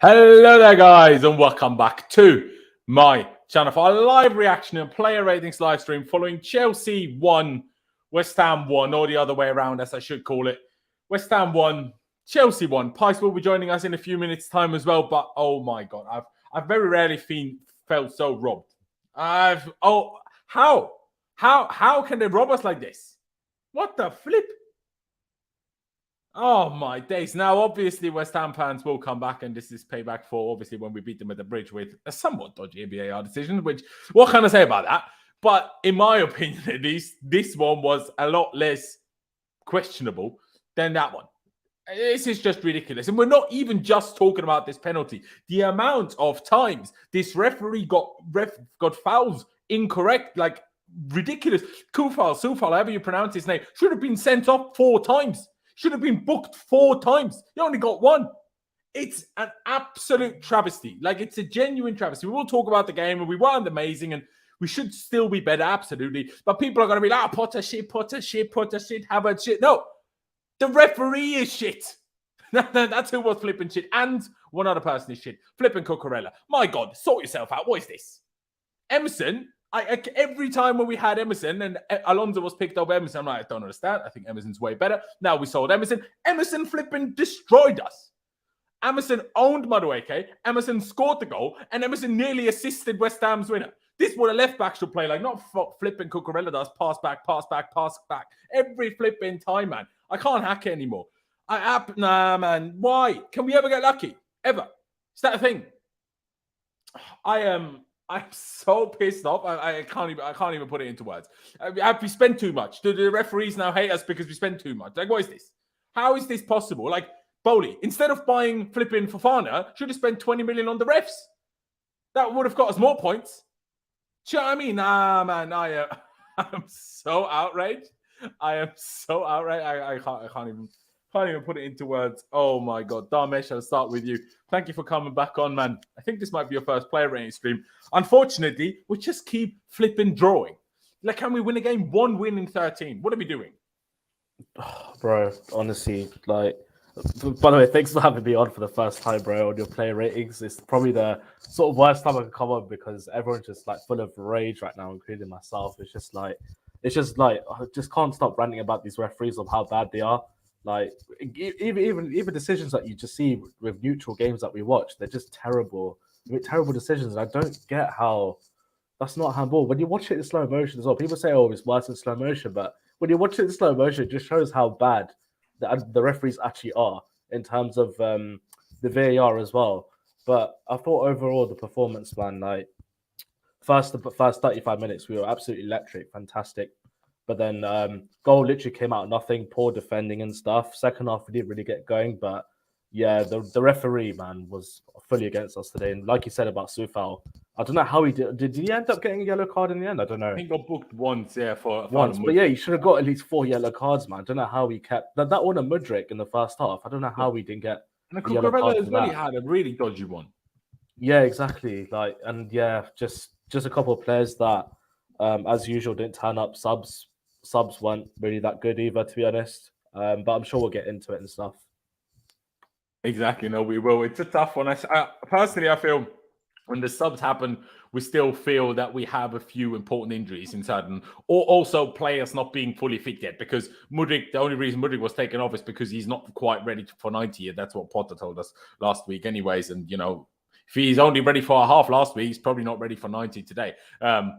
Hello there, guys, and welcome back to my channel for a live reaction and player ratings live stream following Chelsea 1, West Ham 1, or the other way around, as I should call it. West Ham 1, Chelsea 1. Pys will be joining us in a few minutes' time as well, but oh my God, I've very rarely felt so robbed. How can they rob us like this? What the flip? Oh my days. Now, obviously, West Ham fans will come back, and this is payback for, obviously, when we beat them at the bridge with a somewhat dodgy VAR decision, which, what can I say about that? But in my opinion, at least, this one was a lot less questionable than that one. This is just ridiculous. And we're not even just talking about this penalty. The amount of times this referee got fouls incorrect, like ridiculous. Sufal, however you pronounce his name, should have been sent off 4 times. Should have been booked 4 times. You only got 1. It's an absolute travesty. Like, it's a genuine travesty. We will talk about the game, and we weren't amazing, and we should still be better, absolutely. But people are going to be like, Potter shit, Havertz shit. No, the referee is shit. That's who was flipping shit. And one other person is shit. Flipping Cucurella. My God, sort yourself out. What is this? Emerson... every time when we had Emerson and Alonso was picked up Emerson, I'm like, I don't understand. I think Emerson's way better. Now we sold Emerson. Emerson flipping destroyed us. Emerson owned Madueke. Emerson scored the goal. And Emerson nearly assisted West Ham's winner. This is what a left back should play like. Not flipping Cucurella does. Pass back. Every flipping time, man. I can't hack it anymore. Nah, man. Why? Can we ever get lucky? Ever? Is that a thing? I'm so pissed off. I can't even put it into words. We spent too much. Do the referees now hate us because we spend too much? Like, what is this? How is this possible? Like, Bowley, instead of buying flipping Fofana, should have spent 20 million on the refs. That would have got us more points. Do you know what I mean? Nah, man. I'm so outraged. I am so outraged. I can't even put it into words. Oh my God. Dharmesh, I'll start with you. Thank you for coming back on, man. I think this might be your first player rating stream. Unfortunately, we just keep flipping drawing. Like, can we win a game? 1 win in 13. What are we doing? Oh, bro, honestly, like, by the way, thanks for having me on for the first time, bro, on your player ratings. It's probably the sort of worst time I could come on because everyone's just like full of rage right now, including myself. It's just like I just can't stop ranting about these referees of how bad they are. Like, even decisions that you just see with neutral games that we watch, they're just terrible. They make terrible decisions. And I don't get how that's not handball. When you watch it in slow motion as well, people say, oh, it's worse in slow motion. But when you watch it in slow motion, it just shows how bad the referees actually are in terms of the VAR as well. But I thought overall the performance, man, like the first 35 minutes, we were absolutely electric, fantastic. But then goal literally came out of nothing, poor defending and stuff. Second half, we didn't really get going. But yeah, the referee, man, was fully against us today. And like you said about Sufal, I don't know how he did. Did he end up getting a yellow card in the end? I don't know. I think he got booked once, yeah, for once. But yeah, he should have got at least 4 yellow cards, man. I don't know how he kept that one of Mudryk in the first half. I don't know how we didn't get. And Cucurella as well, he had a really dodgy one. Yeah, exactly. Like, and yeah, just a couple of players that, as usual, didn't turn up. Subs weren't really that good either, to be honest. But I'm sure we'll get into it and stuff. Exactly. No, we will. It's a tough one. Personally, I feel when the subs happen, we still feel that we have a few important injuries in certain, or also players not being fully fit yet. Because Mudryk, the only reason Mudryk was taken off is because he's not quite ready for 90 yet. That's what Potter told us last week, anyways. And you know, if he's only ready for a half last week, he's probably not ready for 90 today. And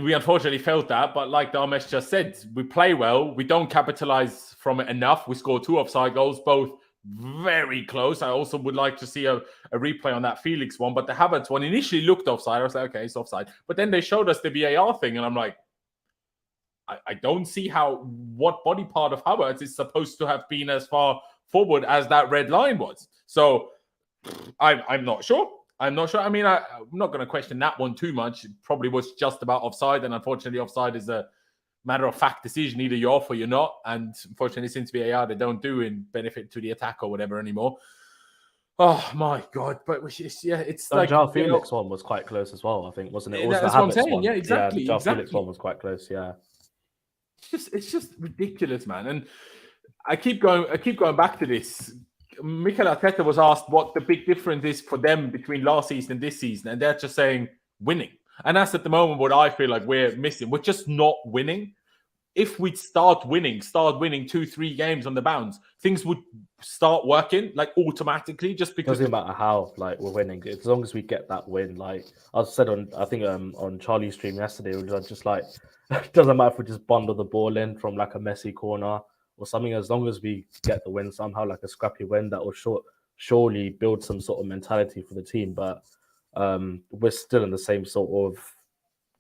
we unfortunately felt that, but like Dharmesh just said, we play well. We don't capitalize from it enough. We scored 2 offside goals, both very close. I also would like to see a replay on that Felix one, but the Havertz one initially looked offside. I was like, okay, it's offside. But then they showed us the VAR thing, and I'm like, I don't see what body part of Havertz is supposed to have been as far forward as that red line was. So I'm not sure. I'm not sure. I mean, I'm not going to question that one too much. It probably was just about offside, and unfortunately, offside is a matter-of-fact decision. Either you're off or you're not. And unfortunately, since VAR, they don't do in benefit to the attack or whatever anymore. Oh, my God. But it's like... Joao Felix one was quite close as well, I think, wasn't it? That's what I'm saying. One. Yeah, exactly. Yeah, Joao Felix one was quite close, yeah. It's just ridiculous, man. And I keep going back to this. Mikel Arteta was asked what the big difference is for them between last season and this season, and they're just saying winning. And that's at the moment what I feel like we're missing. We're just not winning. If we start winning 2-3 games on the bounce, things would start working like automatically. Just because it doesn't matter how like we're winning, as long as we get that win. Like I said on Charlie's stream yesterday, it was just like it doesn't matter if we just bundle the ball in from like a messy corner or something. As long as we get the win somehow, like a scrappy win, that will surely build some sort of mentality for the team. But we're still in the same sort of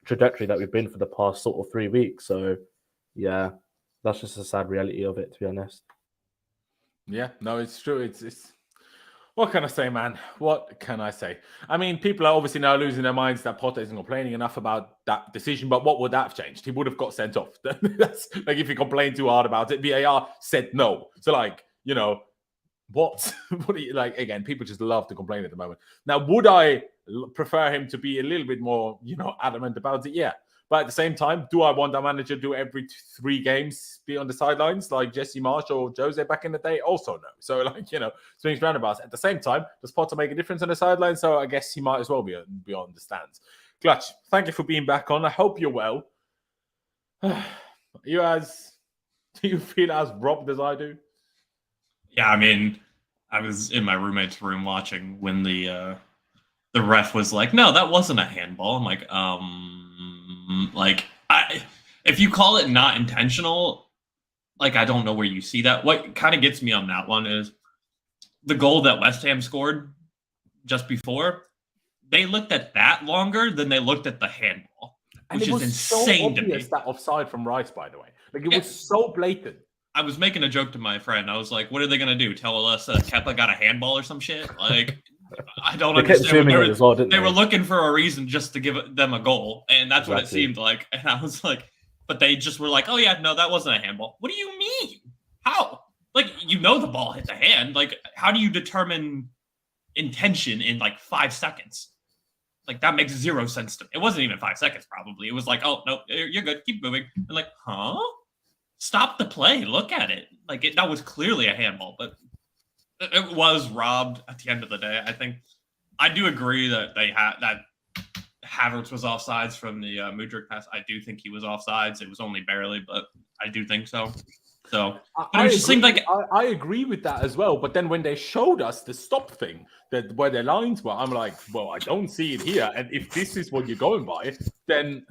trajectory that we've been for the past sort of 3 weeks. So. Yeah, that's just a sad reality of it, to be honest. Yeah, no, it's true. It's what can I say, man? What can I say? I mean, people are obviously now losing their minds that Potter isn't complaining enough about that decision, but what would that have changed? He would have got sent off. That's like if he complained too hard about it, VAR said no. So like, what do you like? Again, people just love to complain at the moment. Now, would I prefer him to be a little bit more, adamant about it? Yeah. But at the same time, do I want our manager to do every 3 games be on the sidelines like Jesse Marsh or Jose back in the day? Also no. So swings roundabouts. At the same time, does Potter make a difference on the sidelines? So I guess he might as well be on the stands. Clutch, thank you for being back on. I hope you're well. Do you feel as robbed as I do? Yeah, I mean, I was in my roommate's room watching when the ref was like, "No, that wasn't a handball." I'm like, if you call it not intentional, like I don't know where you see that. What kind of gets me on that one is the goal that West Ham scored just before. They looked at that longer than they looked at the handball, which is insane to me. That offside from Rice, by the way, like it was so blatant. I was making a joke to my friend. I was like, "What are they gonna do? Tell us Kepa got a handball or some shit?" Like. I don't understand. They were looking for a reason just to give them a goal, and that's what it seemed like. And I was like, but they just were like, "Oh yeah, no, that wasn't a handball." What do you mean? How? Like, the ball hit the hand. Like, how do you determine intention in like 5 seconds? Like, that makes zero sense to me. It wasn't even 5 seconds, probably. It was like, "Oh no, you're good. Keep moving." And like, huh? Stop the play. Look at it. Like, that was clearly a handball, but. It was robbed at the end of the day. I think I do agree that that Havertz was offsides from the Mudryk pass. I do think he was offsides. It was only barely, but I do think so. So it just seemed like I agree with that as well. But then when they showed us the stop thing, that where their lines were, I'm like, well, I don't see it here. And if this is what you're going by, then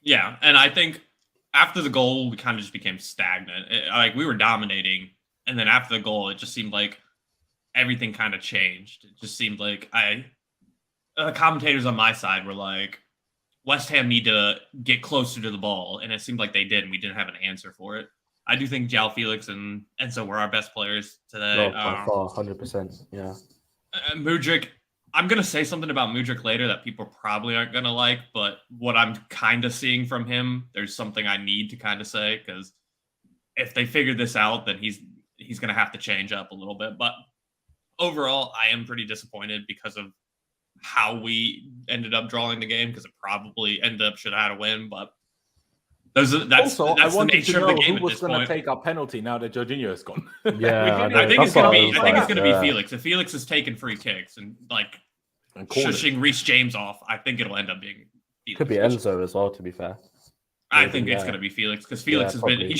Yeah, and I think after the goal, we kind of just became stagnant. Like we were dominating. And then after the goal, it just seemed like everything kind of changed. It just seemed like the commentators on my side were like, West Ham need to get closer to the ball. And it seemed like they did, and we didn't have an answer for it. I do think Joao Felix and Enzo were our best players today. By far, 100%. Yeah. Mudryk, I'm going to say something about Mudryk later that people probably aren't going to like, but what I'm kind of seeing from him, there's something I need to kind of say, because if they figure this out, then he's going to have to change up a little bit. But overall, I am pretty disappointed because of how we ended up drawing the game, because it probably ended up should have had a win. But that's the nature of the game. Who was going to take our penalty now that Jorginho is gone? Yeah, I think it's going to be Felix. If Felix is taking free kicks and shushing Reece James off, I think it'll end up being Felix. Could be Enzo as well, to be fair. I think it's going to be Felix, because Felix has been.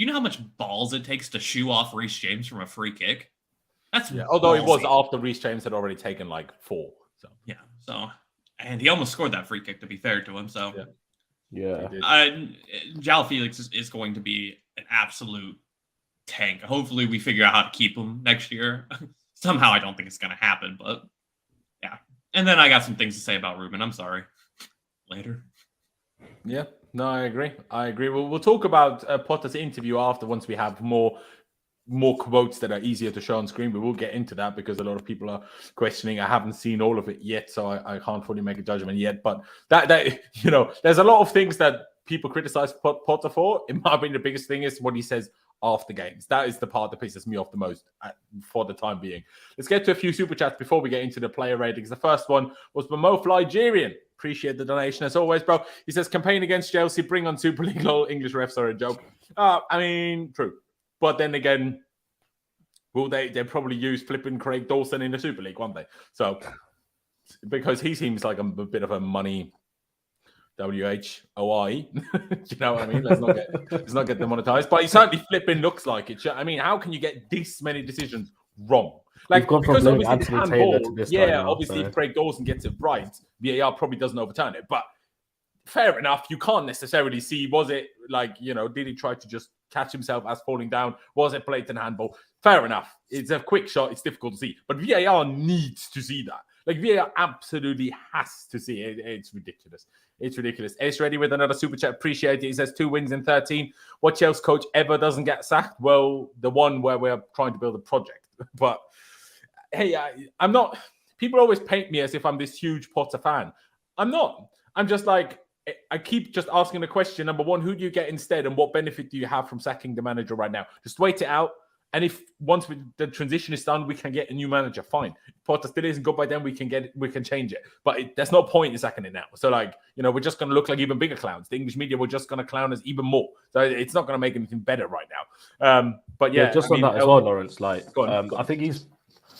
You know how much balls it takes to shoo off Reece James from a free kick? That's although it was after Reece James had already taken like 4. So and he almost scored that free kick, to be fair to him. So Joao Felix is going to be an absolute tank. Hopefully we figure out how to keep him next year. Somehow I don't think it's going to happen, but yeah. And then I got some things to say about Ruben. I'm sorry. Later. Yeah. No, I agree. We'll talk about Potter's interview after, once we have more quotes that are easier to show on screen. But we'll get into that because a lot of people are questioning. I haven't seen all of it yet, so I can't fully make a judgment yet. But that there's a lot of things that people criticize Potter for. In my opinion, the biggest thing is what he says after games. That is the part that pisses me off the most for the time being. Let's get to a few super chats before we get into the player ratings. The first one was Momo Nigerian. Appreciate the donation as always, bro. He says, campaign against Chelsea, bring on Super League. English refs are a joke. I mean, true. But then again, Will they probably use flipping Craig Dawson in the Super League, won't they? So, because he seems like a bit of a money WHOI, you know what I mean? Let's not get demonetized. But he certainly flipping looks like it. I mean, how can you get this many decisions wrong? Like, because obviously the handball, obviously if Craig Dawson gets it right, VAR probably doesn't overturn it. But fair enough, you can't necessarily see, was it like, you know, did he try to just catch himself as falling down? Was it blatant handball? Fair enough. It's a quick shot. It's difficult to see. But VAR needs to see that. Like, VAR absolutely has to see it. It's ridiculous. It's ridiculous. Ace ready with another super chat. Appreciate it. He says 2 wins in 13. What Chelsea coach ever doesn't get sacked? Well, the one where we're trying to build a project. But hey, I'm not. People always paint me as if I'm this huge Potter fan. I'm not. I'm just like, I keep just asking the question. Number one, who do you get instead, and what benefit do you have from sacking the manager right now? Just wait it out. And if once the transition is done, we can get a new manager. Fine. If Potter still isn't good by then, we can change it. But there's no point in sacking it now. So, like, you know, we're just going to look like even bigger clowns. The English media, we're just going to clown us even more. So it's not going to make anything better right now. But yeah, just on that as well, Laurenz. Like, go on. I think he's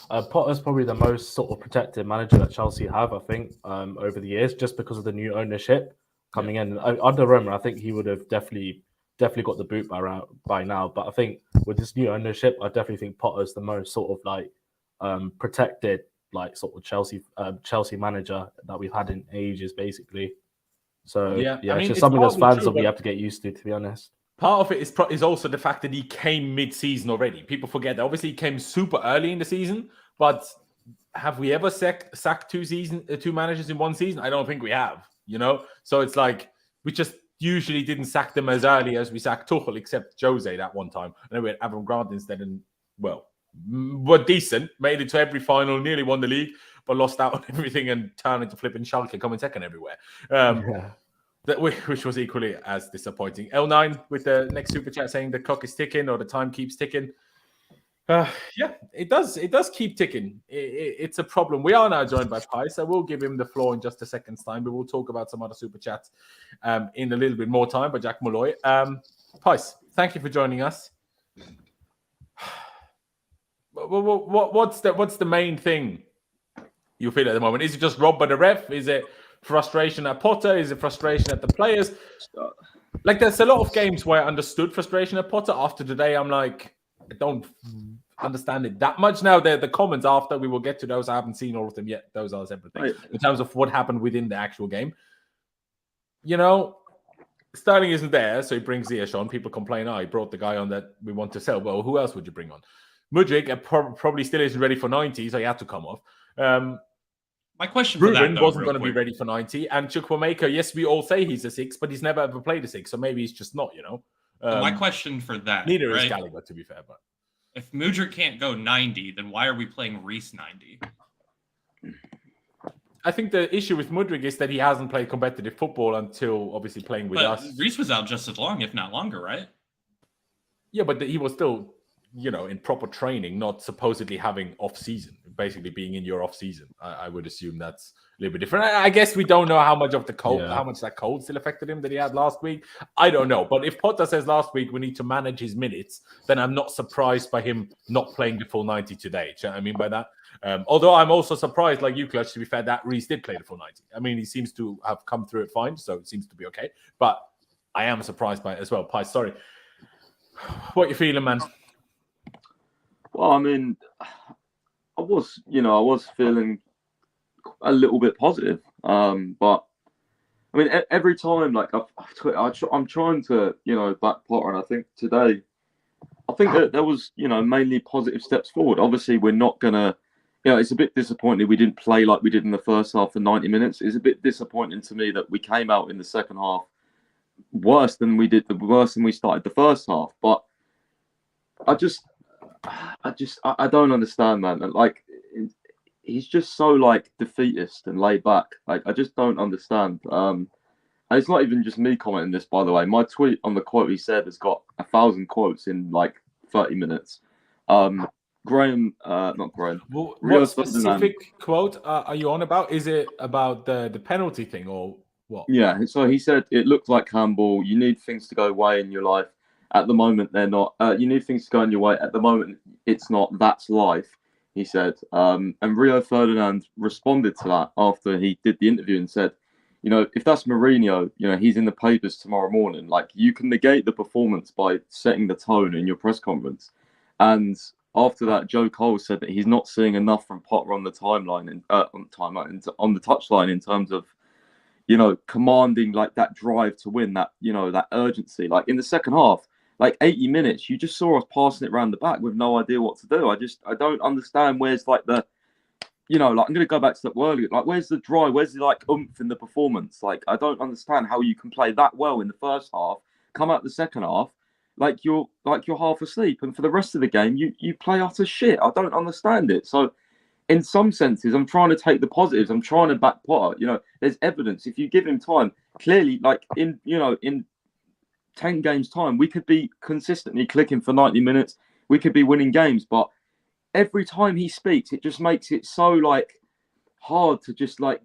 Potter's probably the most sort of protected manager that Chelsea have. I think over the years, just because of the new ownership coming in under Roma, I think he would have definitely got the boot by now. But I think with this new ownership, I definitely think Potter's the most sort of like protected, like sort of Chelsea manager that we've had in ages, basically. So I mean, it's just something as fans that we have to get used to be honest. Part of it is also the fact that he came mid-season already. People forget that. Obviously, he came super early in the season, but have we ever sacked two managers in one season? I don't think we have. You know, so it's like we just usually didn't sack them as early as we sacked Tuchel, except Jose that one time. And then we had Avram Grant instead, and well, were decent, made it to every final, nearly won the league, but lost out on everything and turned into flipping Schalke, coming second everywhere. Which was equally as disappointing. L9 with the next super chat saying the clock is ticking or the time keeps ticking. Yeah, it does. It does keep ticking. It's a problem. We are now joined by Pi, so we'll give him the floor in just a second's time, but we'll talk about some other super chats in a little bit more time by Jack Molloy. Pi, thank you for joining us. What's the main thing you feel at the moment? Is it just robbed by the ref? Is it frustration at Potter? Is it frustration at the players? Like, there's a lot of games where I understood frustration at Potter. After today, I'm like, I don't understand it that much. Now, the comments after, we will get to those. I haven't seen all of them yet. Those are separate things. In terms of what happened within the actual game. You know, Sterling isn't there, so he brings Ziyech on. People complain, he brought the guy on that we want to sell. Well, who else would you bring on? Mudryk probably still isn't ready for 90, so he had to come off. My question for Ruben that wasn't going to be ready for 90. And Chukwuemeka, yes, we all say he's a 6, but he's never ever played a 6, so maybe he's just not, you know. My question for that, neither is Gallagher, to be fair. But if Mudryk can't go 90, then why are we playing Reece 90? I think the issue with Mudryk is that he hasn't played competitive football until obviously playing with us. Reece was out just as long, if not longer, right? Yeah, but he was still, you know, in proper training, not supposedly having off-season, basically being in your off-season. I would assume that's a little bit different. I guess we don't know how much of the cold, how much that cold still affected him that he had last week. I don't know. But if Potter says last week we need to manage his minutes, then I'm not surprised by him not playing the full 90 today. Do you know what I mean by that? Although I'm also surprised, like you, Clutch, to be fair, that Reece did play the full 90. I mean, he seems to have come through it fine, so it seems to be okay. But I am surprised by it as well. Pi, sorry. What you feeling, man? Well, I mean, I was feeling a little bit positive. But I mean, every time, like I'm trying to, back Potter, and I think today, that there was, mainly positive steps forward. Obviously, we're not gonna, it's a bit disappointing we didn't play like we did in the first half for 90 minutes. It's a bit disappointing to me that we came out in the second half worse than we started the first half. But I don't understand, man. Like, he's just so like defeatist and laid back. Like, I just don't understand. And it's not even just me commenting this, by the way. My tweet on the quote he said has got 1,000 quotes in like 30 minutes. Not Graham. What specific quote are you on about? Is it about the penalty thing or what? Yeah. So he said it looked like handball. You need things to go away in your life. At the moment, they're not. You need things to go in your way. At the moment, it's not. That's life, he said. And Rio Ferdinand responded to that after he did the interview and said, if that's Mourinho, he's in the papers tomorrow morning. Like, you can negate the performance by setting the tone in your press conference. And after that, Joe Cole said that he's not seeing enough from Potter on the timeline and on the touchline in terms of, commanding like that drive to win, that that urgency. Like in the second half, like 80 minutes, you just saw us passing it around the back with no idea what to do. I don't understand where's like the, like I'm going to go back to that earlier. Like, where's the drive? Where's the like oomph in the performance? Like, I don't understand how you can play that well in the first half, come out the second half, like you're half asleep, and for the rest of the game, you play utter shit. I don't understand it. So, in some senses, I'm trying to take the positives. I'm trying to back Potter. There's evidence. If you give him time, clearly, like in 10 games time, we could be consistently clicking for 90 minutes. We could be winning games, but every time he speaks, it just makes it so like hard to just like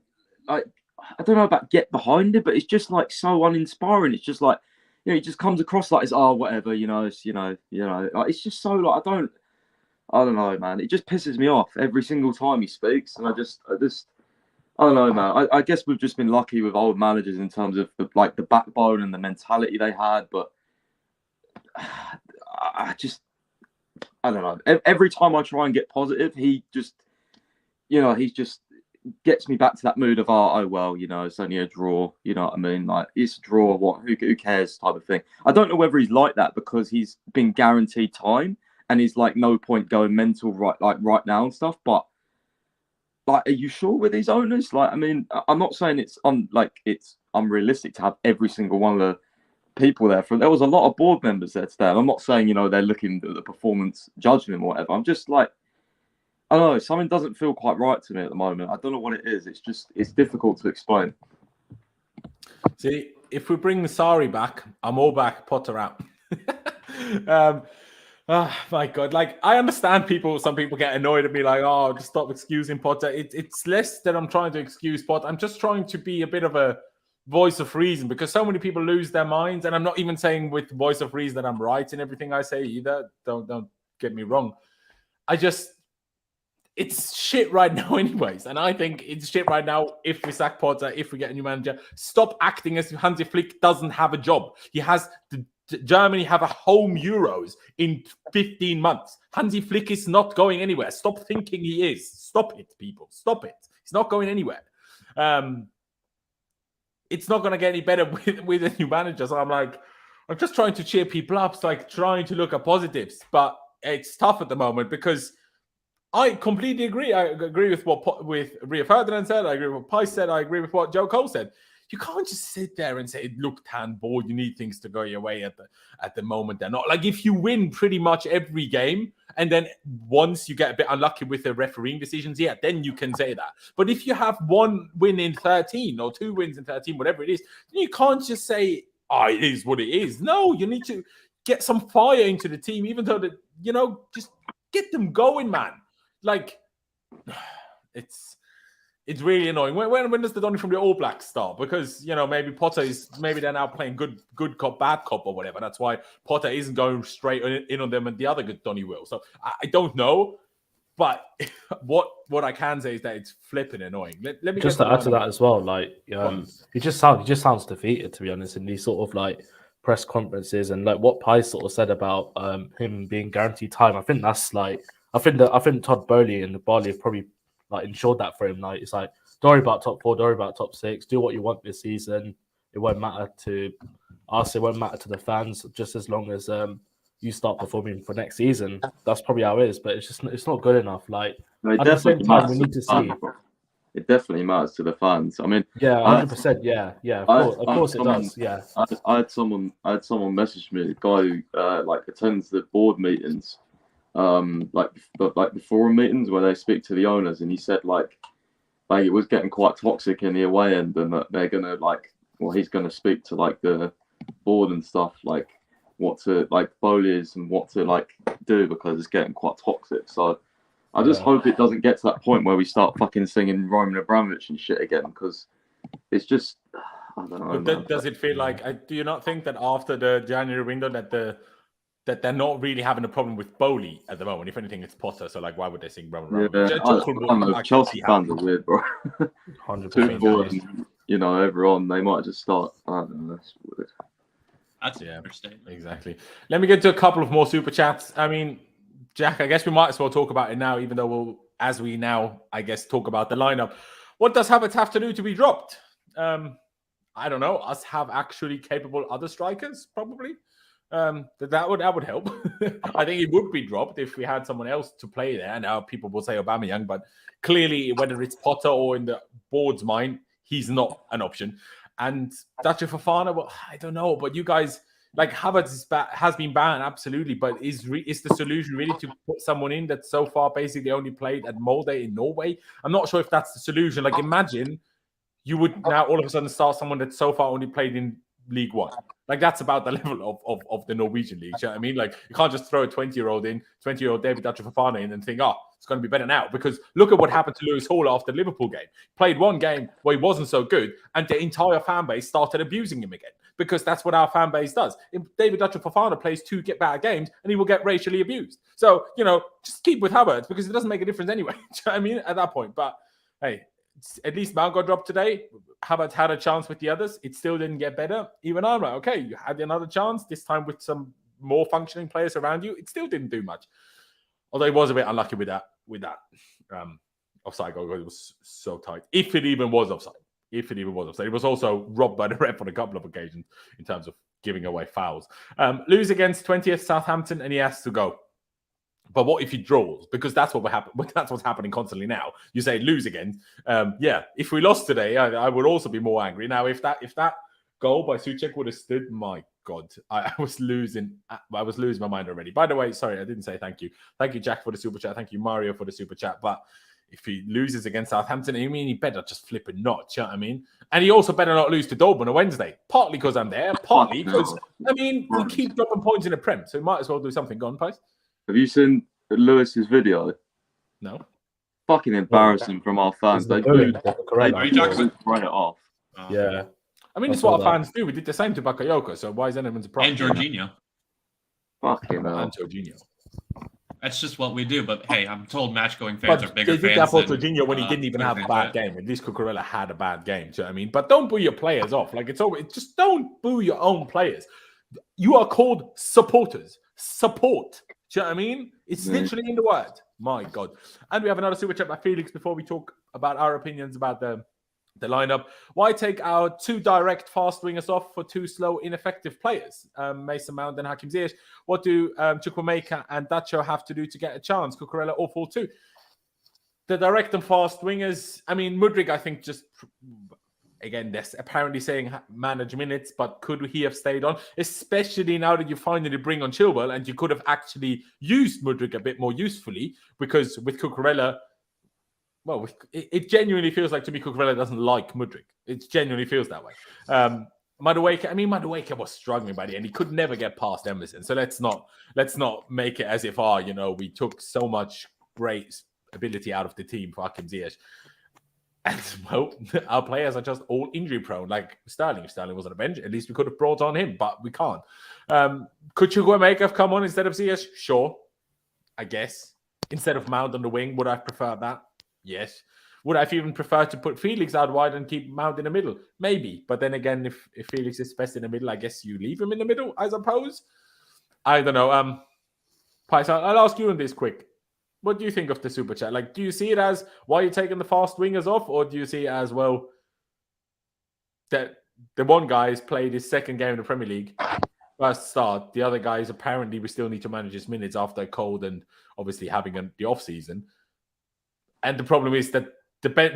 I don't know about get behind it, but it's just like so uninspiring. It's just like, it just comes across like it's whatever, it's like, it's just so like I don't know, man. It just pisses me off every single time he speaks, and I don't know, man. I guess we've just been lucky with old managers in terms of the backbone and the mentality they had, but I don't know. Every time I try and get positive, he just gets me back to that mood of it's only a draw. You know what I mean? Like, it's a draw. What? Who cares? Type of thing. I don't know whether he's like that because he's been guaranteed time and he's like no point going mental right now and stuff. But like, are you sure with these owners? Like, I mean, I'm not saying it's unrealistic to have every single one of the people there. There was a lot of board members there today. And I'm not saying, they're looking at the performance, judging them or whatever. I'm just like, I don't know, something doesn't feel quite right to me at the moment. I don't know what it is. It's difficult to explain. See, if we bring Sarri back, I'm all back, Potter out. Oh my God. Like, I understand some people get annoyed at me like, just stop excusing Potter. It's less that I'm trying to excuse Potter. I'm just trying to be a bit of a voice of reason, because so many people lose their minds. And I'm not even saying with voice of reason that I'm right in everything I say either. Don't get me wrong. It's shit right now anyways. And I think it's shit right now if we sack Potter, if we get a new manager. Stop acting as if Hansi Flick doesn't have a job. He has Germany have a home Euros in 15 months. Hansi Flick is not going anywhere. Stop thinking he is. Stop it, people. Stop it. He's not going anywhere. It's not going to get any better with a new manager. So I'm just trying to cheer people up. It's like trying to look at positives. But it's tough at the moment because I completely agree. I agree with what Rio Ferdinand said. I agree with what Pais said. I agree with what Joe Cole said. You can't just sit there and say, look, Tan-Board, you need things to go your way at the moment. They're not. Like, if you win pretty much every game, and then once you get a bit unlucky with the refereeing decisions, then you can say that. But if you have one win in 13 or 2 wins in 13, whatever it is, then you can't just say, it is what it is. No, you need to get some fire into the team, even though just get them going, man. Like, it's really annoying. When does the Donny from the All Blacks start? Because, maybe they're now playing good cop, bad cop or whatever. That's why Potter isn't going straight in on them and the other good Donny will. So I don't know. But what I can say is that it's flipping annoying. Let me just to add to that as well. Like, he just sounds defeated, to be honest, in these sort of like press conferences, and like what Pais sort of said about him being guaranteed time. I think that's like, I think Todd Bowley and the Barley have probably like ensured that for him. Like, it's like, don't worry about top 4, don't worry about top 6. Do what you want this season. It won't matter to us. It won't matter to the fans. Just as long as you start performing for next season. That's probably how it is. But it's not good enough. Like, at the same time, we need to see. It definitely matters to the fans. I mean, 100%. Yeah. Of course, it does. Yeah. I had someone message me, a guy who attends the board meetings. Like the forum meetings where they speak to the owners, and he said like it was getting quite toxic in the away end, and that they're gonna he's gonna speak to like the board and stuff, like what to like Bowley's and what to do, because it's getting quite toxic. So I just hope it doesn't get to that point where we start fucking singing Roman Abramovich and shit again, because it's just, I don't know. But does it feel like? Do you not think that after the January window that the that they're not really having a problem with Bowley at the moment. If anything, it's Potter. So, like, why would they sing Roman? Yeah, I don't know. Chelsea fans are weird, bro. 100%. You know, everyone, they might just start. I don't know. That's weird. That's interesting. Exactly. Let me get to a couple of more super chats. I mean, Jack, I guess we might as well talk about it now, even though as we now, I guess, talk about the lineup. What does Havertz have to do to be dropped? I don't know. Us have actually capable other strikers, probably. That would help. I think it would be dropped if we had someone else to play there. Now people will say Aubameyang, but clearly, whether it's Potter or in the board's mind, he's not an option. And Dacio Fofana, well, I don't know. But you guys, like, Havertz has been banned, absolutely. But is the solution really to put someone in that so far basically only played at Molde in Norway? I'm not sure if that's the solution. Like, imagine you would now all of a sudden start someone that so far only played in League One. Like, that's about the level of the Norwegian league. You know what I mean? Like, you can't just throw a 20-year-old David Dacio Fofana in and think, oh, it's going to be better now. Because look at what happened to Lewis Hall after the Liverpool game. Played one game where he wasn't so good, and the entire fan base started abusing him again. Because that's what our fan base does. If David Dacio Fofana plays 2 bad games, and he will get racially abused. So, just keep with Havertz, because it doesn't make a difference anyway. You know what I mean? At that point. But, hey, at least Mount got dropped today. Havertz had a chance with the others. It still didn't get better. Even I'm like, okay, you had another chance, this time with some more functioning players around you. It still didn't do much. Although he was a bit unlucky with that offside goal. It was so tight. If it even was offside. It was also robbed by the ref on a couple of occasions in terms of giving away fouls. Lose against 20th Southampton, and he has to go. But what if he draws? Because that's what will happen. That's what's happening constantly now. You say lose again. If we lost today, I would also be more angry. Now, if that goal by Souček would have stood, my God, I was losing my mind already. By the way, sorry, I didn't say thank you. Thank you, Jack, for the super chat. Thank you, Mario, for the super chat. But if he loses against Southampton, I mean, he better just flip a notch. You know what I mean? And he also better not lose to Dortmund on Wednesday. Partly because I'm there, partly because, I mean, we keep dropping points in the Prem, so we might as well do something. Go on, Pies. Have you seen Lewis's video? No. Fucking embarrassing from our fans. They write it off. Yeah. I mean, it's what our fans do. We did the same to Bakayoko, so why is anyone surprised? And Jorginho. Fucking hell. And Jorginho. That's just what we do. But hey, I'm told match-going fans are bigger fans. They did that for Jorginho when he didn't even have a bad game. At least Cucurella had a bad game. Do you know what I mean? But don't boo your players off. Like, just don't boo your own players. You are called supporters. Support. Do you know what I mean? It's literally in the word. My God. And we have another super chat by Felix before we talk about our opinions about the lineup. Why take our 2 direct fast wingers off for 2 slow, ineffective players? Mason Mount and Hakim Ziyech. What do Chukwuemeka and Dacio have to do to get a chance? Cucurella awful too. The direct and fast wingers, I mean, Mudryk, I think just... Again, they're apparently saying manage minutes, but could he have stayed on? Especially now that you finally bring on Chilwell, and you could have actually used Mudryk a bit more usefully, because with Cucurella, well, it genuinely feels like to me Cucurella doesn't like Mudryk. It genuinely feels that way. Madueke was struggling by the end. He could never get past Emerson. So let's not make it as if, we took so much great ability out of the team for Hakim Ziyech. And, well, our players are just all injury prone, like Sterling. If Sterling was on the bench, at least we could have brought on him, but we can't. Could Chukwuemeka have come on instead of Ziyech? Sure, I guess. Instead of Mount on the wing, would I have preferred that? Yes. Would I have even preferred to put Felix out wide and keep Mount in the middle? Maybe. But then again, if Felix is best in the middle, I guess you leave him in the middle, I suppose. I don't know. Pies, I'll ask you on this quick. What do you think of the super chat? Like, do you see it as why you're taking the fast wingers off, or do you see it as, well, that the one guy has played his second game in the Premier League, first start. The other guys, apparently, we still need to manage his minutes after a cold and obviously having the off season. And the problem is that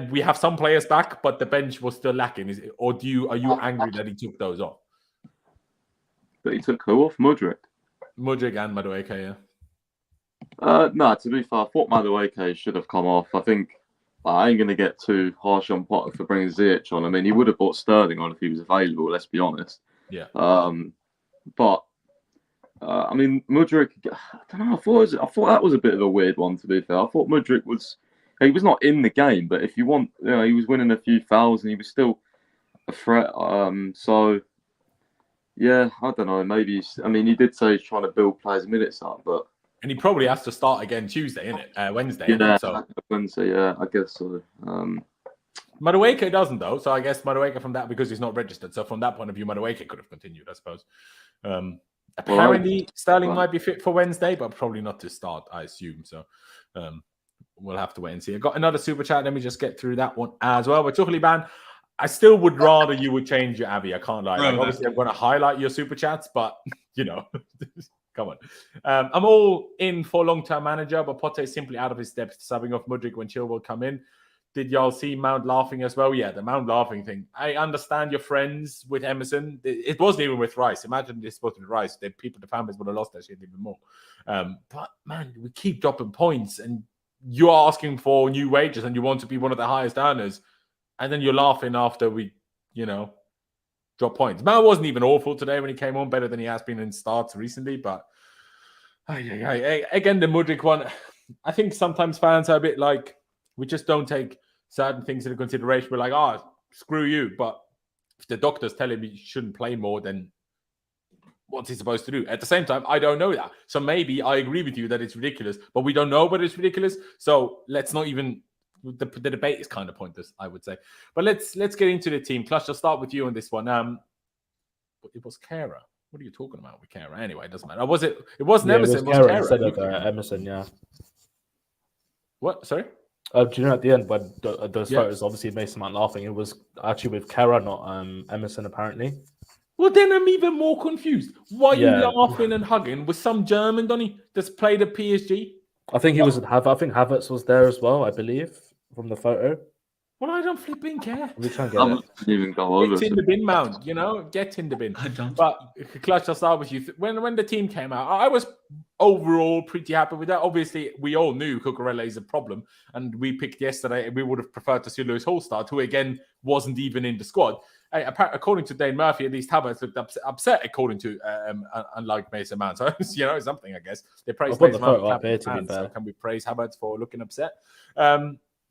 we have some players back, but the bench was still lacking. Are you angry that he took those off? But he took who off? Mudryk and Madueke, yeah. No, to be fair, I thought Madueke should have come off. I think I ain't going to get too harsh on Potter for bringing Ziyech on. I mean, he would have brought Sterling on if he was available, let's be honest. Yeah. But I mean, Mudryk, I don't know, I thought that was a bit of a weird one, to be fair. I thought Mudryk was not in the game, but if you want, he was winning a few fouls and he was still a threat. So, Yeah, I don't know. Maybe I mean, he did say he's trying to build players' minutes up, but and he probably has to start again Tuesday, innit? Wednesday, yeah, innit? So Wednesday. Yeah, I guess so. Madueke doesn't though, so I guess Madueke from that because he's not registered. So from that point of view, Madueke could have continued, I suppose. Apparently, Sterling might be fit for Wednesday, but probably not to start, I assume. So we'll have to wait and see. I got another super chat. Let me just get through that one as well. But Tuchel ban, I still would rather you would change your Avi. I can't lie. Like, obviously, I'm going to highlight your super chats, but you know, come on. I'm all in for long-term manager, but Pote is simply out of his depth, subbing off Mudryk when Chilwell come in. Did y'all see Mount laughing as well? Yeah, the Mount laughing thing. I understand your friends with Emerson. It wasn't even with Rice. Imagine this was with Rice. The fan base would have lost that shit even more. But man, we keep dropping points, and you're asking for new wages, and you want to be one of the highest earners, and then you're laughing after we, drop points. Mount wasn't even awful today when he came on, better than he has been in starts recently. But again, the Mudryk one, I think sometimes fans are a bit like, we just don't take certain things into consideration. We're like, screw you. But if the doctor's telling me you shouldn't play more, then what's he supposed to do? At the same time, I don't know that. So maybe I agree with you that it's ridiculous, but we don't know whether it's ridiculous. So let's not even, the debate is kind of pointless, I would say. But let's get into the team. Clutch, I'll start with you on this one. It was Kara. What are you talking about with Kara? Anyway, it doesn't matter. It wasn't Emerson. It was Kara instead of Emerson, yeah. What? Sorry? Do you know at the end when those photos obviously made someone laughing? It was actually with Kara, not Emerson, apparently. Well, then I'm even more confused. Why are you laughing and hugging with some German, Donny, that's played at PSG? I think he was at Havertz. I think Havertz was there as well, I believe, from the photo. Well, I don't flipping care. We try and get it. Even go over. Get in the bin, Mount. Get in the bin. I don't. But Clutch, I'll start with you. When the team came out, I was overall pretty happy with that. Obviously, we all knew Cucurella is a problem, and we picked yesterday. We would have preferred to see Lewis Hall start, who again wasn't even in the squad. According to Dane Murphy, at least Havertz looked upset. According to unlike Mason Mount, so something I guess they praised Mason Mount. So can we praise Havertz for looking upset?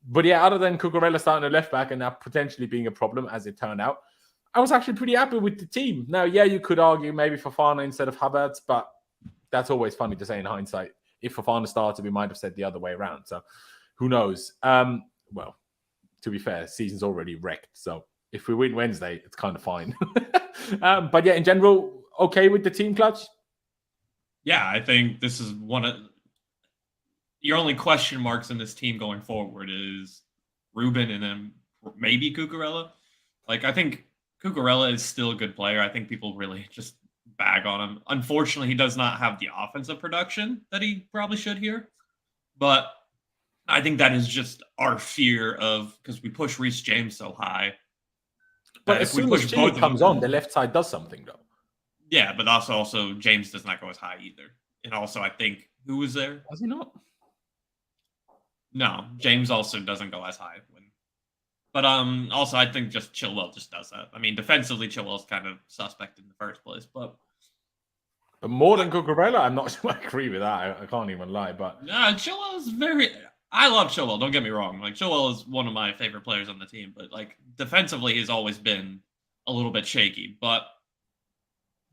But yeah, other than Cucurella starting at left back and that potentially being a problem, as it turned out, I was actually pretty happy with the team. Now, you could argue maybe Fofana instead of Havertz, but that's always funny to say in hindsight. If Fofana started, we might have said the other way around. So who knows? Well, to be fair, season's already wrecked. So if we win Wednesday, it's kind of fine. But yeah, in general, okay with the team, Clutch? Yeah, I think this is one of your only question marks in this team going forward is Ruben and then maybe Cucurella. Like, I think Cucurella is still a good player. I think people really just bag on him. Unfortunately, he does not have the offensive production that he probably should here. But I think that is just our fear of, because we push Reece James so high. But as soon as James comes on, the left side does something, though. Yeah, but also James does not go as high either. And also, I think, who was there? Does he not? No, James also doesn't go as high. But also, I think just Chilwell just does that. I mean, defensively, Chilwell's kind of suspect in the first place. But more than Cucurella, I'm not sure I agree with that. I can't even lie. But Chilwell is very... I love Chilwell, don't get me wrong. Like, Chilwell is one of my favorite players on the team. But, like, defensively, he's always been a little bit shaky. But,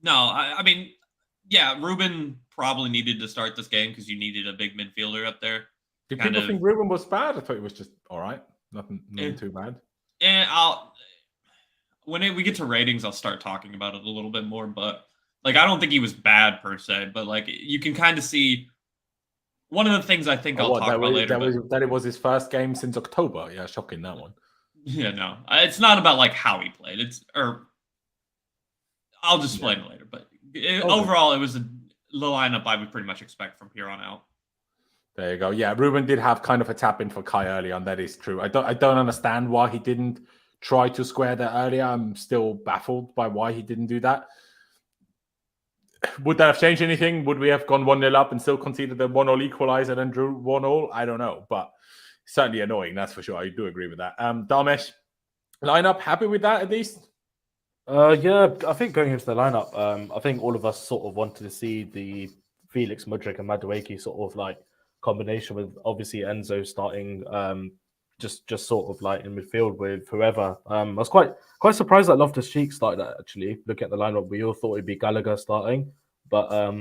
no, I mean, yeah, Ruben probably needed to start this game because you needed a big midfielder up there. Did people think Ruben was bad? I thought it was just all right. Nothing too bad. And when we get to ratings, I'll start talking about it a little bit more. But, like, I don't think he was bad per se. But, like, you can kind of see... One of the things I think I'll talk about later. That it was his first game since October. Yeah, shocking, that one. Yeah, no. It's not about, like, how he played. I'll just explain it later. But overall, it was the lineup I would pretty much expect from here on out. There you go. Yeah, Ruben did have kind of a tap in for Kai early on. That is true. I don't understand why he didn't try to square that earlier. I'm still baffled by why he didn't do that. Would that have changed anything? Would we have gone 1-0 up and still conceded the 1-1 equalizer and drew 1-1? I don't know, but certainly annoying, that's for sure. I do agree with that. Dharmesh, lineup, happy with that at least? Yeah, I think going into the lineup, I think all of us sort of wanted to see the Felix, Mudryk and Madueke sort of like combination with obviously Enzo starting just sort of like in midfield with whoever. I was quite surprised that Loftus-Cheek started that, actually. Looking at the lineup, we all thought it'd be Gallagher starting, but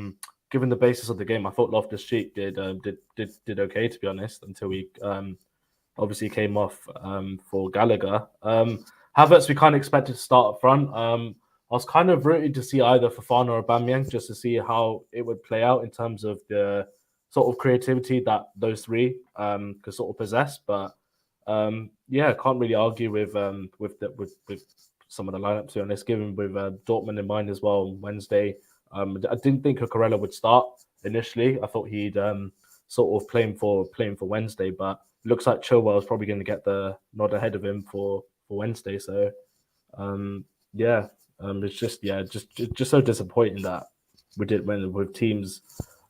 given the basis of the game, I thought Loftus-Cheek did okay, to be honest, until he obviously came off for Gallagher. Havertz, we kind of expected to start up front. I was kind of rooting to see either Fofana or Aubameyang, just to see how it would play out in terms of the sort of creativity that those three could sort of possess. But yeah, can't really argue with some of the lineups, to be honest, given with Dortmund in mind as well on Wednesday. I didn't think Cucurella would start initially. I thought he'd sort of playing for Wednesday, but looks like Chilwell is probably going to get the nod ahead of him for Wednesday. So it's just so disappointing that we did win with teams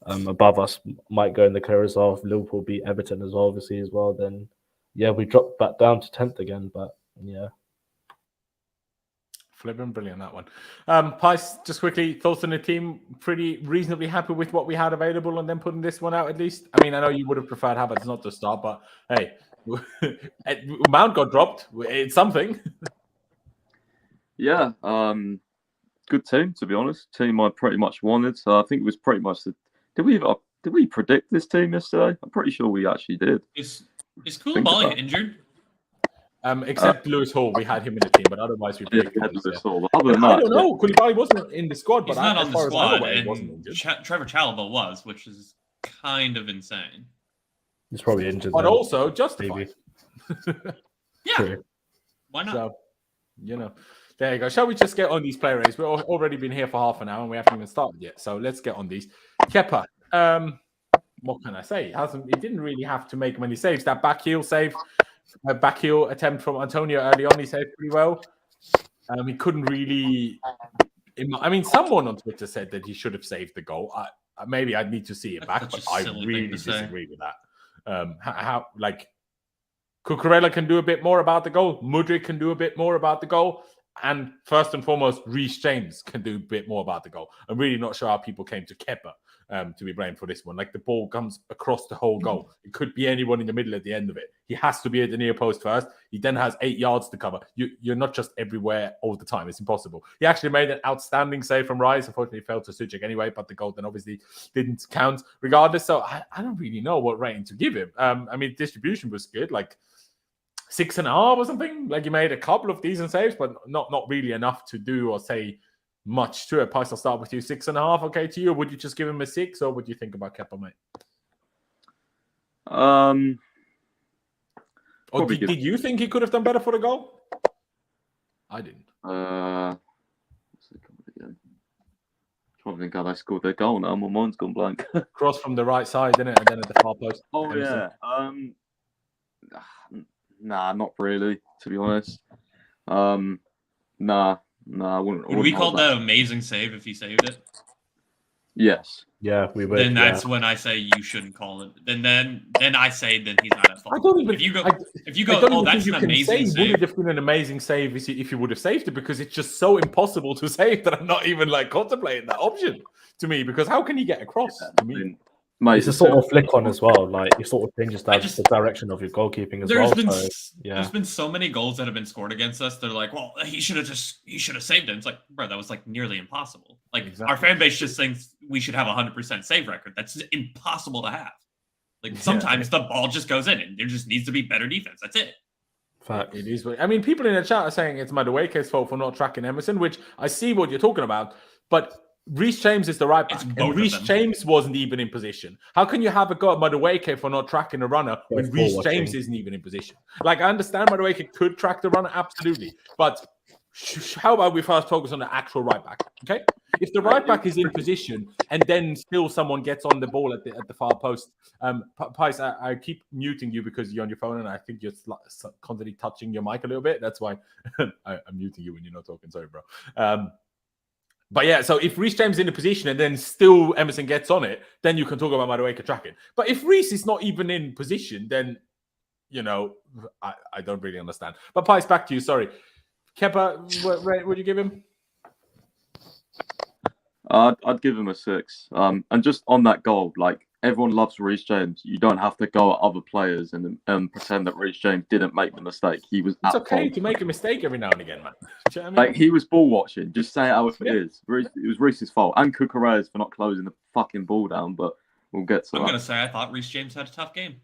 above us might go in the clear as well. If Liverpool beat Everton as well, obviously as well, then yeah, we dropped back down to 10th again. But yeah. Flipping brilliant, that one. Pice, just quickly, thoughts on the team? Pretty reasonably happy with what we had available and then putting this one out at least? I mean, I know you would have preferred Havertz not to start, but hey, Mount got dropped. It's something. Yeah, good team, to be honest. Team I pretty much wanted. So I think it was pretty much the... Did we predict this team yesterday? I'm pretty sure we actually did. Is Koulibaly injured? Except Lewis Hall, we had him in the team, but otherwise we predicted Lewis Hall. Other than that, I don't know. Koulibaly wasn't in the squad, but he's not on the squad, and wasn't Trevor Chalobah was, which is kind of insane. He's probably injured, but also justified. Yeah, True. Why not? So, there you go. Shall we just get on these player rates? We've already been here for half an hour and we haven't even started yet. So let's get on these. Kepa, what can I say? He didn't really have to make many saves. That back heel save, back heel attempt from Antonio early on, he saved pretty well. He couldn't really. I mean, someone on Twitter said that he should have saved the goal. Maybe I'd need to see it back, but I really disagree with that. How Cucurella can do a bit more about the goal. Mudryk can do a bit more about the goal. And first and foremost, Reece James can do a bit more about the goal. I'm really not sure how people came to Kepa to be blamed for this one. Like, the ball comes across the whole goal. It could be anyone in the middle at the end of it. He has to be at the near post first. He then has 8 yards to cover. You're not just everywhere all the time. It's impossible. He actually made an outstanding save from Rice. Unfortunately, he fell to Suchek anyway, but the goal then obviously didn't count regardless. So I don't really know what rating to give him. I mean, distribution was good. Like, 6.5 or something. Like, he made a couple of decent saves, but not really enough to do or say much to it. Pice, I'll start with you. 6.5, okay to you? Would you just give him a 6, or would you think about Kepa, mate? Or did you think he could have done better for the goal? I didn't. What's it called again? Trying to think how they scored their goal now. My mind's gone blank. Cross from the right side, didn't it? And then at the far post. Oh, Emerson. Yeah. Nah, not really, to be honest. Nah, I wouldn't. Would we call that amazing save if he saved it? Yes. Yeah, we would. Then that's when I say you shouldn't call it. Then I say then he's not at fault. I don't even. If you go, oh, that's an amazing save. Would it have been an amazing save if you would have saved it? Because it's just so impossible to save that I'm not even contemplating that option to me. Because how can he get across to me? Mate, it's a sort of flick on as well. Like, it sort of changes the direction of your goalkeeping as well. There's been so many goals that have been scored against us. They're like, well, he should have saved it. It's like, bro, that was nearly impossible. Like, exactly. Our fan base just thinks we should have a 100% save record. That's impossible to have. Like, sometimes the ball just goes in, and there just needs to be better defense. That's it. Fact. It is. I mean, people in the chat are saying it's Madueke's fault for not tracking Emerson, which I see what you're talking about, but Reece James is the right back, and Reece James wasn't even in position. How can you have a go at Madueke for not tracking a runner when Reece James isn't even in position? Like, I understand Madueke could track the runner, absolutely, but how about we first focus on the actual right back? Okay, if the right back is in position and then still someone gets on the ball at the far post, Pice, I keep muting you because you're on your phone and I think you're constantly touching your mic a little bit. That's why I'm muting you when you're not talking. Sorry, bro. But yeah, so if Reece James is in the position and then still Emerson gets on it, then you can talk about Madueke tracking. But if Reece is not even in position, then, I don't really understand. But Pice, back to you. Sorry. Kepa, what rate would you give him? I'd give him a 6. And just on that goal, everyone loves Reece James. You don't have to go at other players and pretend that Reece James didn't make the mistake. He was. It's okay to make a mistake every now and again, man. Do you know what I mean? Like, he was ball watching. Just say it how it is. It was Reece's fault, and Cucurella's for not closing the fucking ball down. But we'll get to that. I'm gonna say I thought Reece James had a tough game.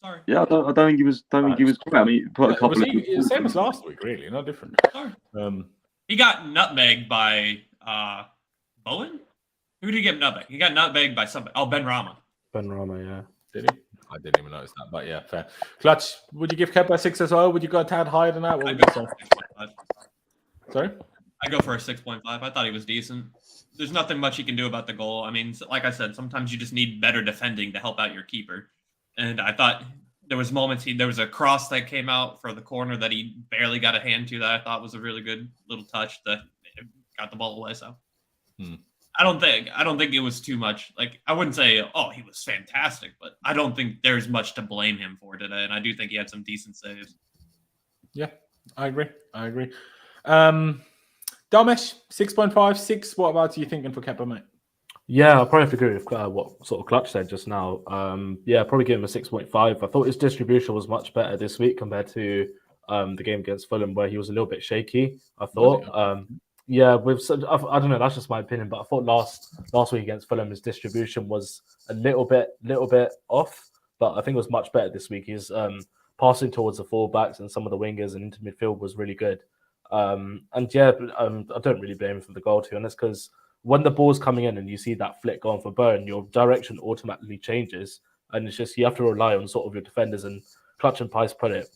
Sorry. Yeah, I don't think he was. Don't think he was great. I mean, he put a couple of same as last week, really, not different. Sorry. He got nutmegged by Bowen. Who did he get nutmegged? He got nutmegged by somebody. Oh, Ben Rama. Ben Rama, yeah. Did he? I didn't even notice that, but yeah, fair. Clutch, would you give Kepa a 6 as well? Would you go a tad higher than that? I'd go for a 6.5. Sorry? I'd go for a 6.5. I thought he was decent. There's nothing much he can do about the goal. I mean, like I said, sometimes you just need better defending to help out your keeper. And I thought there was moments there was a cross that came out for the corner that he barely got a hand to that I thought was a really good little touch that got the ball away. So I don't think it was too much. Like, I wouldn't say, oh, he was fantastic, but I don't think there's much to blame him for today. And I do think he had some decent saves. Yeah, I agree. Damesh, 6.5, 6. What about you thinking for Kepa, mate? Yeah, I'll probably agree with what sort of Clutch said just now. Yeah, probably give him a 6.5. I thought his distribution was much better this week compared to the game against Fulham, where he was a little bit shaky, I thought. Yeah, I don't know, that's just my opinion, but I thought last week against Fulham, his distribution was a little bit off, but I think it was much better this week. He's passing towards the fullbacks and some of the wingers and into midfield was really good. And yeah, I don't really blame him for the goal, to be honest, because when the ball's coming in and you see that flick going for Burn, your direction automatically changes, and it's just you have to rely on sort of your defenders, and Clutch and Pice put it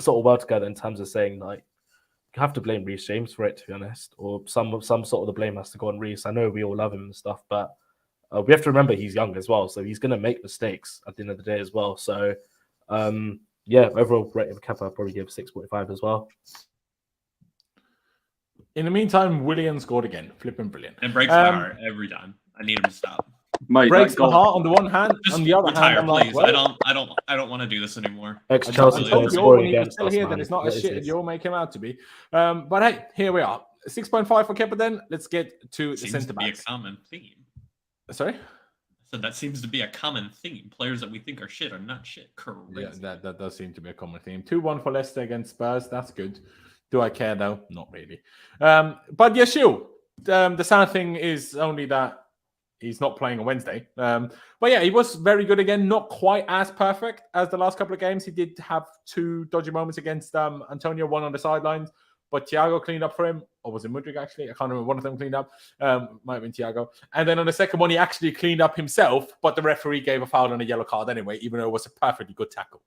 sort of well together in terms of saying, like, you have to blame Reece James for it, to be honest, or some sort of the blame has to go on Reece. I know we all love him and stuff, but we have to remember he's young as well, so he's going to make mistakes at the end of the day as well. So yeah, overall rating of Kepa, I'll probably give 6.5 as well. In the meantime, Willian scored again. Flipping brilliant. It breaks my heart every time. I need him to stop. Mate, breaks my heart on the one hand. Just on the other retire, hand, I'm please. like, well, I don't want to do this anymore. Ex-Chelsea Really scoring against still us, here, man. then it's not as shit as you'll make him out to be. But hey, here we are. 6.5 for Kepa then. Let's get to the centre backs. Seems to be a common theme. Sorry? So that seems to be a common theme. Players that we think are shit are not shit. Crazy. Yeah, that does seem to be a common theme. 2-1 for Leicester against Spurs. That's good. Do I care though? Not really. But yeah, sure. The sad thing is only that he's not playing on Wednesday. But yeah, he was very good again. Not quite as perfect as the last couple of games. He did have 2 dodgy moments against Antonio, one on the sidelines. But Thiago cleaned up for him. Or was it Mudryk, actually? I can't remember. One of them cleaned up. Might have been Thiago. And then on the second one, he actually cleaned up himself. But the referee gave a foul and a yellow card anyway, even though it was a perfectly good tackle.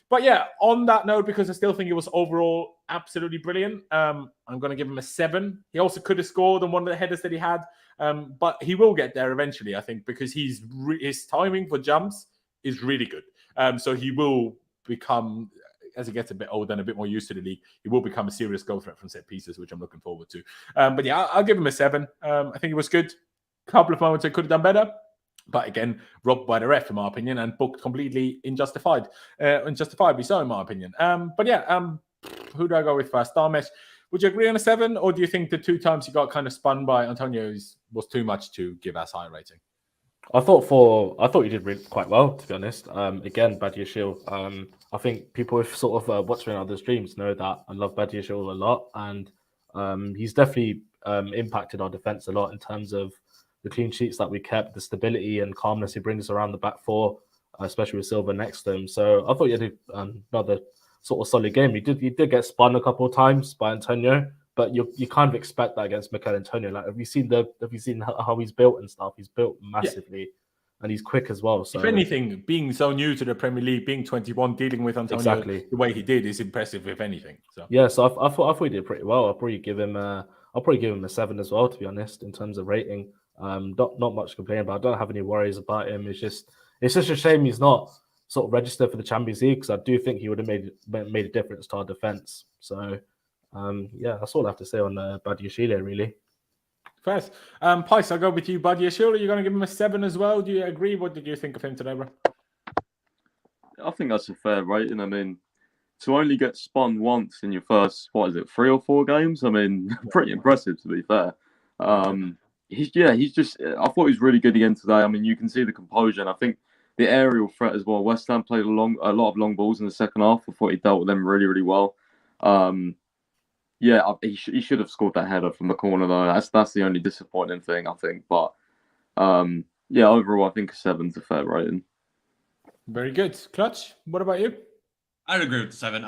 But yeah, on that note, because I still think it was overall absolutely brilliant, I'm going to give him a 7. He also could have scored on one of the headers that he had. But he will get there eventually, I think, because his timing for jumps is really good. So he will become, as he gets a bit older and a bit more used to the league, he will become a serious goal threat from set pieces, which I'm looking forward to. But yeah, I'll give him a 7. I think it was good. Couple of moments I could have done better. But again, robbed by the ref, in my opinion, and booked completely unjustifiably so, in my opinion. But yeah, who do I go with first? Damesh, would you agree on a 7, or do you think the 2 times he got kind of spun by Antonio was too much to give as high rating? I thought you did really quite well, to be honest. Again, Badiashile. I think people who've sort of watched me on other streams know that I love Badiashile a lot, and he's definitely impacted our defense a lot in terms of the clean sheets that we kept, the stability and calmness he brings around the back four, especially with Silva next to him. So I thought you did another sort of solid game. He did get spun a couple of times by Antonio, but you kind of expect that against Mikel Antonio. Like, have you seen how he's built and stuff? He's built massively, and he's quick as well. So if anything, being so new to the Premier League, being 21, dealing with Antonio the way he did is impressive. If anything, so yeah. So I thought he did pretty well. I'll probably give him a 7 as well, to be honest, in terms of rating. Not much to complain about. I don't have any worries about him. It's just a shame he's not sort of registered for the Champions League, because I do think he would have made a difference to our defense. So yeah, that's all I have to say on Badiashile, really. First, Pice, I'll go with you. Badiashile, are you going to give him a 7 as well? Do you agree? What did you think of him today, bro? I think that's a fair rating. I mean, to only get spun once in your first, 3 or 4 games? I mean, pretty impressive, to be fair. he's just. I thought he was really good again today. I mean, you can see the composure, and I think the aerial threat as well. West Ham played a lot of long balls in the second half. I thought he dealt with them really, really well. He should have scored that header from the corner though. That's the only disappointing thing I think. But overall I think 7's a fair rating. Very good. Clutch, what about you? I'd agree with the 7.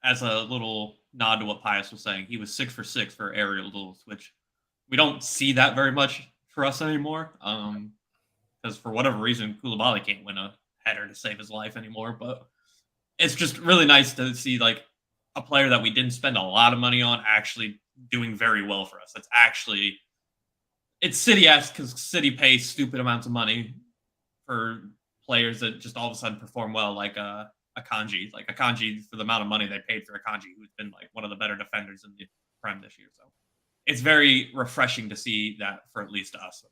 As a little nod to what Pius was saying, he was 6 for 6 for aerial duels, which we don't see that very much for us anymore. Because for whatever reason, Koulibaly can't win a header to save his life anymore. But it's just really nice to see like a player that we didn't spend a lot of money on actually doing very well for us. It's City-esque because City pays stupid amounts of money for players that just all of a sudden perform well, like Akanji. Like Akanji, for the amount of money they paid for Akanji, who's been like one of the better defenders in the Prem this year. So it's very refreshing to see that for at least us.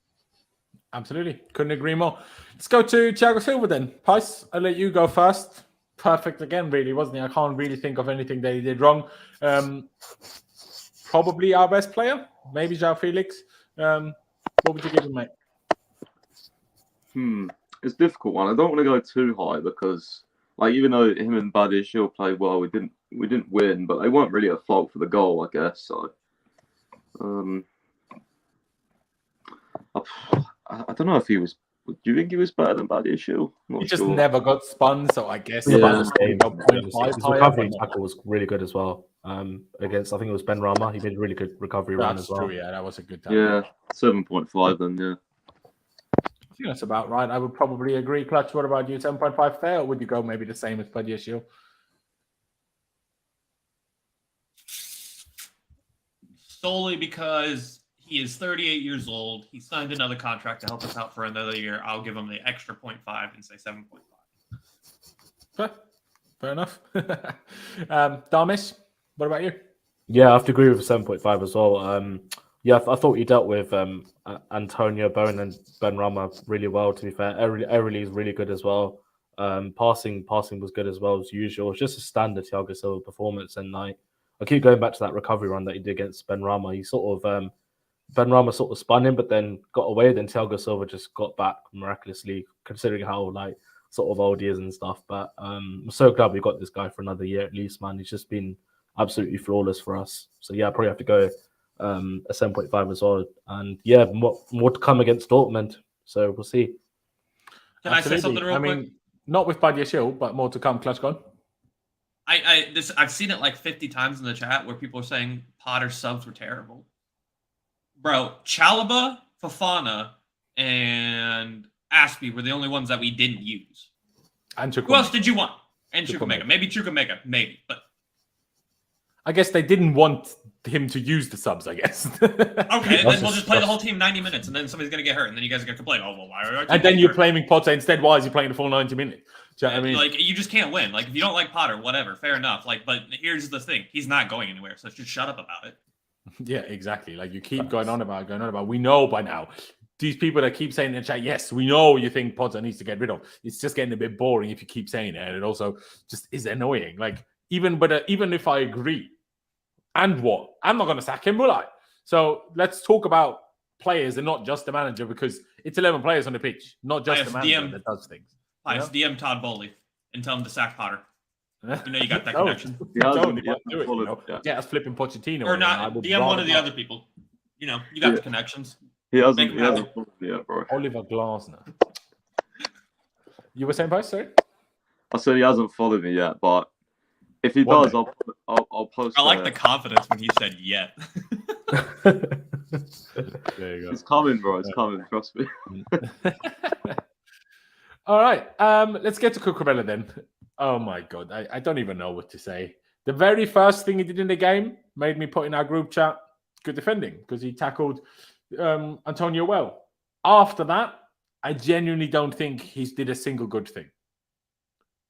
Absolutely. Couldn't agree more. Let's go to Thiago Silva then. Pice, I'll let you go first. Perfect again, really, wasn't he? I can't really think of anything that he did wrong. Probably our best player, maybe Joao Felix. What would you give him, mate? It's a difficult one. I don't want to go too high because, like, even though him and Badiashile played well, we didn't win, but they weren't really at fault for the goal, I guess. So, I don't know if he was. Do you think he was better than Badiashile? He just never got spun, so I guess his recovery tackle was really good as well. Against, I think it was Ben Rama. He made a really good recovery run as well. That's true, yeah, that was a good tackle. Yeah, 7.5 then, yeah. I think that's about right. I would probably agree. Clutch, what about you? 7.5 fair, or would you go maybe the same as Badiashile? Solely because he is 38 years old. He signed another contract to help us out for another year. I'll give him the extra 0.5 and say 7.5. Fair enough. Darmish, what about you? Yeah, I have to agree with 7.5 as well. I thought he dealt with Antonio Bowen and Ben Rama really well, to be fair. Erili is really good as well. Passing was good as well as usual. It's just a standard Thiago Silva performance. And I keep going back to that recovery run that he did against Ben Rama. He Ben Rama sort of spun him, but then got away. Then Thiago Silva just got back miraculously, considering how sort of old he is and stuff. But I'm so glad we got this guy for another year at least, man. He's just been absolutely flawless for us. So yeah, I probably have to go a 7.5 as well. And yeah, more to come against Dortmund. So we'll see. Can I say something real quick? Not with Badiashile, but more to come. Clutch, go on. I've seen it like 50 times in the chat where people are saying Potter's subs were terrible. Bro, Chalobah, Fofana, and Aspie were the only ones that we didn't use. And who else did you want? And Chukwuemeka. Maybe Chukwuemeka. Maybe. But I guess they didn't want him to use the subs, I guess. Okay, then we'll just play the whole team 90 minutes, and then somebody's going to get hurt, and then you guys are going to complain, oh, well, why are you And then you're playing Potter instead. Why is he playing the full 90 minutes? Do you know what I mean? Like, you just can't win. Like, if you don't like Potter, whatever, fair enough. Like, but here's the thing. He's not going anywhere, so just shut up about it. Yeah, exactly. Like, you keep going on about. We know by now. These people that keep saying in the chat, yes, we know you think Potter needs to get rid of. It's just getting a bit boring if you keep saying it, and it also just is annoying. Like, even if I agree, and what? I'm not going to sack him, will I? So let's talk about players and not just the manager, because it's 11 players on the pitch, not just the manager that does things. DM Todd Bowley and tell him to sack Potter. You know you got that connection. Yeah, us flipping Pochettino. Or not. DM one of the other people. You know, you got the connections. He hasn't followed me yet, bro. Oliver Glasner. You were saying, Post, sorry? I said he hasn't followed me yet, but if he does, I'll post. I like the confidence when he said yet. There you go. It's coming, bro. It's coming. Trust me. All right. Let's get to Cucurella then. Oh my God. I don't even know what to say. The very first thing he did in the game made me put in our group chat, good defending, because he tackled Antonio well. After that, I genuinely don't think he's did a single good thing.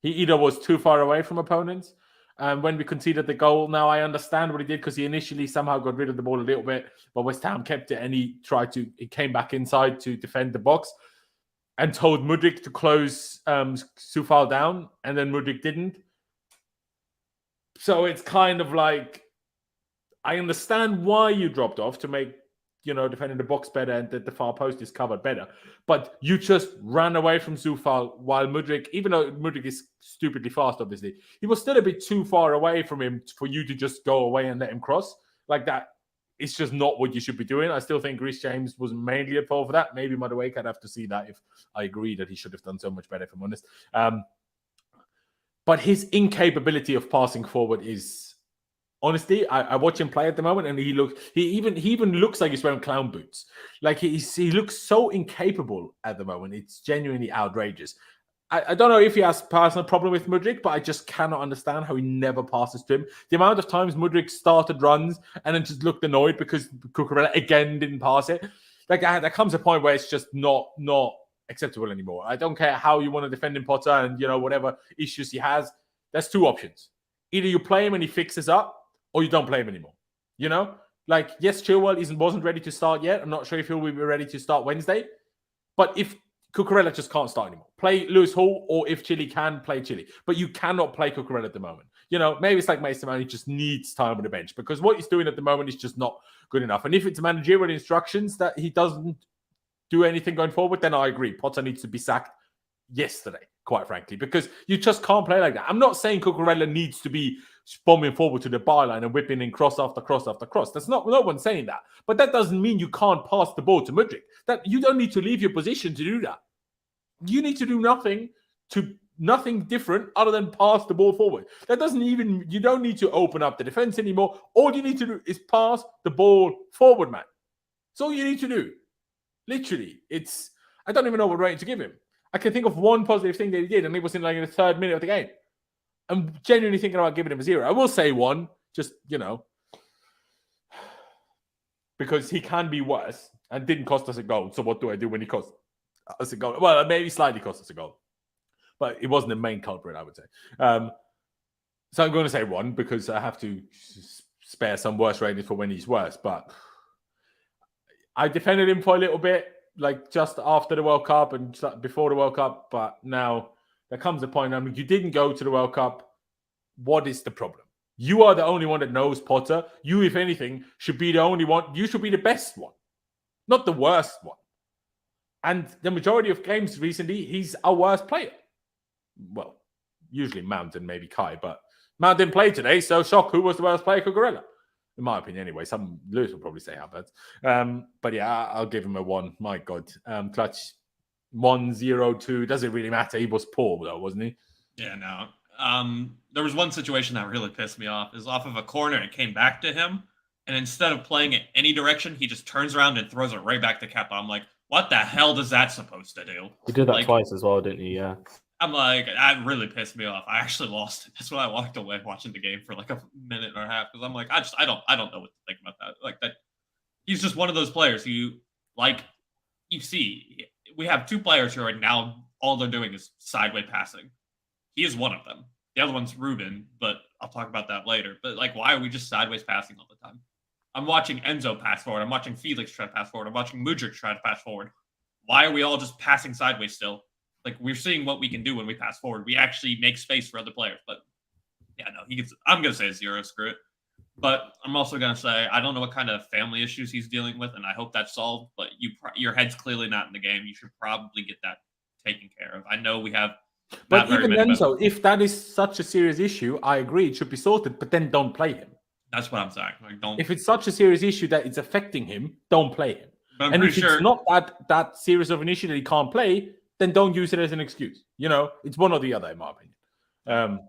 He either was too far away from opponents. When we conceded the goal, now I understand what he did, because he initially somehow got rid of the ball a little bit, but West Ham kept it, and he came back inside to defend the box and told Mudryk to close Soufal down, and then Mudryk didn't. So it's kind of like, I understand why you dropped off to make defending the box better and that the far post is covered better. But you just ran away from Zufal while Mudryk, even though Mudryk is stupidly fast, obviously, he was still a bit too far away from him for you to just go away and let him cross. Like that, it's just not what you should be doing. I still think Reece James was mainly at fault for that. Maybe Madueke, I'd have to see that if I agree that he should have done so much better, if I'm honest. But his incapability of passing forward is... Honestly, I watch him play at the moment, and he even looks like he's wearing clown boots. Like he looks so incapable at the moment. It's genuinely outrageous. I don't know if he has a personal problem with Mudryk, but I just cannot understand how he never passes to him. The amount of times Mudryk started runs and then just looked annoyed because Cucurella again didn't pass it. Like there comes a point where it's just not acceptable anymore. I don't care how you want to defend him, Potter, and whatever issues he has. There's two options: either you play him and he fixes up, or you don't play him anymore. Like, yes, Chilwell wasn't ready to start yet. I'm not sure if he'll be ready to start Wednesday. But if Cucurella just can't start anymore, play Lewis Hall, or if Chile can, play Chile. But you cannot play Cucurella at the moment. Maybe it's like Mason Mount, he just needs time on the bench because what he's doing at the moment is just not good enough. And if it's managerial instructions that he doesn't do anything going forward, then I agree. Potter needs to be sacked yesterday, quite frankly, because you just can't play like that. I'm not saying Cucurella needs to be bombing forward to the byline and whipping in cross after cross after cross. That's no one's saying that. But that doesn't mean you can't pass the ball to Mudryk. That you don't need to leave your position to do that. You need to do nothing different other than pass the ball forward. You don't need to open up the defense anymore. All you need to do is pass the ball forward, man. That's all you need to do. Literally, I don't even know what rating to give him. I can think of one positive thing that he did, and it was in the 3rd minute of the game. I'm genuinely thinking about giving him a 0. I will say 1, just, because he can be worse and didn't cost us a goal. So what do I do when he cost us a goal? Well, maybe slightly cost us a goal, but it wasn't the main culprit, I would say. So I'm going to say 1 because I have to spare some worse ratings for when he's worse. But I defended him for a little bit, like just after the World Cup and before the World Cup, but now there comes a point. You didn't go to the World Cup. What is the problem? You are the only one that knows Potter. You, if anything, should be the only one. You should be the best one, not the worst one. And the majority of games recently, he's our worst player. Well, usually Mount and maybe Kai, but Mount didn't play today, so shock. Who was the worst player? Cucurella. In my opinion, anyway. Some Lewis will probably say Havertz. But yeah, I'll give him a 1. My God. Clutch 1-0-2. Doesn't really matter. He was poor, though, wasn't he? Yeah, no. There was one situation that really pissed me off. It was off of a corner. It came back to him. And instead of playing it any direction, he just turns around and throws it right back to Kepa. I'm like, what the hell is that supposed to do? He did that twice as well, didn't he? Yeah. I'm like, that really pissed me off. I actually lost it. That's why I walked away watching the game for like a minute and a half because I'm like, I don't know what to think about that. Like that, he's just one of those players who you see. We have 2 players who are now all they're doing is sideways passing. He is one of them. The other one's Ruben, but I'll talk about that later. But like, why are we just sideways passing all the time? I'm watching Enzo pass forward. I'm watching Felix try to pass forward. I'm watching Mudryk try to pass forward. Why are we all just passing sideways still? Like, we're seeing what we can do when we pass forward. We actually make space for other players. But, yeah, no, I'm going to say 0, screw it. But I'm also going to say I don't know what kind of family issues he's dealing with, and I hope that's solved. But your head's clearly not in the game. You should probably get that taken care of. I know we have... But even then, so if that is such a serious issue, I agree it should be sorted, but then don't play him. That's what I'm saying. Like, don't. If it's such a serious issue that it's affecting him, don't play him. And if it's not that serious of an issue that he can't play, then don't use it as an excuse. It's one or the other, in my opinion.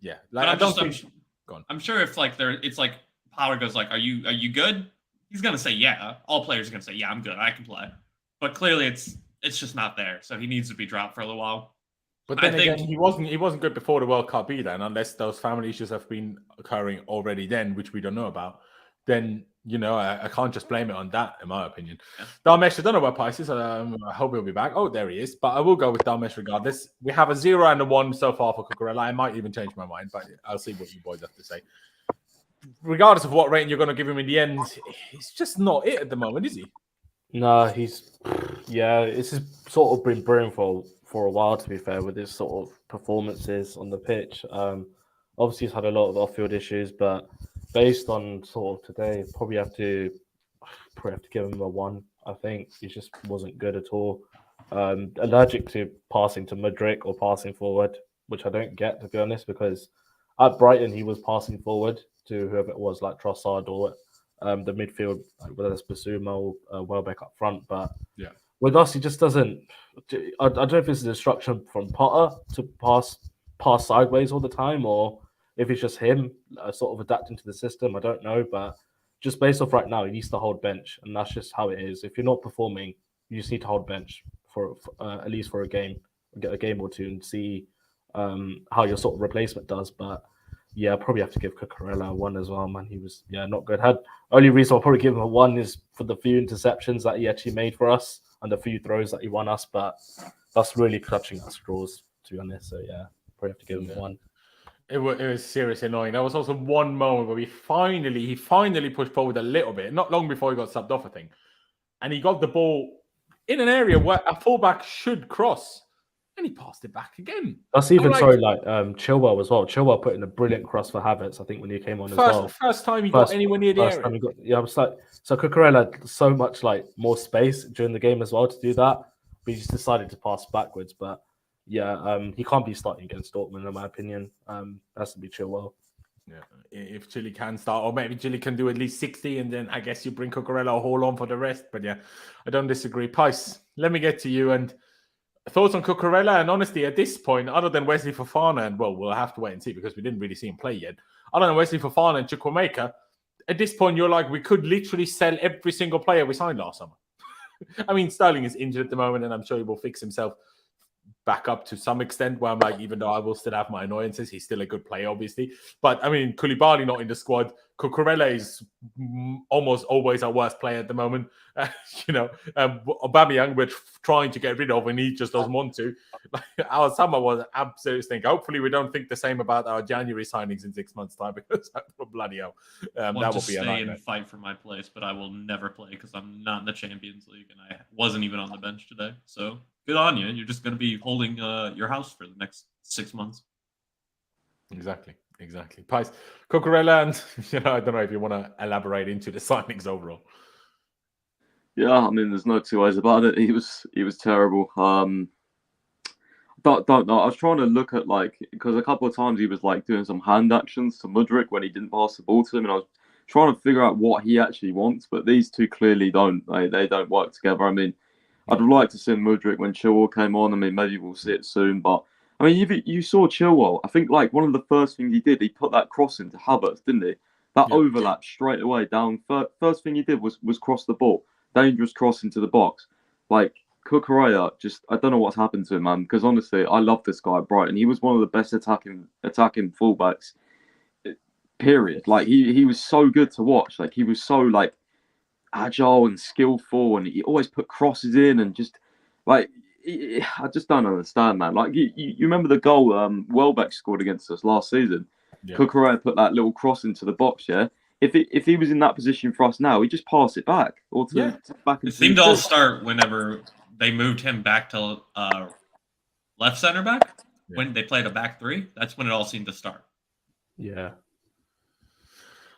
Yeah, like, I don't think. Go on. I'm sure if it's like Power goes like, "Are you good?" He's gonna say, "Yeah." All players are gonna say, "Yeah, I'm good. I can play." But clearly, it's just not there. So he needs to be dropped for a little while. But then again, he wasn't good before the World Cup either, and unless those family issues have been occurring already then, which we don't know about, then I can't just blame it on that, in my opinion. Yeah. Dharmesh, I don't know where Pice is. I hope he'll be back. Oh, there he is. But I will go with Dharmesh regardless. We have a 0 and a 1 so far for Cucurella. I might even change my mind, but I'll see what you boys have to say. Regardless of what rating you're going to give him in the end, he's just not it at the moment, is he? No, it's just sort of been brewing for a while, to be fair, with his sort of performances on the pitch. Obviously, he's had a lot of off-field issues, but based on sort of today, probably have to probably have to give him a 1. I think he just wasn't good at all. Allergic to passing to Mudryk or passing forward, which I don't get, to be honest, because at Brighton he was passing forward to whoever it was, like Trossard or the midfield, like whether it's Basuma or Welbeck up front. But yeah, with us, he just doesn't. I don't know if it's an instruction from Potter to pass sideways all the time, or if it's just him sort of adapting to the system. I don't know, but just based off right now, he needs to hold bench, and that's just how it is. If you're not performing, you just need to hold bench for at least for a game or two, and see how your sort of replacement does. But yeah, I probably have to give Cucurella a 1 as well, man. He was not good. Only reason I'll probably give him a 1 is for the few interceptions that he actually made for us and the few throws that he won us, but that's really clutching at straws, to be honest. So yeah, probably have to give him a 1. It was seriously annoying. There was also one moment where he finally pushed forward a little bit, not long before he got subbed off, I think. And he got the ball in an area where a fullback should cross, and he passed it back again. That's even Chilwell as well. Chilwell put in a brilliant cross for Havertz, I think, when he came on as well. First time he got anywhere near the area. I was like, so Cucurella had so much more space during the game as well to do that, but he just decided to pass backwards. But yeah, he can't be starting against Dortmund, in my opinion. Has to be Chilwell. Yeah, if Chile can start, or maybe Chile can do at least 60, and then I guess you bring Cucurella a whole on for the rest. But yeah, I don't disagree. Pais, let me get to you and thoughts on Cucurella. And honestly, at this point, other than Wesley Fofana, and well, we'll have to wait and see because we didn't really see him play yet. Other than Wesley Fofana and Chukwuemeka, at this point, you're like, we could literally sell every single player we signed last summer. I mean, Sterling is injured at the moment, and I'm sure he will fix himself back up to some extent, where I'm like, even though I will still have my annoyances, he's still a good player, obviously. But I mean, Koulibaly not in the squad. Cucurella is almost always our worst player at the moment. Aubameyang we're trying to get rid of, and he just doesn't want to. Our summer was an absolute stink. Hopefully, we don't think the same about our January signings in 6 months' time, because bloody hell, that will be a nightmare. And fight for my place, but I will never play because I'm not in the Champions League, and I wasn't even on the bench today. So good on you. You're just going to be holding your house for the next 6 months. Exactly. Pais, Cucurella, and I don't know if you want to elaborate into the signings overall. Yeah, I mean, there's no two ways about it. He was terrible. Don't know. I was trying to look at because a couple of times he was doing some hand actions to Mudryk when he didn't pass the ball to him, and I was trying to figure out what he actually wants. But these two clearly don't. They don't work together. I mean, I'd like to see Mudryk when Chilwell came on. I mean, maybe we'll see it soon. But I mean, you saw Chilwell. I think one of the first things he did, he put that cross into Havertz, didn't he? That overlap straight away down. First thing he did was cross the ball, dangerous cross into the box. Cucurella, I don't know what's happened to him, man. Because honestly, I love this guy at Brighton. He was one of the best attacking fullbacks. Period. He was so good to watch. He was so agile and skillful, and he always put crosses in, and just I just don't understand, man. You remember the goal Welbeck scored against us last season? Yeah. Cucurella put that little cross into the box. Yeah, if he was in that position for us now, he'd just pass it back or back. It seemed to all start whenever they moved him back to left center back when they played a back three. That's when it all seemed to start. Yeah.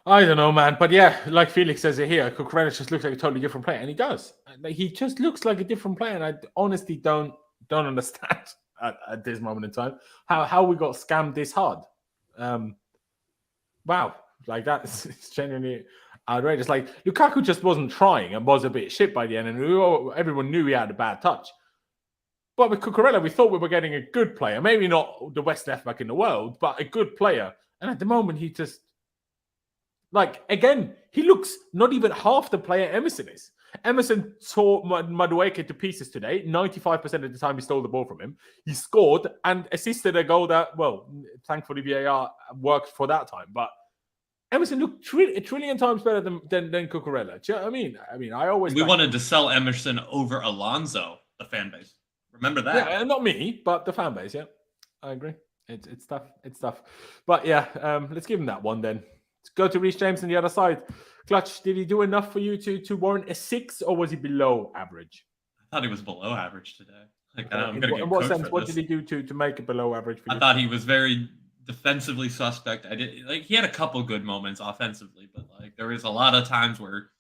I don't know, man. But yeah, like Felix says it here, Cucurella just looks like a totally different player. And he does. He just looks like a different player. And I honestly don't understand at this moment in time how we got scammed this hard. Wow. It's genuinely outrageous. Lukaku just wasn't trying and was a bit shit by the end. And everyone knew he had a bad touch. But with Cucurella, we thought we were getting a good player. Maybe not the best left back in the world, but a good player. And at the moment, he just... again, he looks not even half the player Emerson is. Emerson tore Madueke to pieces today. 95% of the time he stole the ball from him. He scored and assisted a goal that, thankfully VAR worked for that time. But Emerson looked a trillion times better than Cucurella. Do you know what I mean? We wanted to sell Emerson over Alonso, the fan base. Remember that? Yeah, not me, but the fan base, yeah. I agree. It's tough. It's tough. But yeah, let's give him that one then. Let's go to Reece James on the other side. Clutch, did he do enough for you to warrant a 6, or was he below average? I thought he was below average today. In what sense? What did he do to make it below average for you? I thought he was very defensively suspect. He had a couple good moments offensively, but there was a lot of times where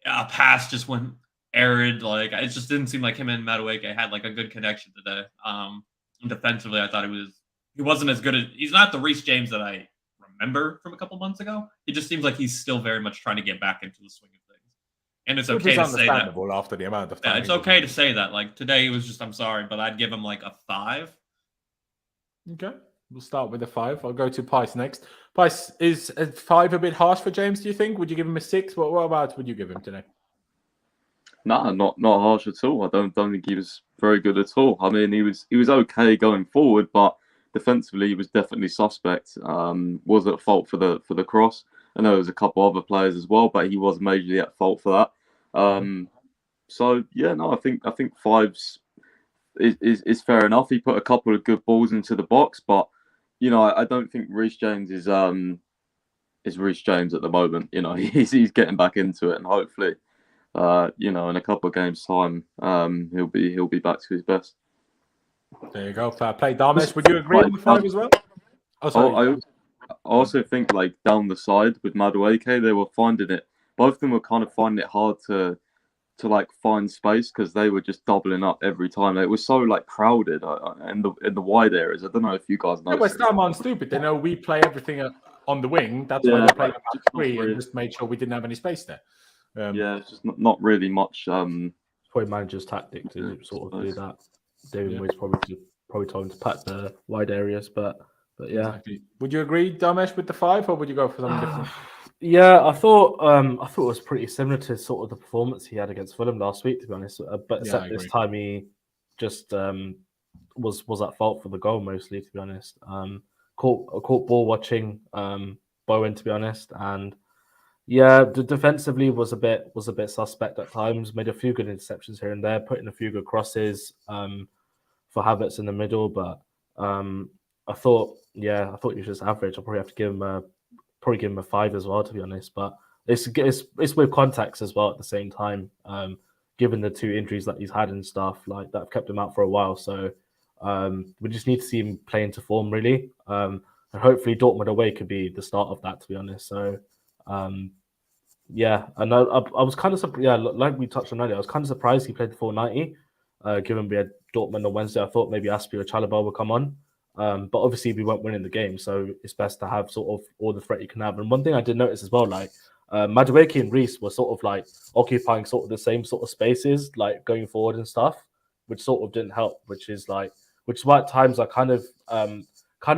a pass just went arid. Like it just didn't seem like him and Madueke had like a good connection today. Defensively, I thought he wasn't as good as he's not the Reece James that I remember from a couple months ago. It just seems like he's still very much trying to get back into the swing of things. And it's okay to say that after the amount of time. Yeah, it's okay to say that. Like today, it was just I'm sorry, but I'd give him like a 5. Okay, we'll start with a 5. I'll go to Pys next. Pys, is a 5 a bit harsh for James? Do you think? Would you give him a 6? What about would you give him today? Nah, not harsh at all. I don't think he was very good at all. I mean, he was okay going forward, but defensively he was definitely suspect. Was at fault for the cross. I know there was a couple other players as well, but he was majorly at fault for that. So yeah, no, I think 5's is fair enough. He put a couple of good balls into the box, but you know, I don't think Reece James is Reece James at the moment. You know, he's getting back into it, and hopefully, you know, in a couple of games' time, he'll be back to his best. There you go. Fair play. Damesh, would you agree with 5 as well? Oh, sorry. I also think like down the side with Madueke, they were finding it. Both of them were kind of finding it hard to like find space because they were just doubling up every time. It was so like crowded in the wide areas. I don't know if you guys know. West Ham aren't stupid. They know we play everything on the wing. That's why they played back 3 and just made sure we didn't have any space there. Yeah, it's just not really much. Probably manager's tactic to sort of do that. David Moyes probably told him to pack the wide areas, but yeah. Exactly. Would you agree, Damesh, with the 5, or would you go for something different? Yeah, I thought it was pretty similar to sort of the performance he had against Fulham last week, to be honest. But except this time he just was at fault for the goal mostly, to be honest. Caught ball watching Bowen, to be honest, and yeah, defensively was a bit suspect at times. Made a few good interceptions here and there, put in a few good crosses for Havertz in the middle, but I thought he was just average. I'll probably have to give him a 5 as well, to be honest. But it's with context as well at the same time, given the 2 injuries that he's had and stuff like that have kept him out for a while. So we just need to see him play into form really, and hopefully Dortmund away could be the start of that, to be honest. So yeah, and I was kind of surprised. Yeah, like we touched on earlier, I was kind of surprised he played the 490. Given we had Dortmund on Wednesday, I thought maybe Aspie or Chalobah would come on. But obviously we weren't winning the game, so it's best to have sort of all the threat you can have. And one thing I did notice as well, like Madueke and Reece were sort of like occupying sort of the same sort of spaces, like going forward and stuff, which sort of didn't help. Which is why at times I kind of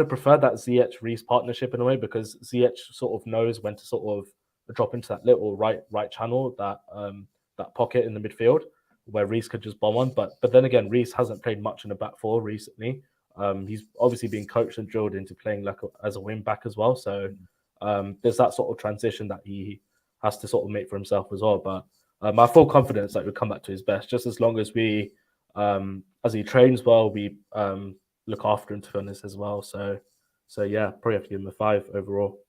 prefer that Ziyech Reece partnership in a way, because Ziyech sort of knows when to sort of drop into that little right channel, that pocket in the midfield where Reece could just bomb on. But then again, Reece hasn't played much in a back 4 recently. He's obviously been coached and drilled into playing as a wing back as well. So there's that sort of transition that he has to sort of make for himself as well. But I feel confidence that he'll come back to his best, just as long as we, as he trains well, we look after him, to be honest, as well. So yeah, probably have to give him a 5 overall.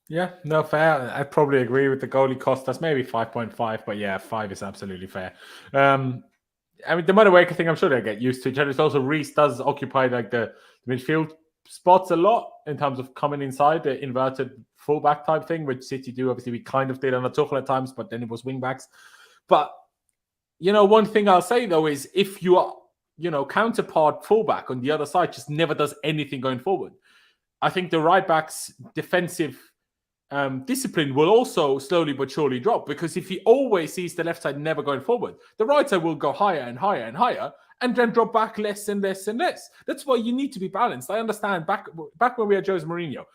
Yeah, no, fair. I probably agree with the goalie cost. That's maybe 5.5, but yeah, 5 is absolutely fair. I mean, the Madueke thing, I'm sure they'll get used to each other. It's also Reece does occupy like the midfield spots a lot in terms of coming inside, the inverted fullback type thing, which City do. Obviously, we kind of did on the Tuchel at times, but then it was wing backs. But, you know, one thing I'll say, though, is if you are, you know, counterpart fullback on the other side just never does anything going forward. I think the right back's defensive discipline will also slowly but surely drop, because if he always sees the left side never going forward, the right side will go higher and higher and higher and then drop back less and less and less. That's why you need to be balanced. I understand back when we had Jose Mourinho,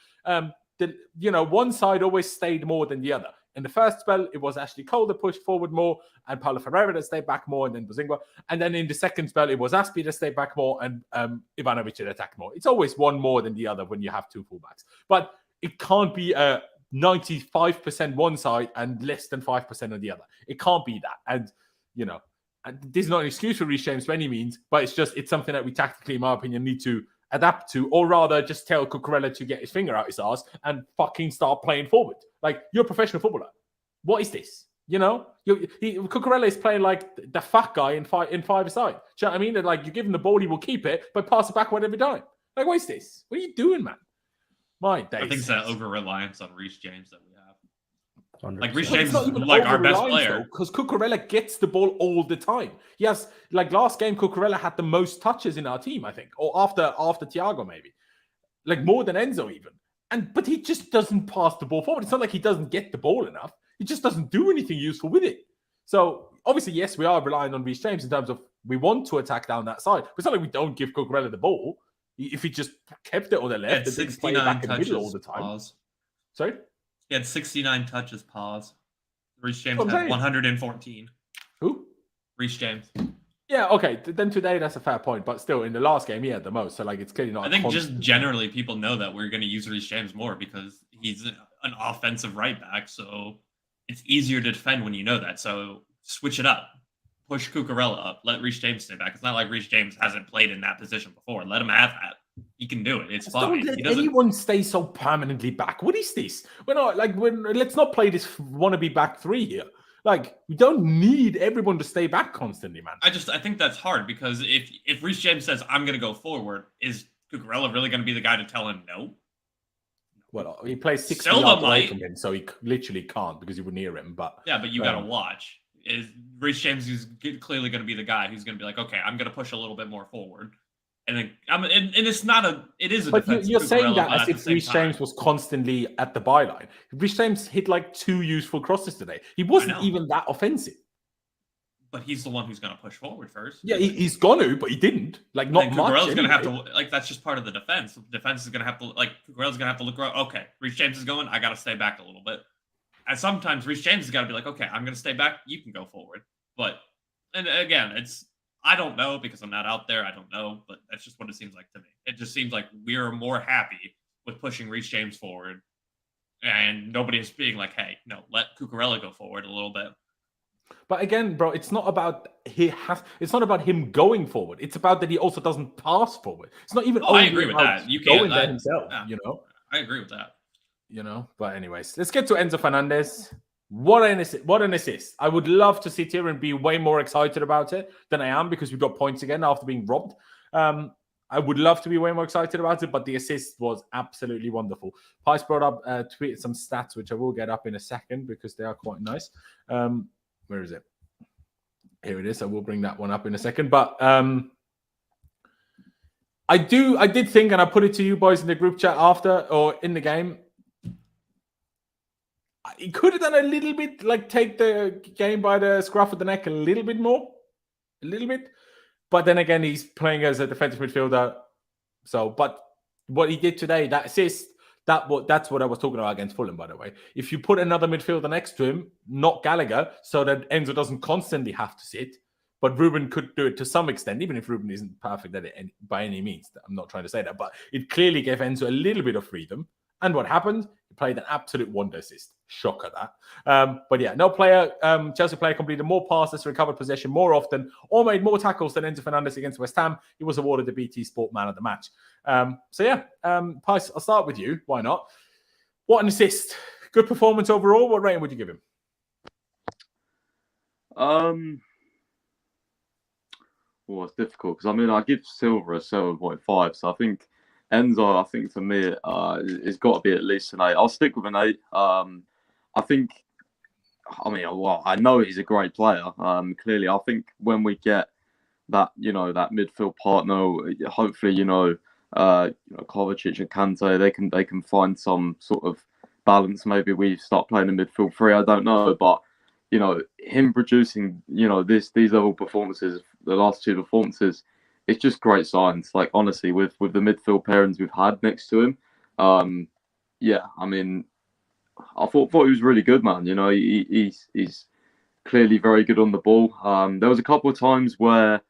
one side always stayed more than the other. In the first spell, it was Ashley Cole that pushed forward more and Paulo Ferreira that stayed back more, and then Bozingua. And then in the second spell, it was Aspie that stayed back more and Ivanovic that attacked more. It's always one more than the other when you have 2 fullbacks. But it can't be a 95% one side and less than 5% on the other. It can't be that. And, you know, and this is not an excuse for Reece James by any means, but it's something that we tactically, in my opinion, need to adapt to, or rather just tell Cucurella to get his finger out his ass and fucking start playing forward. Like, you're a professional footballer. What is this? You know, Cucurella is playing like the fat guy in five-a-side. Do you know what I mean? That, like, you give him the ball, he will keep it, but pass it backward every time. Like, what is this? What are you doing, man? My days. I think it's that over-reliance on Reece James that we have. Like Reece James is like our best player. Because Cucurella gets the ball all the time. He has, like last game, Cucurella had the most touches in our team, I think. Or after Thiago, maybe. Like more than Enzo even. But he just doesn't pass the ball forward. It's not like he doesn't get the ball enough. He just doesn't do anything useful with it. So obviously, yes, we are relying on Reece James in terms of we want to attack down that side. But it's not like we don't give Cucurella the ball. If he just kept it on the left and didn't play back in the middle all the time. Pause. Sorry? He had 69 touches, pause. Reece James had 114. Who? Reece James. Yeah, okay. Then today, that's a fair point. But still, in the last game, he had the most. So, like, it's clearly not. I think just generally people know that we're going to use Reece James more because he's an offensive right back. So it's easier to defend when you know that. So switch it up. Push Cucurella up. Let Reece James stay back. It's not like Reece James hasn't played in that position before. Let him have that. He can do it. It's fine. Don't let anyone stay so permanently back. What is this? Let's not play this wannabe back three here. Like, we don't need everyone to stay back constantly, man. I think that's hard because if Reece James says, I'm going to go forward, is Cucurella really going to be the guy to tell him no? Well, he plays 60 yards away from him, so he literally can't because he would near him. But you got to watch. Is Reece James is clearly going to be the guy who's going to be like, okay, I'm going to push a little bit more forward. And then, and it's not it is a but defense. You're saying that as if Reece James was constantly at the byline. Reece James hit like 2 useful crosses today. He wasn't even that offensive. But he's the one who's going to push forward first. Yeah, he's going to, but he didn't. Like, not much. Cucurella's going to have to, like, that's just part of the defense. The defense is going to have to, like, Cucurella's going to have to look around. Okay, Reece James is going. I got to stay back a little bit. And sometimes Reece James has got to be like, okay, I'm going to stay back. You can go forward. And again, I don't know because I'm not out there. I don't know, but that's just what it seems like to me. It just seems like we're more happy with pushing Reece James forward, and nobody is being like, "Hey, no, let Cucurella go forward a little bit." But again, bro, it's not about it's not about him going forward. It's about that he also doesn't pass forward. It's not even. I agree with that. You can't go in there himself. Yeah. You know. I agree with that. You know, but anyways, let's get to Enzo Fernandez. What an assist. I would love to sit here and be way more excited about it than I am because we got points again after being robbed. I would love to be way more excited about it, but the assist was absolutely wonderful. Pice brought up, tweeted some stats, which I will get up in a second because they are quite nice. Where is it? Here it is. I will bring that one up in a second. But I did think, and I put it to you boys in the group chat after or in the game, he could have done a little bit, like take the game by the scruff of the neck a little bit more. A little bit. But then again, he's playing as a defensive midfielder. So, but what he did today, that assist, that's what I was talking about against Fulham, by the way. If you put another midfielder next to him, not Gallagher, so that Enzo doesn't constantly have to sit, but Ruben could do it to some extent, even if Ruben isn't perfect at it by any means. I'm not trying to say that, but it clearly gave Enzo a little bit of freedom. And what happened? He played an absolute wonder assist. Shocker that. But yeah, no player, Chelsea player completed more passes, recovered possession more often, or made more tackles than Enzo Fernandez against West Ham. He was awarded the BT Sport Man of the Match. So yeah, Pice, I'll start with you. Why not? What an assist. Good performance overall. What rating would you give him? Well, it's difficult because I give Silva a 7.5. So I think Enzo, for me, it's got to be at least an 8. I'll stick with an 8. I know he's a great player. Clearly, I think when we get that, that midfield partner, hopefully, Kovacic and Kante, they can find some sort of balance. Maybe we start playing a midfield 3. I don't know, but him producing, these level performances, the last 2 performances. It's just great signs. Like, honestly, with the midfield pairings we've had next to him, I thought he was really good, man. He's clearly very good on the ball. There was a couple of times where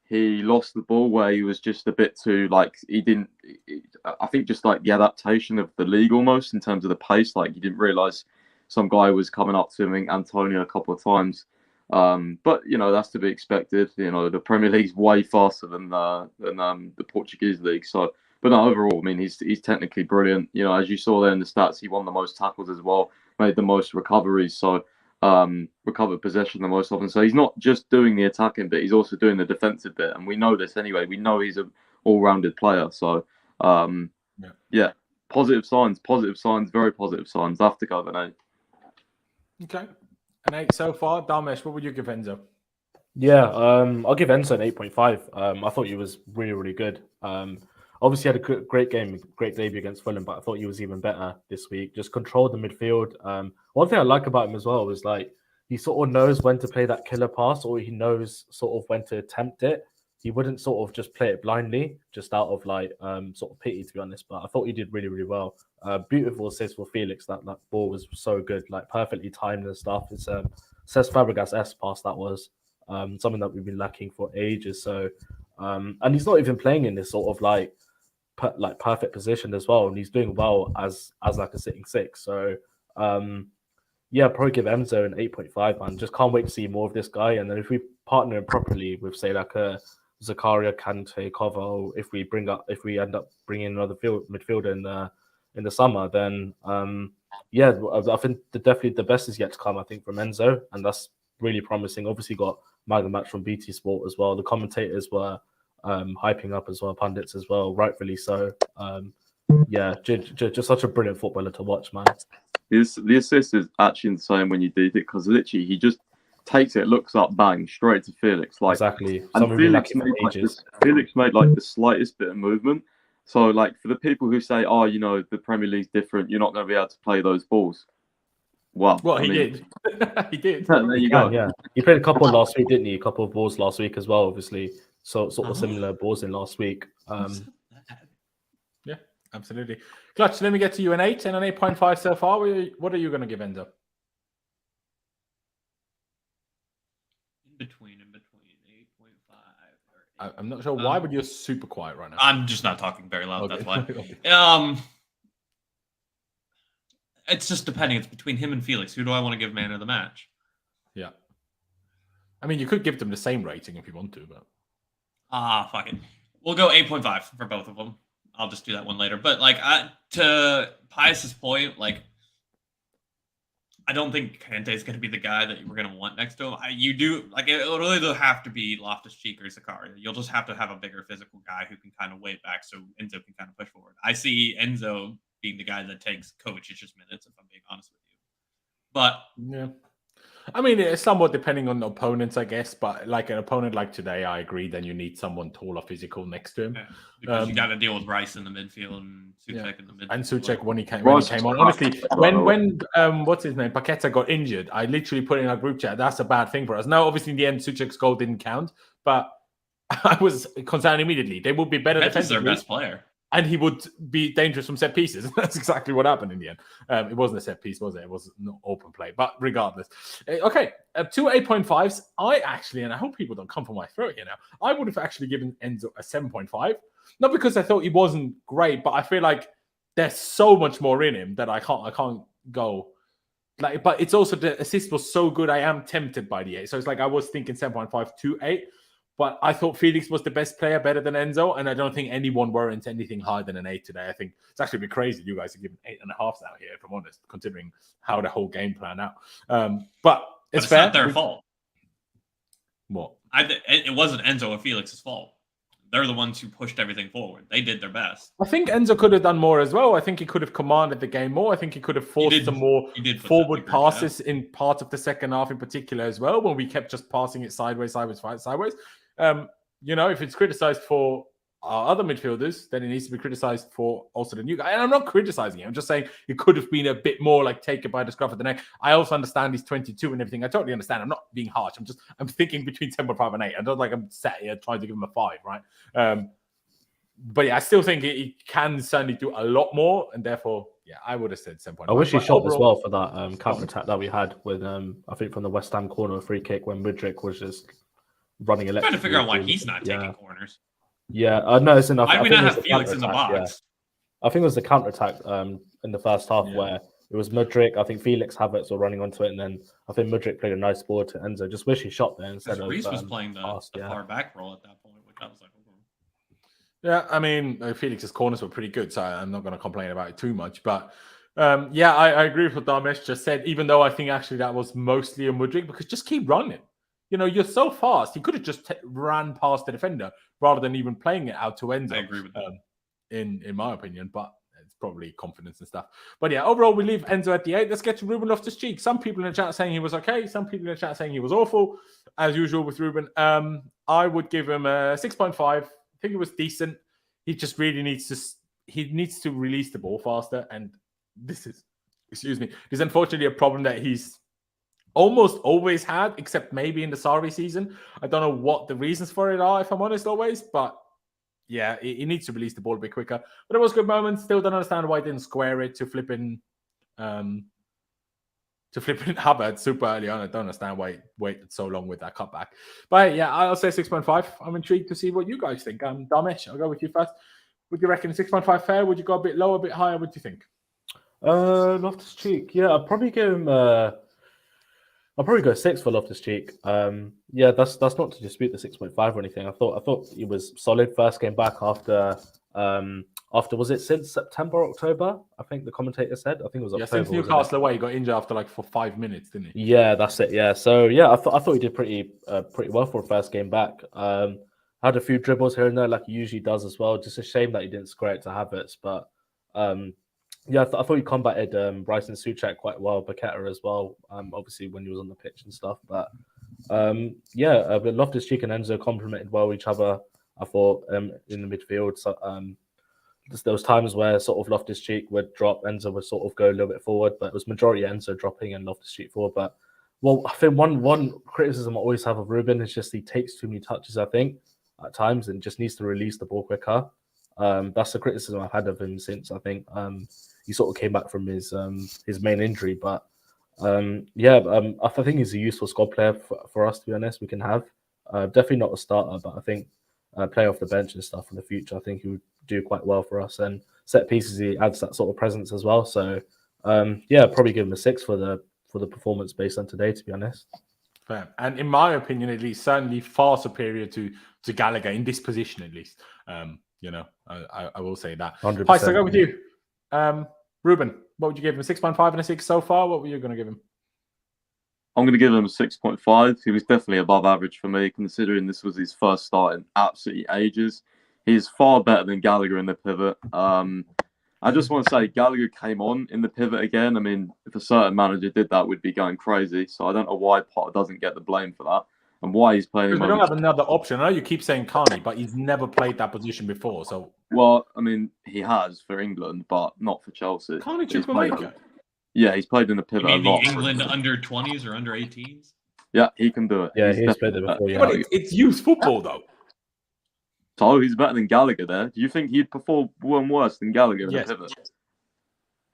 he lost the ball, where he was just a bit too, I think just like the adaptation of the league almost in terms of the pace. Like, he didn't realise some guy was coming up to him, Antonio, a couple of times. But that's to be expected. The Premier League's way faster than the Portuguese league. So, but no, overall, he's technically brilliant. As you saw there in the stats, he won the most tackles as well, made the most recoveries. So, recovered possession the most often. So he's not just doing the attacking bit; he's also doing the defensive bit. And we know this anyway. We know he's an all-rounded player. So, yeah, positive signs, very positive signs. I have to go with an 8. Okay. An 8 so far. Damesh, what would you give Enzo? Yeah, I'll give Enzo an 8.5. I thought he was really, really good. Obviously had a great game, great debut against Fulham, but I thought he was even better this week. Just controlled the midfield. One thing I like about him as well is like he sort of knows when to play that killer pass, or he knows sort of when to attempt it. He wouldn't sort of just play it blindly, just out of like sort of pity, to be honest. But I thought he did really, really well. Beautiful assist for Felix. That ball was so good, like perfectly timed and stuff. It's Cesc Fabregas pass that was. Something that we've been lacking for ages. So, and he's not even playing in this sort of like perfect position as well, and he's doing well as like a sitting six. So, yeah, probably give Enzo an 8.5. Man, just can't wait to see more of this guy. And then if we partner him properly with say like a Zakaria, Kante, Kova, or if we end up bringing another midfielder in the summer, then yeah, I think definitely the best is yet to come. I think from Enzo, and that's really promising. Obviously got man of the match from BT Sport as well. The commentators were hyping up as well, pundits as well, rightfully so. Yeah, just such a brilliant footballer to watch, man. The assist is actually insane when you did it, because literally he just takes it, looks up, bang, straight to Felix. Like exactly. And Felix made like the slightest bit of movement. So like for the people who say, oh, you know, the Premier League's different, you're not going to be able to play those balls. Well, he did. He did. There you go. Yeah, he played a couple last week, didn't he? A couple of balls last week as well, obviously. So sort of similar balls in last week. Yeah, absolutely. Clutch, let me get to you an 8 and an 8.5 so far. What are you going to give Enzo? In between 8.5. I'm not sure why, but you're super quiet right now. I'm just not talking very loud. Okay. That's why. It's just depending. It's between him and Felix. Who do I want to give man of the match? Yeah. I mean, you could give them the same rating if you want to, but... Fuck it. We'll go 8.5 for both of them. I'll just do that one later. But, like, to Pius's point, like, I don't think Kante is going to be the guy that we're going to want next to him. It'll really have to be Loftus-Cheek or Zakaria. You'll just have to have a bigger physical guy who can kind of weigh back so Enzo can kind of push forward. I see Enzo being the guy that takes Kovacic's minutes, if I'm being honest with you. But yeah, I mean, it's somewhat depending on the opponents, I guess. But like an opponent like today, I agree. Then you need someone taller, physical next to him, because you got to deal with Rice in the midfield and Souček in the midfield. And Souček when he came on. Honestly, when what's his name, Paqueta got injured, I literally put in our group chat, that's a bad thing for us. Now, obviously, in the end, Souček's goal didn't count, but I was concerned immediately. They would be better defensively. Their best player. And he would be dangerous from set pieces. That's exactly what happened in the end. It wasn't a set piece, was it? It was an open play. But regardless. Okay, 2 8.5s. I actually, and I hope people don't come for my throat here now, I would have actually given Enzo a 7.5. Not because I thought he wasn't great, but I feel like there's so much more in him that I can't go. Like, but it's also the assist was so good, I am tempted by the 8. So it's like I was thinking 7.5 to 8. But I thought Felix was the best player, better than Enzo, and I don't think anyone warrants anything higher than an 8 today. I think it's actually a bit crazy. You guys are giving 8.5 out here, if I'm honest, considering how the whole game planned out. But it's fair. Not their fault. What? It wasn't Enzo or Felix's fault. They're the ones who pushed everything forward. They did their best. I think Enzo could have done more as well. I think he could have commanded the game more. I think he could have forced some more forward passes in part of the second half in particular as well, when we kept just passing it sideways. You know, if it's criticized for our other midfielders, then it needs to be criticized for also the new guy. And I'm not criticizing him. I'm just saying it could have been a bit more like take it by the scruff of the neck. I also understand he's 22 and everything. I totally understand. I'm not being harsh. I'm thinking between 7.5 and 8. I don't like I'm sat here trying to give him a 5, right? But yeah, I still think he can certainly do a lot more, and therefore, yeah, I would have said 7.5. I wish he shot as well for that counter attack that we had with I think from the West Ham corner free kick when Mudryk was just running electric. I'm trying to figure out why he's not taking corners. Yeah, no, it's enough. Why do we not have Felix in the box? Yeah. I think it was the counter attack in the first half where it was Mudryk. I think Felix Havertz were running onto it, and then I think Mudryk played a nice ball to Enzo. Just wish he shot there instead of. Reece was playing the far back role at that point, which I was like, yeah, I mean, Felix's corners were pretty good, so I'm not going to complain about it too much. But yeah, I agree with what Damesh just said, even though I think actually that was mostly a Mudryk, because just keep running. You know, you're so fast. He could have just ran past the defender rather than even playing it out to Enzo. I agree with that. In my opinion, but it's probably confidence and stuff. But yeah, overall, we leave Enzo at the 8. Let's get to Ruben Loftus-Cheek. Some people in the chat saying he was okay. Some people in the chat saying he was awful, as usual with Ruben. I would give him a 6.5. I think it was decent. He just really needs to release the ball faster. And this is unfortunately a problem that he's almost always had, except maybe in the Sarri season. I don't know what the reasons for it are, if I'm honest, always. But yeah, he needs to release the ball a bit quicker. But it was good moments. Still don't understand why he didn't square it to flipping Hubbard super early on. I don't understand why he waited so long with that cutback. But yeah, I'll say 6.5. I'm intrigued to see what you guys think. Damesh, I'll go with you first. Would you reckon 6.5 fair? Would you go a bit lower, a bit higher? What do you think? Loftus-Cheek. Yeah, I'd probably give him. I'll probably go 6 for Loftus-Cheek. Yeah, that's not to dispute the 6.5 or anything. I thought he was solid. First game back after was it since September, October? I think the commentator said. I think it was October. Since Newcastle away, he got injured after for 5 minutes, didn't he? Yeah, that's it. Yeah, so yeah, I thought he did pretty well for a first game back. Had a few dribbles here and there, like he usually does as well. Just a shame that he didn't square it to Havertz, but yeah, I thought he combated Bryson Souček quite well, Paqueta as well. Obviously when he was on the pitch and stuff, but yeah, but Loftus-Cheek and Enzo complemented well each other. I thought in the midfield. So there was times where sort of Loftus-Cheek would drop, Enzo would sort of go a little bit forward, but it was majority Enzo dropping and Loftus-Cheek forward. But well, I think one criticism I always have of Ruben is just he takes too many touches, I think, at times, and just needs to release the ball quicker. That's the criticism I've had of him since I think he sort of came back from his main injury. But yeah, I think he's a useful squad player for us, to be honest. We can have definitely not a starter, but I think play off the bench and stuff in the future. I think he would do quite well for us. And set pieces, he adds that sort of presence as well. So yeah, probably give him a 6 for the performance based on today, to be honest. Fair. And in my opinion, at least, certainly far superior to Gallagher in this position, at least. You know, I will say that. 100%. Pice, I'll go with you. Ruben, what would you give him? 6.5 and a 6 so far? What were you going to give him? I'm going to give him a 6.5. He was definitely above average for me, considering this was his first start in absolutely ages. He's far better than Gallagher in the pivot. I just want to say Gallagher came on in the pivot again. I mean, if a certain manager did that, we'd be going crazy. So I don't know why Potter doesn't get the blame for that and why he's playing. We don't have another option. I know you keep saying Carney, but he's never played that position before. So well, I mean, he has for England, but not for Chelsea. Carney Chukwuemeka. Yeah, he's played in the pivot a lot. The England under 20s or under 18s? Yeah, he can do it. Yeah, he's played there before. Yeah, but it's youth football though. So he's better than Gallagher there. Do you think he'd perform worse than Gallagher in the pivot?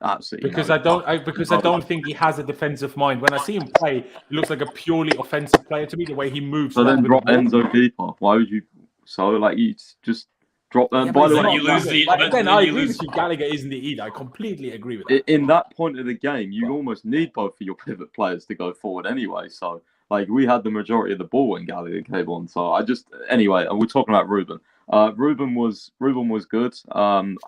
Absolutely. Because I don't think he has a defensive mind. When I see him play, he looks like a purely offensive player to me. The way he moves. So then drop Enzo deeper. Why would you? So like you just drop them. Yeah, by the way, you lose the. Again, I agree with you. Gallagher isn't the either. I completely agree with that. In that point of the game, you almost need both of your pivot players to go forward anyway. So like we had the majority of the ball when Gallagher came on. So anyway, and we're talking about Ruben. Ruben was good.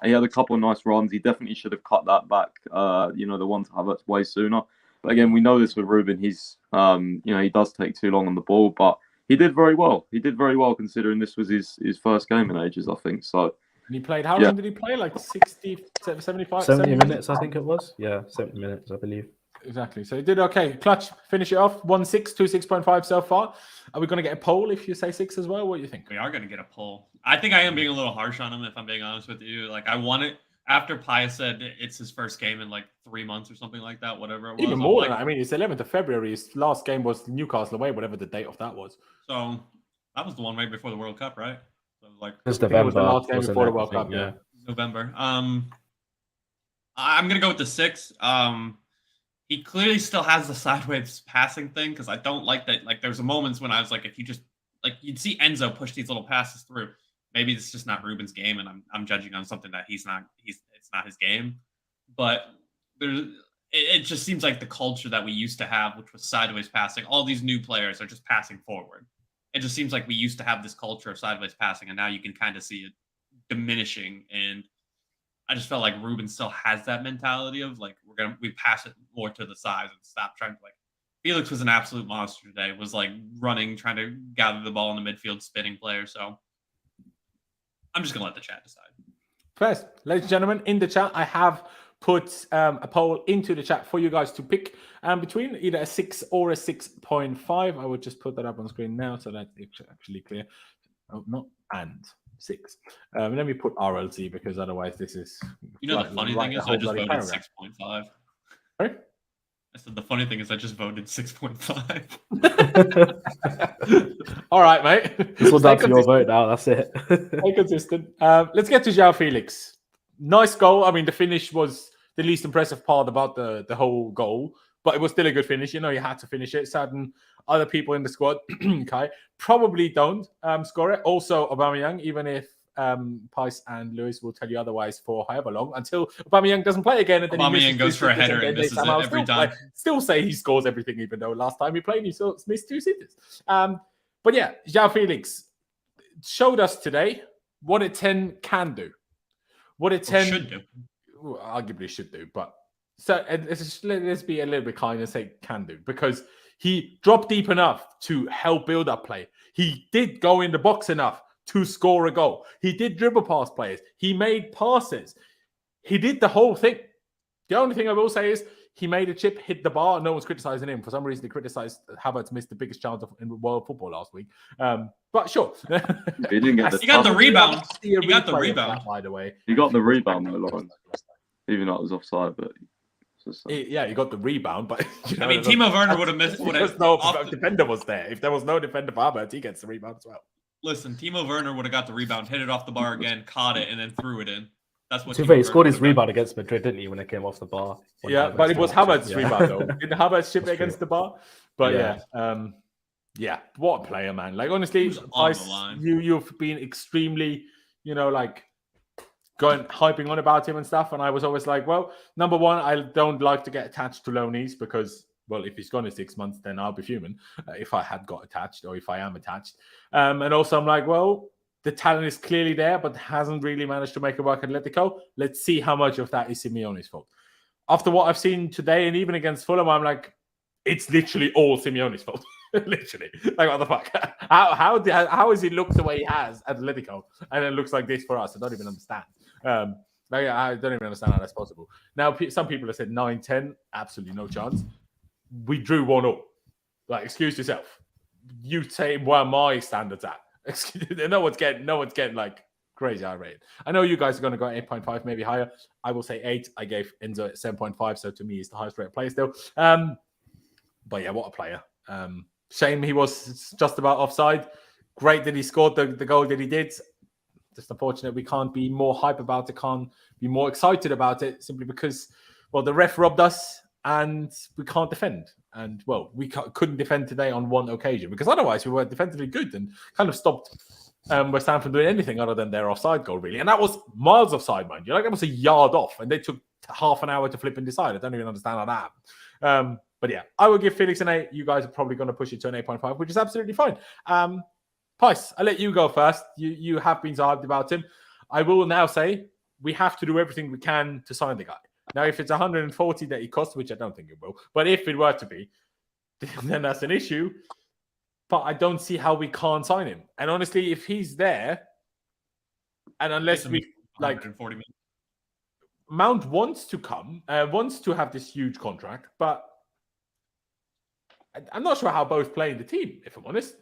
He had a couple of nice runs. He definitely should have cut that back. The one to Havertz way sooner. But again, we know this with Ruben. He's he does take too long on the ball, but he did very well. He did very well considering this was his first game in ages, I think. So and he played. How long did he play? Like 60, 75, 70 minutes, I think it was. Yeah, 70 minutes, I believe. Exactly. So he did okay. Clutch, finish it off. 1.6 to 6.5 so far. Are we going to get a poll if you say 6 as well? What do you think? We are going to get a poll. I think I am being a little harsh on him, if I'm being honest with you. Like, I want it after Pius said it's his first game in like 3 months or something like that, whatever it was. Even more than that. I mean, it's 11th of February. His last game was Newcastle away, whatever the date of that was. So that was the one right before the World Cup, right? So like, it was November. It was the last game before the World Cup, yeah. November. I'm going to go with the 6. He clearly still has the sideways passing thing because I don't like that. Like, there's moments when I was like, if you just like, you'd see Enzo push these little passes through. Maybe it's just not Ruben's game, and I'm judging on something that it's not his game. But it just seems like the culture that we used to have, which was sideways passing. All these new players are just passing forward. It just seems like we used to have this culture of sideways passing, and now you can kind of see it diminishing. And I just felt like Ruben still has that mentality of like we pass it more to the sides and stop trying to like. Felix was an absolute monster today. Was like running, trying to gather the ball in the midfield, spinning player. So I'm just gonna let the chat decide. First, ladies and gentlemen, in the chat, I have put a poll into the chat for you guys to pick between either a 6 or a 6.5. I would just put that up on screen now so that's actually clear. Oh, not and 6. Let me put RLT because otherwise this is... the funny thing is I just voted 6.5. Sorry? I said the funny thing is I just voted 6.5. All right, mate. It's all down to your vote now. That's it. Stay consistent. Let's get to Joao Felix. Nice goal. I mean, the finish was the least impressive part about the whole goal, but it was still a good finish. You know, you had to finish it. Certain other people in the squad, okay, probably don't score it. Also, Aubameyang, even if Pys and Lewis will tell you otherwise for however long, until Aubameyang doesn't play again. And then Aubameyang goes for a header and misses it every time. Still say he scores everything, even though last time he played, he still missed 2 sitters. But yeah, Joao Felix showed us today what a 10 can do. What a 10 should do. Arguably should do, but so let's be a little bit kind and say can do, because he dropped deep enough to help build up play. He did go in the box enough to score a goal. He did dribble past players. He made passes. He did the whole thing. The only thing I will say is he made a chip, hit the bar. No one's criticizing him. For some reason, they criticized Havertz missed the biggest chance in world football last week. But sure. He didn't get he got the rebound. He got the rebound. By the way. He got the rebound, though, Laurenz. Even though it was offside, but... Yeah, he got the rebound, but I mean, Timo Werner would have missed. No defender was there. If there was no defender for Havertz, he gets the rebound as well. Listen, Timo Werner would have got the rebound, hit it off the bar again, caught it, and then threw it in. That's what. He scored his rebound against Madrid, didn't he? When it came off the bar. Yeah, but it was Havertz's rebound though. Didn't Havertz chip it against the bar? But yeah, what a player, man! Like honestly, you've been extremely, hyping on about him and stuff, and I was always like, well, number one, I don't like to get attached to loanies because, well, if he's gone in 6 months, then I'll be fuming if I had got attached or if I am attached. And also I'm like, well, the talent is clearly there, but hasn't really managed to make it work at Atletico. Let's see how much of that is Simeone's fault. After what I've seen today and even against Fulham, I'm like, it's literally all Simeone's fault. Literally. Like, what the fuck? How has he looked the way he has at Atletico? And it looks like this for us. I don't even understand. I don't even understand how that's possible. Now, some people have said 9-10. Absolutely no chance. We drew 1-0. Like, excuse yourself. You say where my standards at. No one's getting like crazy irate. I know you guys are going to go 8.5, maybe higher. I will say 8. I gave Enzo 7.5, so to me, he's the highest rated player still. But yeah, what a player. Shame he was just about offside. Great that he scored the goal that he did. Just unfortunate we can't be more hype about it, can't be more excited about it, simply because, well, the ref robbed us and we can't defend. And, well, we couldn't defend today on one occasion because otherwise we were defensively good and kind of stopped West Ham from doing anything other than their offside goal, really. And that was miles offside, mind you. Like, that was a yard off and they took half an hour to flip and decide. I don't even understand how that happened. But yeah, I will give Felix an 8. You guys are probably going to push it to an 8.5, which is absolutely fine. Pys, I'll let you go first. You have been so hyped about him. I will now say we have to do everything we can to sign the guy. Now, if it's 140 that he costs, which I don't think it will, but if it were to be, then that's an issue. But I don't see how we can't sign him. And honestly, if he's there, and unless we like 140 minutes. Mount wants to come, wants to have this huge contract, but I'm not sure how both play in the team, if I'm honest.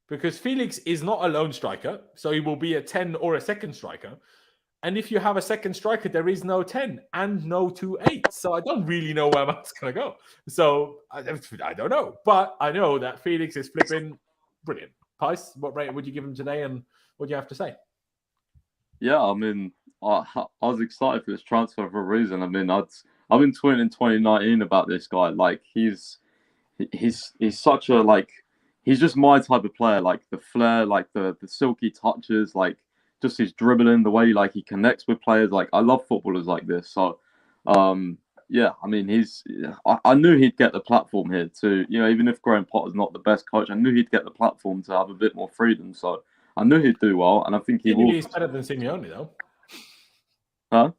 Because Felix is not a lone striker, so he will be a 10 or a second striker. And if you have a second striker, there is no 10 and no 2-8. So I don't really know where Mount's going to go. So I don't know. But I know that Felix is flipping brilliant. Pys, what rate would you give him today and what do you have to say? Yeah, I mean, I was excited for this transfer for a reason. I mean, I've been tweeting in 2019 about this guy. Like, he's such a, like, he's just my type of player. Like, the flair, like, the silky touches, like, just his dribbling, the way, like, he connects with players. Like, I love footballers like this. So, yeah, I mean, I knew he'd get the platform here to, even if Graham Potter's not the best coach, I knew he'd get the platform to have a bit more freedom. So I knew he'd do well, and I think he will. He's better than Simeone, though. Huh?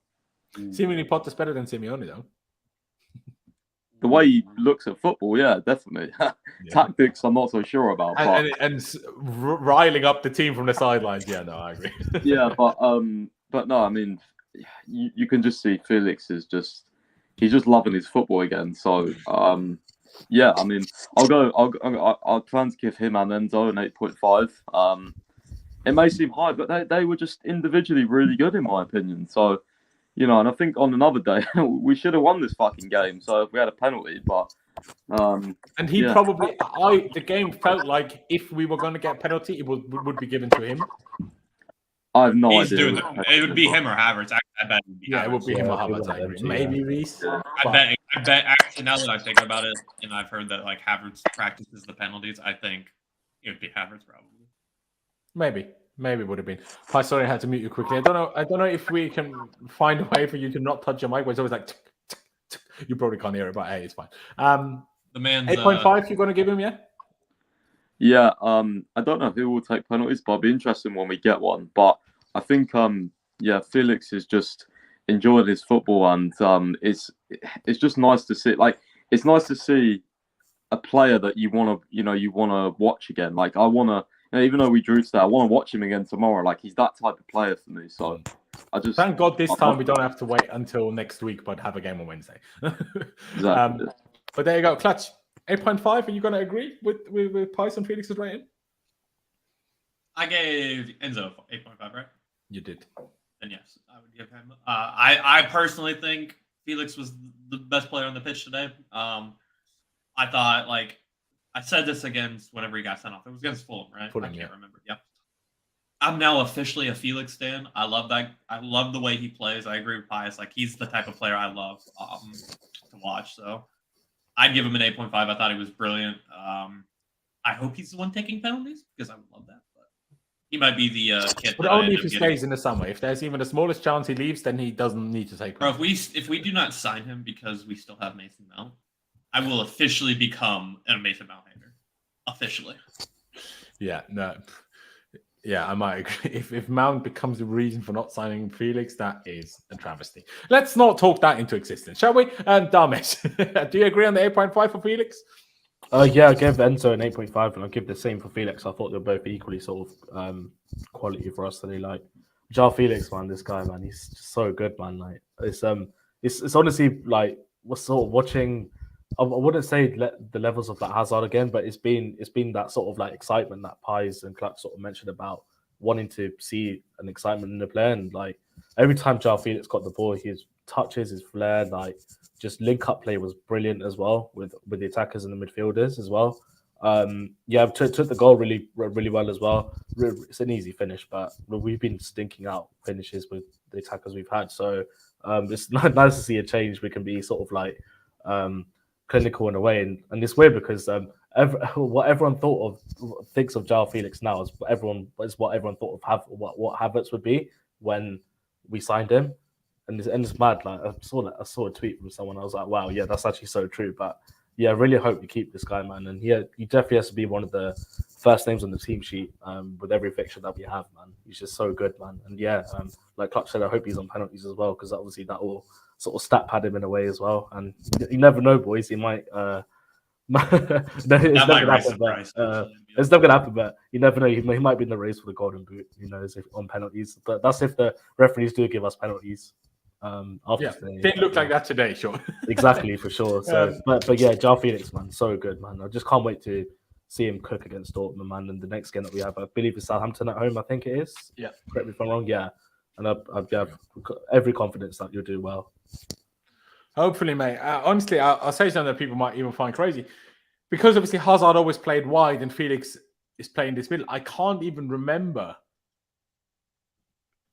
Seemingly Potter's better than Simeone, though. The way he looks at football, yeah, definitely. Yeah. Tactics, I'm not so sure about. And riling up the team from the sidelines, yeah, no, I agree. Yeah, but no, I mean, you can just see Felix is he's just loving his football again. So yeah, I mean, I'll plan to give him and Enzo an 8.5. It may seem high, but they were just individually really good in my opinion. So, you know, and I think on another day we should have won this fucking game. So if we had a penalty, but and he probably the game felt like if we were going to get a penalty, it would be given to him. I have no idea. It would be him or Havertz. I bet. It would be him or Havertz. Maybe Reece. I bet. Actually, now that I'm thinking about it, and I've heard that like Havertz practices the penalties, I think it would be Havertz probably. Maybe it would have been. I sorry, I had to mute you quickly. I don't know if we can find a way for you to not touch your mic. Where it's always like, tick, tick, tick. You probably can't hear it, but hey, it's fine. The man's 8.5. You're going to give him, yeah? Yeah. I don't know who will take penalties, but I'll be interested when we get one. But I think Felix is just enjoying his football, and it's just nice to see. Like, it's nice to see a player that you want to watch again. Like, I want to. Even though we drew today, I want to watch him again tomorrow. Like, he's that type of player for me. So I just thank God this time we don't have to wait until next week, but have a game on Wednesday. Exactly. But there you go, Clutch. 8.5. Are you going to agree with Pys and Felix's rating? I gave Enzo 8.5, right? You did. Then yes, I would give him. I personally think Felix was the best player on the pitch today. I thought, like, I said this against whenever he got sent off. It was against Fulham, right? I can't remember. Yep. I'm now officially a Felix stan. I love that. I love the way he plays. I agree with Pius. Like, he's the type of player I love to watch. So I'd give him an 8.5. I thought he was brilliant. I hope he's the one taking penalties because I would love that. But he might be the kid. But only if he stays in the summer. If there's even the smallest chance he leaves, then he doesn't need to take penalties. Bro, if we do not sign him because we still have Mason Mount, I will officially become an Mason Mount hater. Officially. Yeah, no. Yeah, I might agree. If Mount becomes a reason for not signing Felix, that is a travesty. Let's not talk that into existence, shall we? Damesh, do you agree on the 8.5 for Felix? Yeah, I gave Enzo an 8.5, and I'll give the same for Felix. I thought they were both equally sort of quality for us today. Like, Joao Felix, man, this guy, man, he's just so good, man. Like, it's honestly like we're sort of watching. I wouldn't say the levels of that Hazard again, but it's been that sort of like excitement that Pies and Clark sort of mentioned about wanting to see an excitement in the player. And like every time Joao Felix got the ball, his touches, his flair, like just link up play was brilliant as well with the attackers and the midfielders as well. Took the goal really well as well. It's an easy finish, but we've been stinking out finishes with the attackers we've had. So it's nice to see a change. We can be sort of like clinical in a way, and it's weird because what everyone thinks of Joao Felix now is what everyone thought of what Havertz would be when we signed him, and it's mad. Like I saw a tweet from someone. I was like, wow, yeah, that's actually so true. But yeah, I really hope we keep this guy, man, and he definitely has to be one of the first names on the team sheet with every fixture that we have, man. He's just so good, man, and like Clutch said, I hope he's on penalties as well because obviously that will sort of stat pad him in a way as well, and you never know, boys. He might. It's never going to happen, but you never know. He might be in the race for the golden boot. Who knows if on penalties? But that's if the referees do give us penalties. Didn't look like that today, sure. Exactly, for sure. So, but yeah, Joao Felix, man, so good, man. I just can't wait to see him cook against Dortmund, man. And the next game that we have, I believe, is Southampton at home. I think it is. Yeah. Correct me if I'm wrong. Yeah. And I've every confidence that you'll do well. Hopefully, mate. Honestly, I'll say something that people might even find crazy. Because obviously Hazard always played wide and Felix is playing this middle. I can't even remember.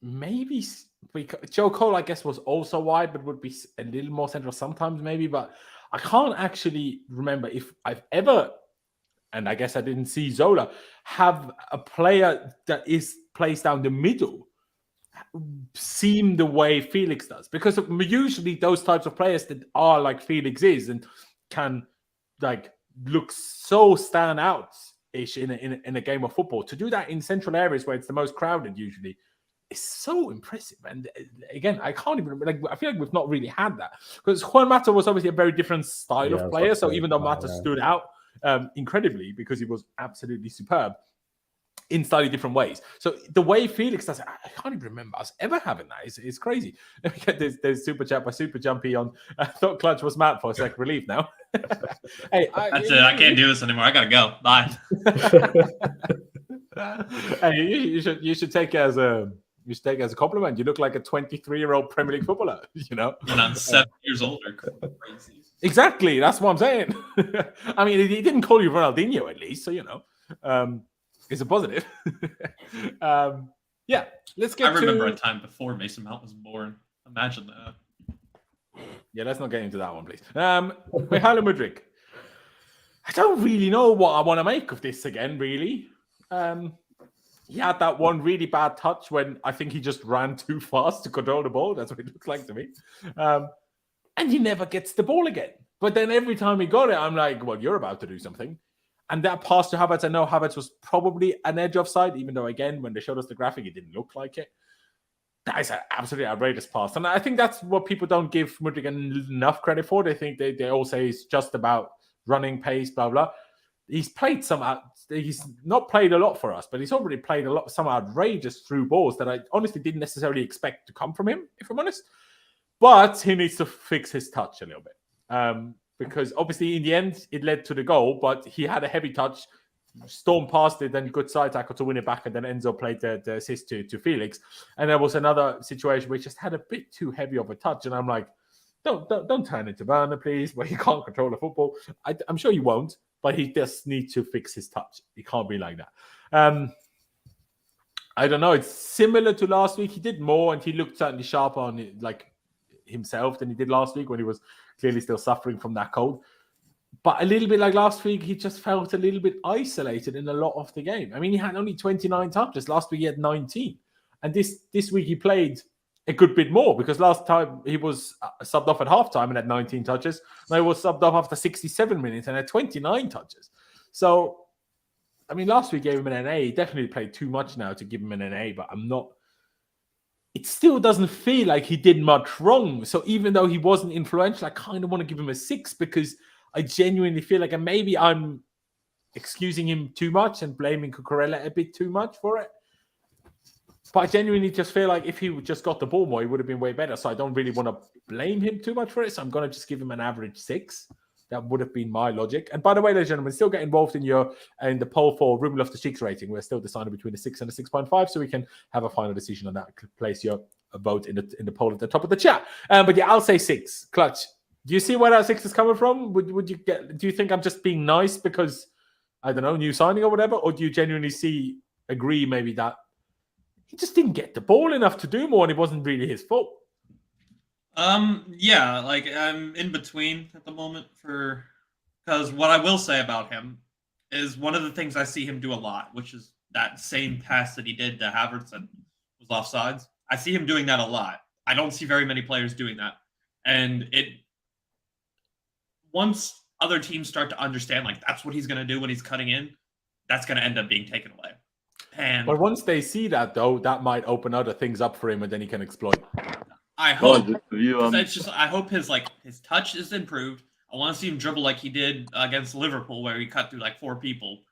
Maybe Joe Cole, I guess, was also wide, but would be a little more central sometimes, maybe. But I can't actually remember if I've ever, and I guess I didn't see Zola, have a player that plays down the middle seem the way Felix does, because usually those types of players that are like Felix is and can like look so stand out-ish in a game of football, to do that in central areas where it's the most crowded usually is so impressive. And again, I can't even I feel like we've not really had that, because Juan Mata was obviously a very different style of player. So even though Mata stood out incredibly because he was absolutely superb, in slightly different ways. So the way Felix does it, I can't even remember us ever having that. It's crazy. Let me get this super chat by Super Jumpy on. I thought Clutch was mad for a sec. Relief now. Hey, that's it. I can't do this anymore. I gotta go. Bye. Hey, you should take it as a compliment. You look like a 23-year-old Premier League footballer. You know, when I'm 7 years older. Crazy. Exactly. That's what I'm saying. I mean, he didn't call you Ronaldinho at least, so you know. It's a positive. Yeah, let's get. I remember a time before Mason Mount was born. Imagine that. Yeah, let's not get into that one, please. Mihailo Mudryk. I don't really know what I want to make of this again. Really, he had that one really bad touch when I think he just ran too fast to control the ball. That's what it looks like to me. And he never gets the ball again. But then every time he got it, I'm like, well, you're about to do something. And that pass to Havertz, I know Havertz was probably an edge offside, even though, again, when they showed us the graphic, it didn't look like it. That is an absolutely outrageous pass. And I think that's what people don't give Mudryk enough credit for. They think they all say it's just about running pace, blah, blah. He's not played a lot for us, but he's already played some outrageous through balls that I honestly didn't necessarily expect to come from him, if I'm honest. But he needs to fix his touch a little bit. Because obviously in the end, it led to the goal, but he had a heavy touch, stormed past it, then good side tackle to win it back, and then Enzo played the assist to Felix. And there was another situation where he just had a bit too heavy of a touch, and I'm like, don't turn into Werner, please, where he can't control the football. I'm sure he won't, but he just needs to fix his touch. He can't be like that. I don't know. It's similar to last week. He did more, and he looked certainly sharper on it, like himself than he did last week when he was clearly still suffering from that cold. But a little bit like last week, he just felt a little bit isolated in a lot of the game. I mean, he had only 29 touches. Last week, he had 19. And this week, he played a good bit more because last time he was subbed off at halftime and had 19 touches. Now he was subbed off after 67 minutes and had 29 touches. So, I mean, last week gave him an NA. He definitely played too much now to give him an NA, but it still doesn't feel like he did much wrong. So even though he wasn't influential, I kind of want to give him a 6 because I genuinely feel like, and maybe I'm excusing him too much and blaming Cucurella a bit too much for it. But I genuinely just feel like if he just got the ball more, he would have been way better. So I don't really want to blame him too much for it. So I'm going to just give him an average 6. That would have been my logic. And by the way, ladies and gentlemen, still get involved in the poll for Ruben Loftus-Cheek's rating. We're still deciding between a 6 and a 6.5, so we can have a final decision on that. Place your vote in the poll at the top of the chat. But yeah, I'll say 6. Clutch. Do you see where that 6 is coming from? Do you think I'm just being nice because, I don't know, new signing or whatever? Or do you genuinely agree maybe that he just didn't get the ball enough to do more and it wasn't really his fault? Yeah, like I'm in between at the moment because what I will say about him is one of the things I see him do a lot, which is that same pass that he did to Havertz that was offsides. I see him doing that a lot. I don't see very many players doing that. And once other teams start to understand, like, that's what he's going to do when he's cutting in, that's going to end up being taken away. But once they see that, though, that might open other things up for him and then he can exploit. I hope. I hope his touch is improved. I want to see him dribble like he did against Liverpool, where he cut through like 4 people.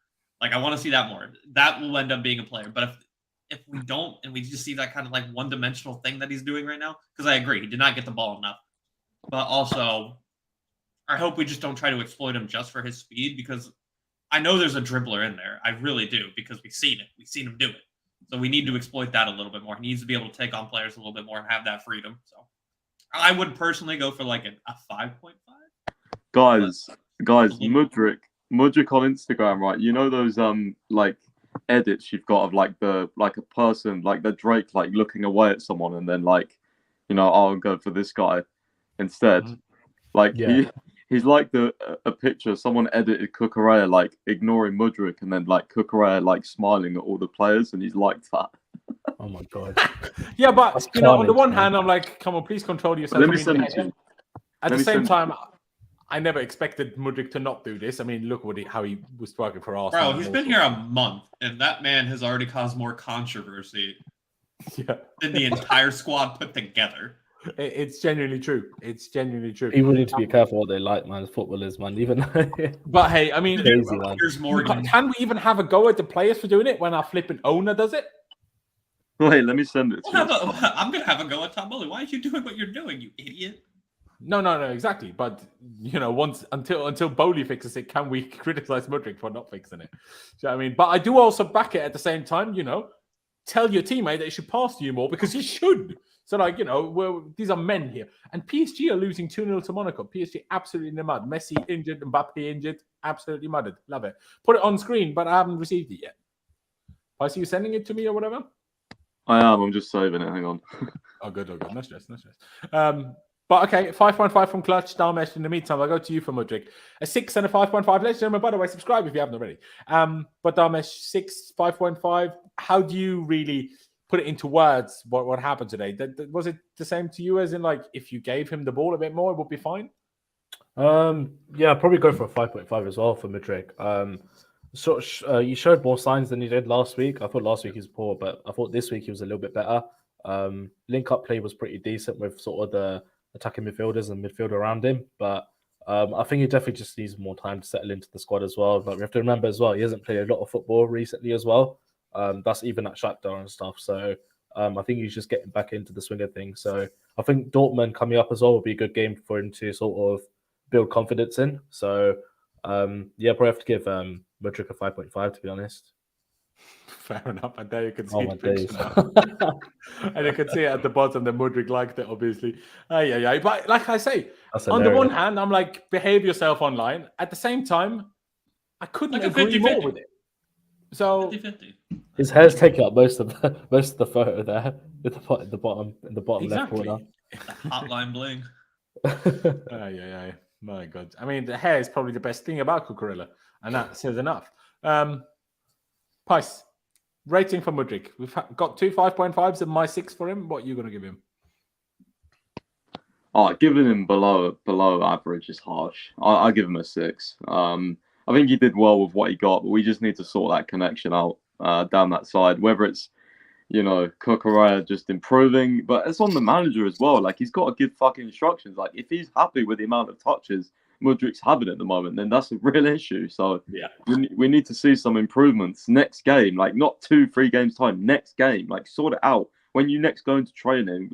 Like, I want to see that more. That will end up being a player. But if we don't, and we just see that kind of like one-dimensional thing that he's doing right now, because I agree, he did not get the ball enough. But also, I hope we just don't try to exploit him just for his speed, because I know there's a dribbler in there. I really do, because we've seen it. We've seen him do it. So we need to exploit that a little bit more. He needs to be able to take on players a little bit more and have that freedom. So I would personally go for like a 5.5. Guys, Mudryk on Instagram, right? You know those like edits you've got of like a person, like the Drake, like looking away at someone and then like, you know, I'll go for this guy instead. Mm-hmm. Like he's like a picture someone edited Cucurella like ignoring Mudryk and then like Cucurella like smiling at all the players, and he's like that. Oh my god. Yeah, but that's on the one hand, I'm like, come on, please control yourself. Let me send it to you. At the same time, I never expected Mudryk to not do this. I mean, look how he was working for Arsenal. Bro, he's been here a month, and that man has already caused more controversy than the entire squad put together. It's genuinely true. It's genuinely true. People need to be careful what they like, man. Footballers, man. Even. But hey, I mean, crazy, man. Can we even have a go at the players for doing it when our flipping owner does it? Wait, let me send it to you. I'm gonna have a go at Tom Bowley. Why are you doing what you're doing, you idiot? No, exactly. But until Bowley fixes it, can we criticize Mudryk for not fixing it? So I mean, but I do also back it at the same time. Tell your teammate that he should pass to you more because he should. So these are men here, and PSG are losing 2-0 to Monaco. PSG absolutely in the mud. Messi injured, Mbappe injured, absolutely mudded. Love it. Put it on screen, but I haven't received it yet. I see you sending it to me or whatever. I am. I'm just saving it. Hang on. Oh, good. No stress. But okay, 5.5 from Clutch, Darmesh. In the meantime, I'll go to you for Mudryk. A 6 and a 5.5. Ladies and gentlemen, by the way, subscribe if you haven't already. But Darmesh, 6, 5.5. How do you really put it into words what happened today? Was it the same to you as in, if you gave him the ball a bit more, it would be fine? Yeah, I'd probably go for a 5.5 as well for Mudryk. You showed more signs than you did last week. I thought last week he was poor, but I thought this week he was a little bit better. Link-up play was pretty decent with sort of the attacking midfielders and midfield around him, but I think he definitely just needs more time to settle into the squad as well. But we have to remember as well, he hasn't played a lot of football recently as well. That's even at Shakhtar and stuff. So I think he's just getting back into the swing of things. So I think Dortmund coming up as well will be a good game for him to sort of build confidence in. So probably have to give Mudryk a 5.5 to be honest. Fair enough. And there you can see the picture now. And you can see it at the bottom that Mudryk liked it, obviously. Yeah. But like I say, on the one hand, I'm like, behave yourself online. At the same time, I couldn't agree more with it. So 50-50. His hair's taking up most of the photo there in the bottom exactly. left corner. Hotline bling. Yeah. My God. I mean, the hair is probably the best thing about Cucurella, and that says enough. Pice, rating for Mudryk. We've got 2 5.5s and my 6 for him. What are you going to give him? Giving him below average is harsh. I give him a 6. I think he did well with what he got, but we just need to sort that connection out down that side. Whether it's, Cucurella just improving, but it's on the manager as well. He's got to give fucking instructions. If he's happy with the amount of touches Mudryk's having at the moment, then that's a real issue. So yeah, we need to see some improvements next game. Not 2-3 games time. Next game, sort it out when you next go into training.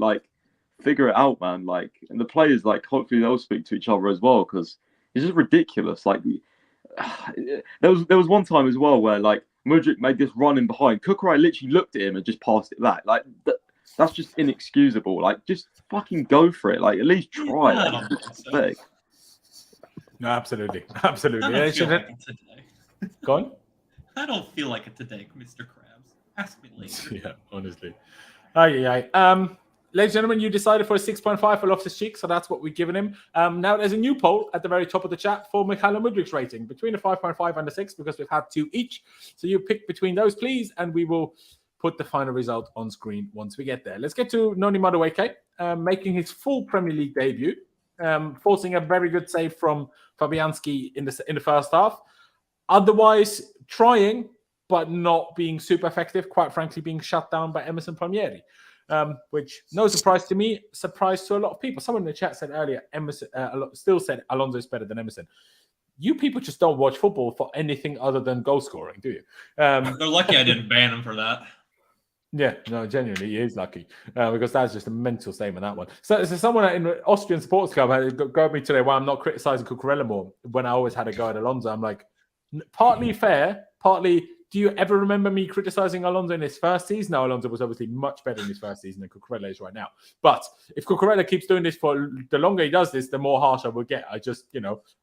Figure it out, man. And the players, hopefully they'll speak to each other as well, because it's just ridiculous. There was one time as well where Mudryk made this run in behind. Cucurella literally looked at him and just passed it back. That's just inexcusable. Just fucking go for it. At least try. No, absolutely. I don't feel like it today. Go on. I don't feel like it today, Mr. Krabs. Ask me later. Yeah, honestly. Ladies and gentlemen, you decided for a 6.5 for Loftus-Cheek, so that's what we've given him. Now there's a new poll at the very top of the chat for Mykhailo Mudryk's rating, between a 5.5 and a 6, because we've had 2 each. So you pick between those, please, and we will put the final result on screen once we get there. Let's get to Noni Madueke, making his full Premier League debut, forcing a very good save from Fabianski in the first half. Otherwise, trying, but not being super effective, quite frankly, being shut down by Emerson Palmieri. Which, no surprise to me, surprise to a lot of people. Someone in the chat said earlier, Emerson still said Alonso is better than Emerson. You people just don't watch football for anything other than goal scoring, do you? They're lucky I didn't ban him for that. Yeah, no, genuinely, he is lucky because that's just a mental statement, that one. So someone in the Austrian Sports Club had go at me today why I'm not criticizing Cucurella more when I always had a go at Alonso. I'm like, partly fair, partly. Do you ever remember me criticizing Alonso in his first season? No, Alonso was obviously much better in his first season than Cucurella is right now. But if Cucurella keeps doing this for the longer he does this, the more harsh I will get. I just,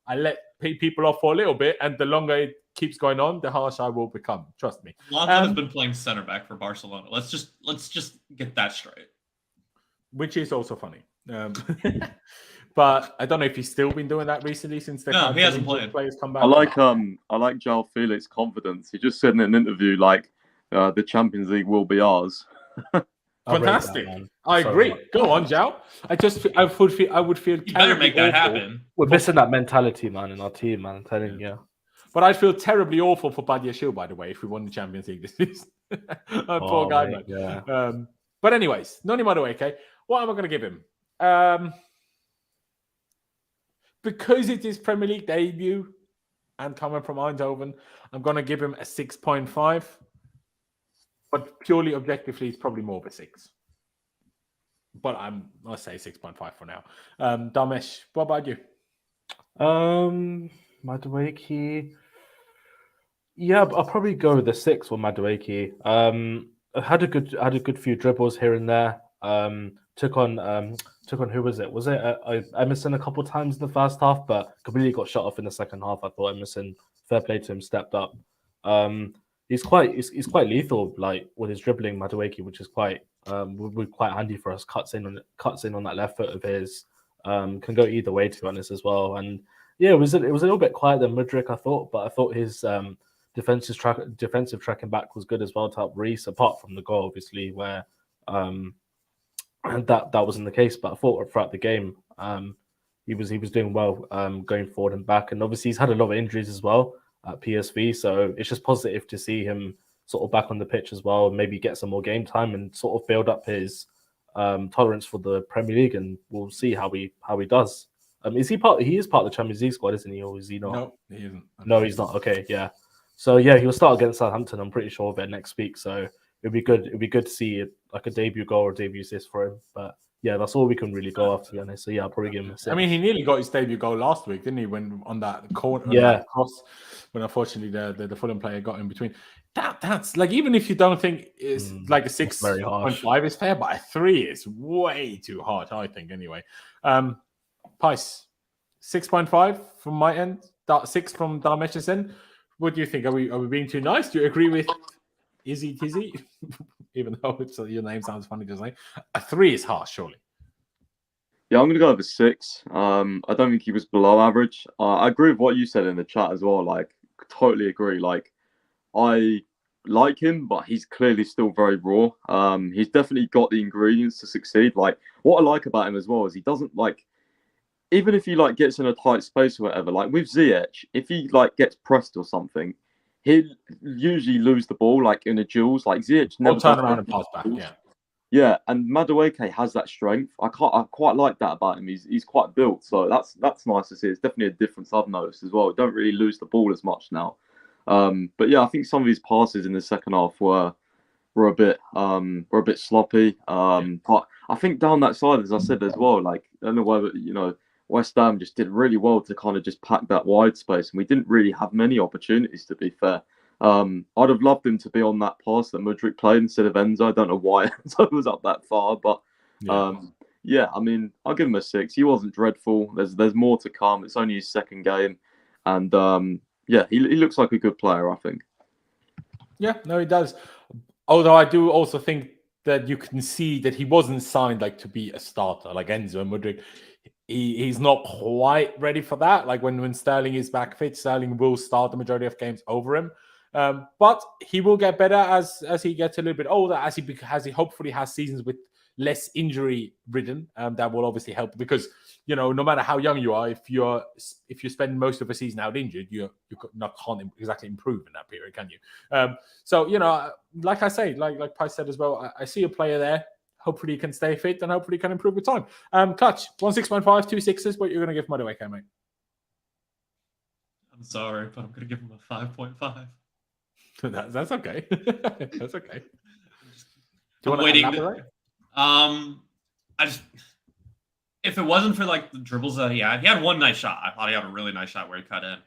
I let people off for a little bit, and the longer it keeps going on, the harsher I will become. Trust me. Alonso has been playing center back for Barcelona. Let's just get that straight. Which is also funny. But I don't know if he's still been doing that recently since he hasn't played. Players come back. I like Joao Felix confidence. He just said in an interview the Champions League will be ours. Fantastic. I agree. Go on, Joao. I would feel. You better make that happen. We're missing that mentality, man, in our team, man. I'm telling you. But I'd feel terribly awful for Badiashile, by the way, if we won the Champions League this season. Poor guy, man. Yeah. But anyways, Noni Madueke, what am I going to give him? Because it is Premier League debut and coming from Eindhoven, I'm going to give him a 6.5. But purely objectively, it's probably more of a 6. But I'll say 6.5 for now. Damesh, what about you? Madueke. Yeah, I'll probably go with the 6 for Madueke. I had a good few dribbles here and there. Took on who was it? Was it Emerson a couple times in the first half, but completely got shut off in the second half. I thought Emerson, fair play to him, stepped up. He's quite lethal, like with his dribbling, Madueke, which is quite handy for us. Cuts in on that left foot of his. Can go either way, to be honest, as well. And yeah, it was a little bit quieter than Mudryk, I thought, but I thought his defensive tracking back was good as well to help Reece, apart from the goal, obviously, where that wasn't the case. But I thought throughout the game, he was doing well going forward and back, and obviously he's had a lot of injuries as well at PSV, so it's just positive to see him sort of back on the pitch as well, maybe get some more game time and sort of build up his tolerance for the Premier League, and we'll see how he does. Is he part? He is part of the Champions League squad, isn't he, or is he not? No, he isn't. No, he's not. Okay, yeah. So yeah, he'll start against Southampton. I'm pretty sure of it next week. So it'd be good. It'd be good to see like a debut goal or debut assist for him. But yeah, that's all we can really go off, to be honest. So yeah, I'll probably give him a 6. I mean, he nearly got his debut goal last week, didn't he? When on that corner, that cross, when unfortunately the Fulham player got in between. That's like, even if you don't think it's like a 6.5 is fair, but a 3 is way too hard, I think. Anyway, Pys, 6.5 from my end. 6 from Darmesh's end. What do you think? Are we being too nice? Do you agree with Izzy Tizzy? Even though your name sounds funny to say. A 3 is harsh, surely. Yeah, I'm going to go with a 6. I don't think he was below average. I agree with what you said in the chat as well. Like, totally agree. Like, I like him, but he's clearly still very raw. He's definitely got the ingredients to succeed. Like, what I like about him as well is he doesn't, like, even if he like gets in a tight space or whatever, like with Ziyech, if he like gets pressed or something, he'll usually lose the ball like in a duels. Like Ziyech never turn around and pass back. Yeah, and Madueke has that strength. I quite like that about him. He's quite built, so that's nice to see. It's definitely a difference I've noticed as well. Don't really lose the ball as much now. But yeah, I think some of his passes in the second half were a bit sloppy. But I think down that side, as I said as well, like I don't know whether West Ham just did really well to kind of just pack that wide space, and we didn't really have many opportunities, to be fair. I'd have loved him to be on that pass that Mudryk played instead of Enzo. I don't know why Enzo was up that far, but yeah, I mean, I'll give him a 6. He wasn't dreadful. There's more to come. It's only his second game, and yeah, he looks like a good player, I think. Yeah, no, he does. Although I do also think that you can see that he wasn't signed like to be a starter like Enzo and Mudryk. He's not quite ready for that. Like when Sterling is back fit, Sterling will start the majority of games over him. But he will get better as he gets a little bit older, as he hopefully has seasons with less injury ridden. That will obviously help, because no matter how young you are, if you spend most of a season out injured, you can't exactly improve in that period, can you? So like I say, like Pys said as well, I see a player there. Hopefully he can stay fit and hopefully he can improve with time. Clutch, 1 6.5, 2 6s. What you're going to give Madueke, mate? I'm sorry, but I'm going to give him a 5.5. That's okay. That's okay. Do you want to elaborate? If it wasn't for like the dribbles that he had one nice shot. I thought he had a really nice shot where he cut in.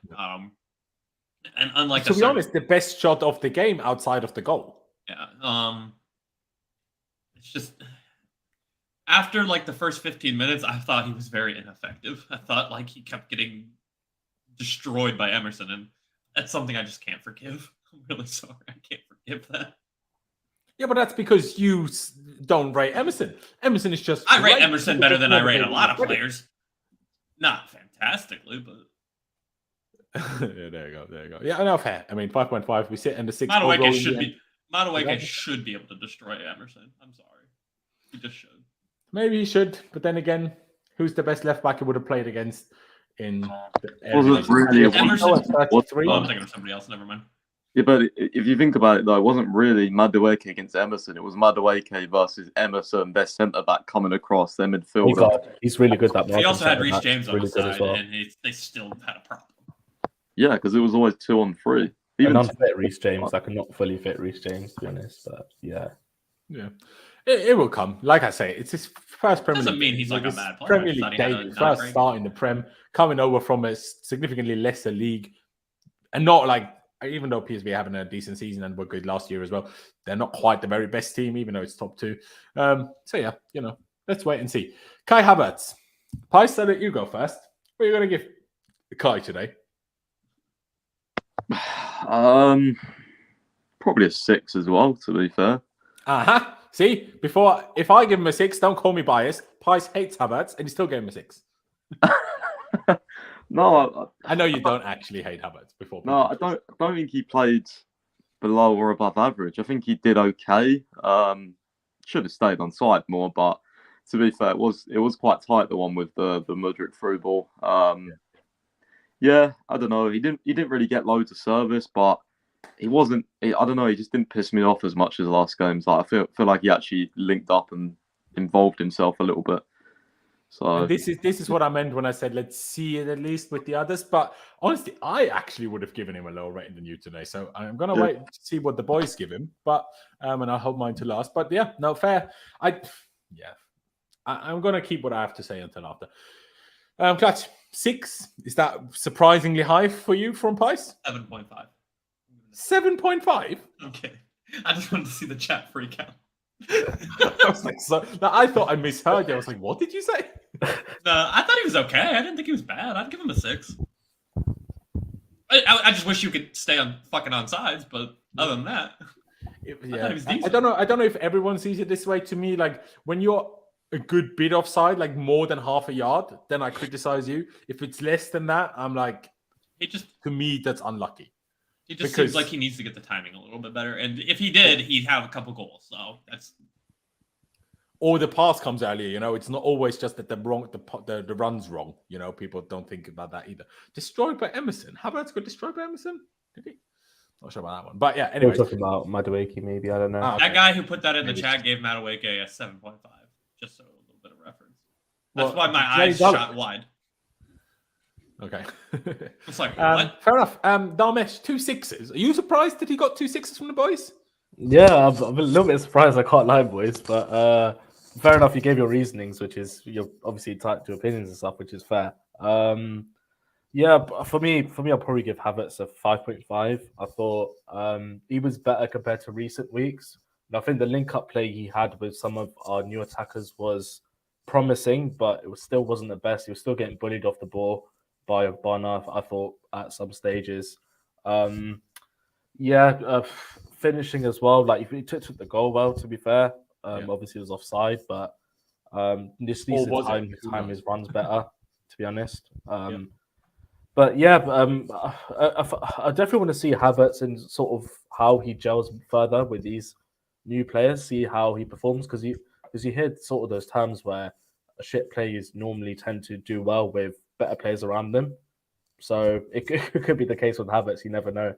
And unlike to be honest, the best shot of the game outside of the goal. Yeah. It's just after like the first 15 minutes, I thought he was very ineffective. I thought like he kept getting destroyed by Emerson, and that's something I just can't forgive. I'm really sorry. I can't forgive that. Yeah, but that's because you don't rate Emerson. Emerson is just... I rate Emerson better than I rate a lot of players. Not fantastically, but... Yeah, there you go. Yeah, no, fair. I mean, 5.5, we sit in the 6. Madueke should be able to destroy Emerson. I'm sorry. He just should. Maybe he should, but then again, who's the best left back he would have played against in... Emerson? Oh, I'm thinking of somebody else. Never mind. Yeah, but if you think about it, though, it wasn't really Madueke against Emerson. It was Madueke versus Emerson, their centre back coming across their midfielder. He's really good. That he also had Reece James on really the side, well. and they still had a problem. Yeah, because it was always 2-on-3. Even unfit Reece James, I could not fully fit Reece James, to be honest. But yeah. It will come. Like I say, it's his first Premier League. Doesn't mean he's like a bad player. Premier League debut, first start in the Prem, coming over from a significantly lesser league, and not like, even though PSV are having a decent season and were good last year as well, they're not quite the very best team, even though it's top 2. So yeah, let's wait and see. Kai Havertz. Pys, I'll let you go first. What are you going to give Kai today? Probably a 6 as well, to be fair. See, if I give him a 6, don't call me biased. Pys hates Havertz, and he still gave him a 6. No, I know you don't actually hate Havertz before. No, I don't think he played below or above average. I think he did okay. Should have stayed on side more, but to be fair, it was quite tight, the one with the Mudryk through ball. Yeah, I don't know. He didn't really get loads of service, but he wasn't. I don't know. He just didn't piss me off as much as last games. Like, I feel like he actually linked up and involved himself a little bit. So and this is what I meant when I said let's see it at least with the others. But honestly, I actually would have given him a lower rating than you today. So I'm gonna wait to see what the boys give him. But and I'll hold mine to last. But yeah, no, fair. I'm gonna keep what I have to say until after. Clutch 6, is that surprisingly high for you from Pys? 7.5. 7.5. Okay, I just wanted to see the chat freak out. I was like, I thought I misheard you. I was like, what did you say? No, I thought he was okay. I didn't think he was bad. I'd give him a 6. I just wish you could stay on fucking on sides, but other than that, I don't know if everyone sees it this way. To me, like when you're a good bit offside, like more than half a yard, then I criticize you. If it's less than that, I'm like, to me, that's unlucky. It just seems like he needs to get the timing a little bit better. And if he did, he'd have a couple goals. So that's. Or the pass comes earlier, it's not always just that the run's wrong. People don't think about that either. Destroyed by Emerson. How about got destroyed by Emerson? Did he? Not sure about that one. But yeah, anyway. We're talking about Madueke, maybe. I don't know. That guy who put that in the chat gave Madueke a 7.5, just so a little bit of reference. That's why my eyes shot wide. Okay. It's like, what? Fair enough. Darmesh, 2 6s. Are you surprised that he got 2 6s from the boys? Yeah, I'm a little bit surprised. I can't lie, boys. But fair enough. You gave your reasonings, which is you're obviously tied to opinions and stuff, which is fair. Yeah, for me, I'll probably give Havertz a 5.5. I thought he was better compared to recent weeks. And I think the link-up play he had with some of our new attackers was promising, but still wasn't the best. He was still getting bullied off the ball by Barnard, I thought, at some stages. Finishing as well. Like, he took the goal well, to be fair. Obviously, it was offside, but this needs to time his runs better, to be honest. But yeah, I definitely want to see Havertz and sort of how he gels further with these new players, see how he performs, because you hear sort of those terms where shit players normally tend to do well with better players around them. So it could be the case with Havertz. You never know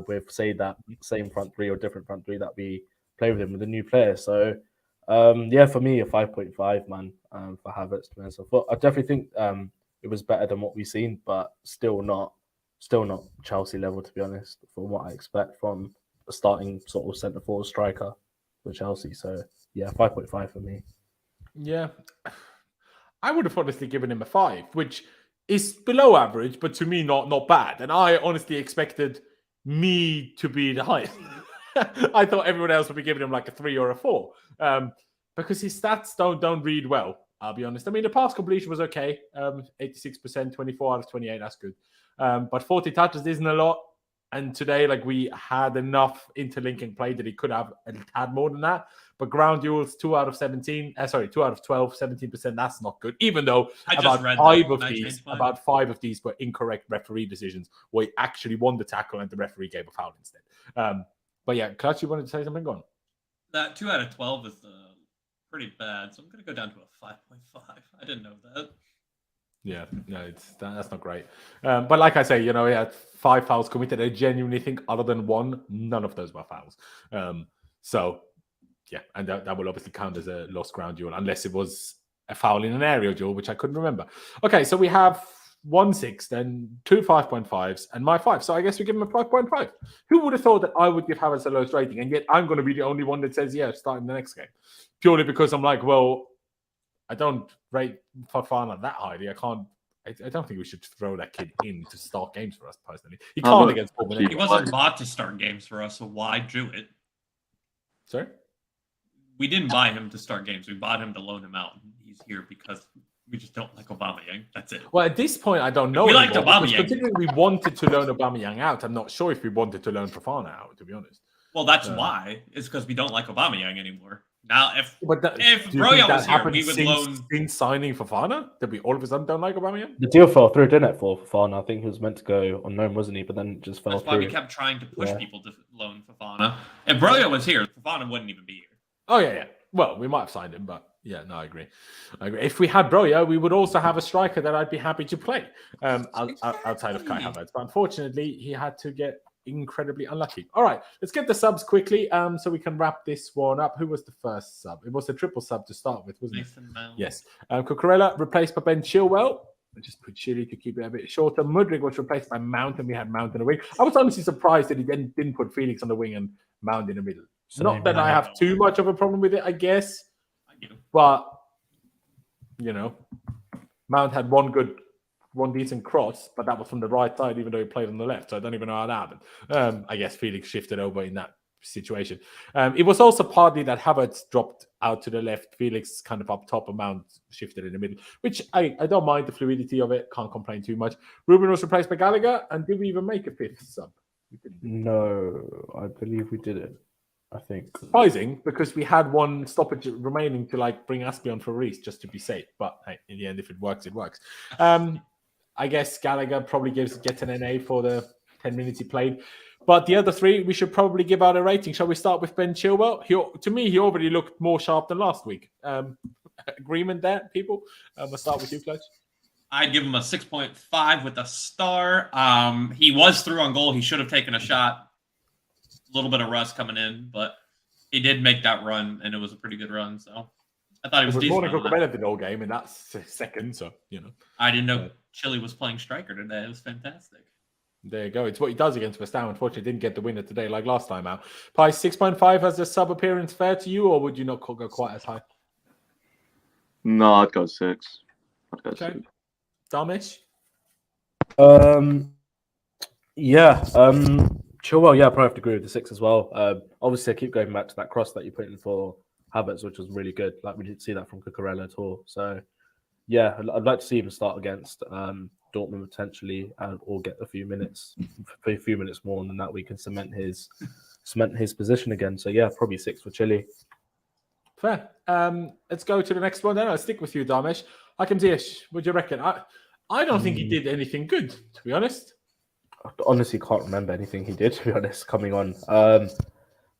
with, say, that same front three or different front three that we play with him with a new player. So for me, a 5.5, man, for Havertz. So I definitely think it was better than what we've seen, but still not Chelsea level, to be honest, from what I expect from a starting sort of centre forward striker for Chelsea. So yeah, 5.5 for me. Yeah, I would have honestly given him a 5, which is below average, but to me not bad. And I honestly expected me to be the highest. I thought everyone else would be giving him like a 3 or a 4, because his stats don't read well. I'll be honest. I mean, the pass completion was okay, 86%, 24 out of 28. That's good, but 40 touches isn't a lot. And today, like, we had enough interlinking play that he could have had more than that. But ground duels, 2 out of 12, 17%. That's not good. Even though about 5 of these were incorrect referee decisions, where he actually won the tackle and the referee gave a foul instead. But yeah, Clutch, you wanted to say something? Go on. That 2 out of 12 is pretty bad, so I'm going to go down to a 5.5. I didn't know that. Yeah, no, that's not great. But like I say, he had 5 fouls committed. I genuinely think, other than one, none of those were fouls. So, yeah, and that will obviously count as a lost ground duel, unless it was a foul in an aerial duel, which I couldn't remember. Okay, so we have 1-6, then 2 5.5s, and my 5. So I guess we give him a 5.5. Who would have thought that I would give Havertz the lowest rating, and yet I'm going to be the only one that says, yeah, starting the next game. Purely because I'm like, well, I don't rate Fofana that highly. I don't think we should throw that kid in to start games for us, personally. He can't against Bournemouth. He wasn't bought to start games for us, so why do it? Sorry? We didn't buy him to start games. We bought him to loan him out. He's here because we just don't like Aubameyang. That's it. Well, at this point, I don't know. We liked Aubameyang. Considering we wanted to loan Aubameyang out, I'm not sure if we wanted to loan Fofana out, to be honest. Well, that's why. It's because we don't like Aubameyang anymore. Now, if Broja was here, we would loan... Since signing Fofana, that we all of a sudden don't like Aubameyang? The deal fell through, didn't it, for Fofana? I think he was meant to go on loan, wasn't he? But then it just fell through. That's why we kept trying to push people to loan Fofana. If Broja was here, Fofana wouldn't even be here. Oh, yeah. Well, we might have signed him, but yeah, no, I agree. If we had Broja, we would also have a striker that I'd be happy to play outside of Kai Havertz. But unfortunately, he had to get incredibly unlucky. All right, let's get the subs quickly so we can wrap this one up. Who was the first sub? It was a triple sub to start with, wasn't it? Yes. Cucurella replaced by Ben Chilwell. I just put Chile to keep it a bit shorter. Mudryk was replaced by Mount, and we had Mount in the wing. I was honestly surprised that he didn't put Felix on the wing and Mount in the middle. So not that I have too much of a problem with it, I guess. But, you know, Mount had one decent cross, but that was from the right side, even though he played on the left. So I don't even know how that happened. I guess Felix shifted over in that situation. It was also partly that Havertz dropped out to the left. Felix kind of up top, and Mount shifted in the middle, which I don't mind the fluidity of it. Can't complain too much. Ruben was replaced by Gallagher. And did we even make a fifth sub? No, I believe we did it. I think surprising because we had one stoppage remaining to bring Aspi on for Reece just to be safe. But hey, in the end, if it works, it works. I guess Gallagher probably gets an NA for the 10 minutes he played. But the other three, we should probably give out a rating. Shall we start with Ben Chilwell? To me, he already looked more sharp than last week. Agreement there, people? I'll start with you, Clutch. I'd give him a 6.5 with a star. He was through on goal. He should have taken a shot. A little bit of rust coming in, but he did make that run, and it was a pretty good run. So I thought he was decent. More than Cucurella did all game, and that's second. So I didn't know Chile was playing striker today. It was fantastic. There you go. It's what he does against West Ham. Unfortunately, didn't get the winner today like last time out. Pies 6.5 as a sub appearance fair to you, or would you not go quite as high? No, I'd go 6. Okay. Damish? Yeah. Chilwell, yeah, I probably have to agree with the 6 as well. Obviously, I keep going back to that cross that you put in for Havertz, which was really good. We didn't see that from Cucurella at all. So, yeah, I'd like to see him start against Dortmund potentially, or get a few minutes more, and then that we can cement his position again. So, yeah, probably 6 for Chile. Fair. Let's go to the next one then. I'll stick with you, Damish. Hakim Ziyech, what do you reckon? I don't think he did anything good, to be honest. I honestly can't remember anything he did, to be honest, coming on.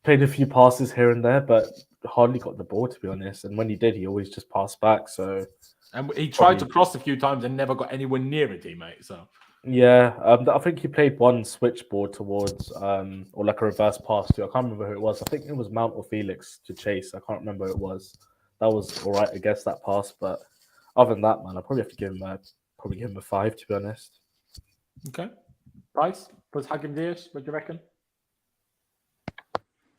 Played a few passes here and there, but hardly got the ball, to be honest. And when he did, he always just passed back. So, and he tried to cross a few times and never got anywhere near a teammate. So, yeah, I think he played one switchboard towards, or like a reverse pass to. I can't remember who it was. I think it was Mount or Felix to chase. I can't remember who it was. That was all right, I guess, that pass. But other than that, man, I probably have to give him a 5, to be honest. Okay. Price was Hakim Ziyech. What do you reckon?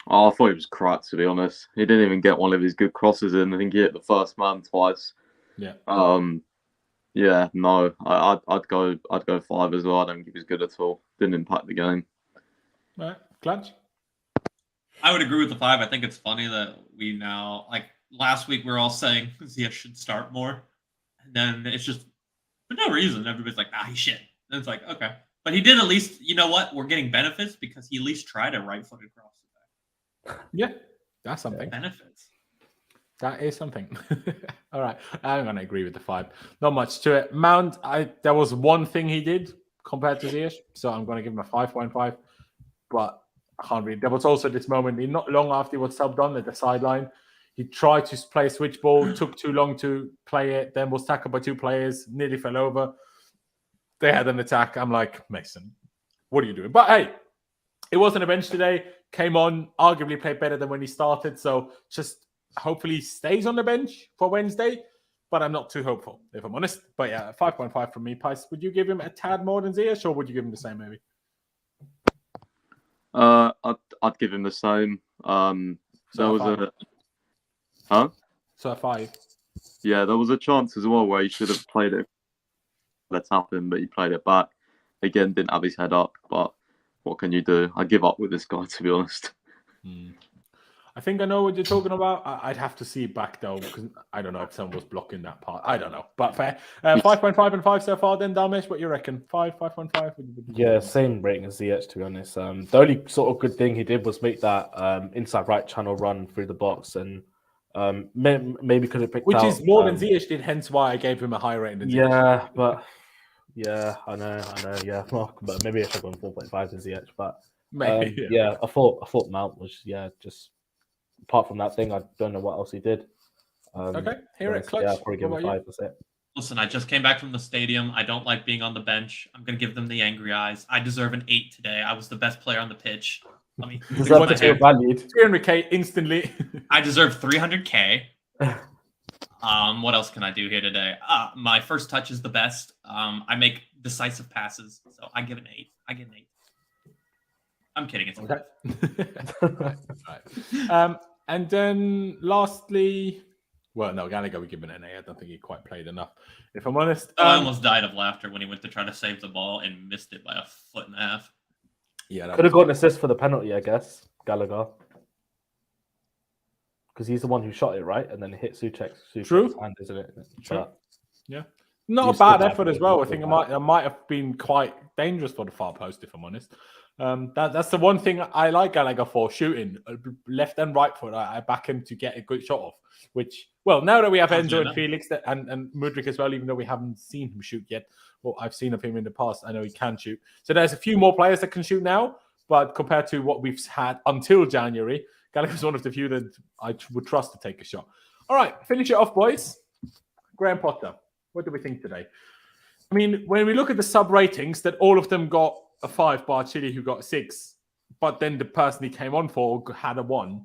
Oh, I thought he was crap, to be honest. He didn't even get one of his good crosses in. I think he hit the first man twice. Yeah. Yeah. No, I'd go 5 as well. I don't think he was good at all. Didn't impact the game. All right, Clutch. I would agree with the 5. I think it's funny that we now, last week, we were all saying Ziyech should start more, and then it's just for no reason everybody's like, he's shit. And it's like, okay. But he did at least, you know what? We're getting benefits because he at least tried a right-footed cross today. Yeah, that's something. Benefits. That is something. All right. I'm going to agree with the 5. Not much to it. Mount, there was one thing he did compared to Ziyech, so I'm going to give him a 5.5. But I can't read. There was also this moment, not long after he was subbed on at the sideline. He tried to play a switch ball, took too long to play it, then was tackled by 2 players, nearly fell over. They had an attack. I'm like, Mason, what are you doing? But hey, it wasn't a bench today. Came on, arguably played better than when he started. So just hopefully he stays on the bench for Wednesday. But I'm not too hopeful, if I'm honest. But yeah, 5.5 from me. Pys, would you give him a tad more than Ziyech, or would you give him the same maybe? I'd give him the same. There was So a 5. Yeah, there was a chance as well where he should have played it. Let's happen, but he played it back. Again, didn't have his head up. But what can you do? I give up with this guy, to be honest. I think I know what you're talking about. I'd have to see it back though, because I don't know if someone was blocking that part. I don't know, but fair. 5.5 and 5 so far. Then Damesh, what you reckon? 5.5. Yeah, same rating as Ziyech, to be honest. The only sort of good thing he did was make that inside right channel run through the box, and maybe could have picked which out, is more than Ziyech did. Hence why I gave him a higher rating than Ziyech. Yeah, but yeah, I know. Yeah, but maybe I should have gone 4.5 than Ziyech. But maybe, yeah, I thought Mount was just. Apart from that thing, I don't know what else he did. Okay, here it clutch. Yeah, I'll probably give him 5. That's it. Listen, I just came back from the stadium. I don't like being on the bench. I'm going to give them the angry eyes. I deserve an 8 today. I was the best player on the pitch. Let me. 300k instantly. I deserve 300k. What else can I do here today? My first touch is the best. I make decisive passes, so I give an 8. I get an 8. I'm kidding. It's okay. Right. And then lastly, well, no, Gallagher we give it an A. I don't think he quite played enough, if I'm honest. I almost died of laughter when he went to try to save the ball and missed it by a foot and a half. Yeah, could have got an assist for the penalty, I guess. Gallagher, because he's the one who shot it, right, and then it hit Souček's hand, isn't it? True. But yeah, not a bad effort as well. I think it might have been quite dangerous for the far post, if I'm honest. That's the one thing I like Gallagher for, shooting left and right foot. I back him to get a good shot off. Which, well, now that we have Enzo and Felix and Mudryk as well, even though we haven't seen him shoot yet, well, I've seen of him in the past. I know he can shoot. So there's a few more players that can shoot now, but compared to what we've had until January, Gallagher's one of the few that I would trust to take a shot. All right, finish it off, boys. Graham Potter, what do we think today? I mean, when we look at the sub ratings, that all of them got a 5, bar Chile, who got a 6, but then the person he came on for had a 1.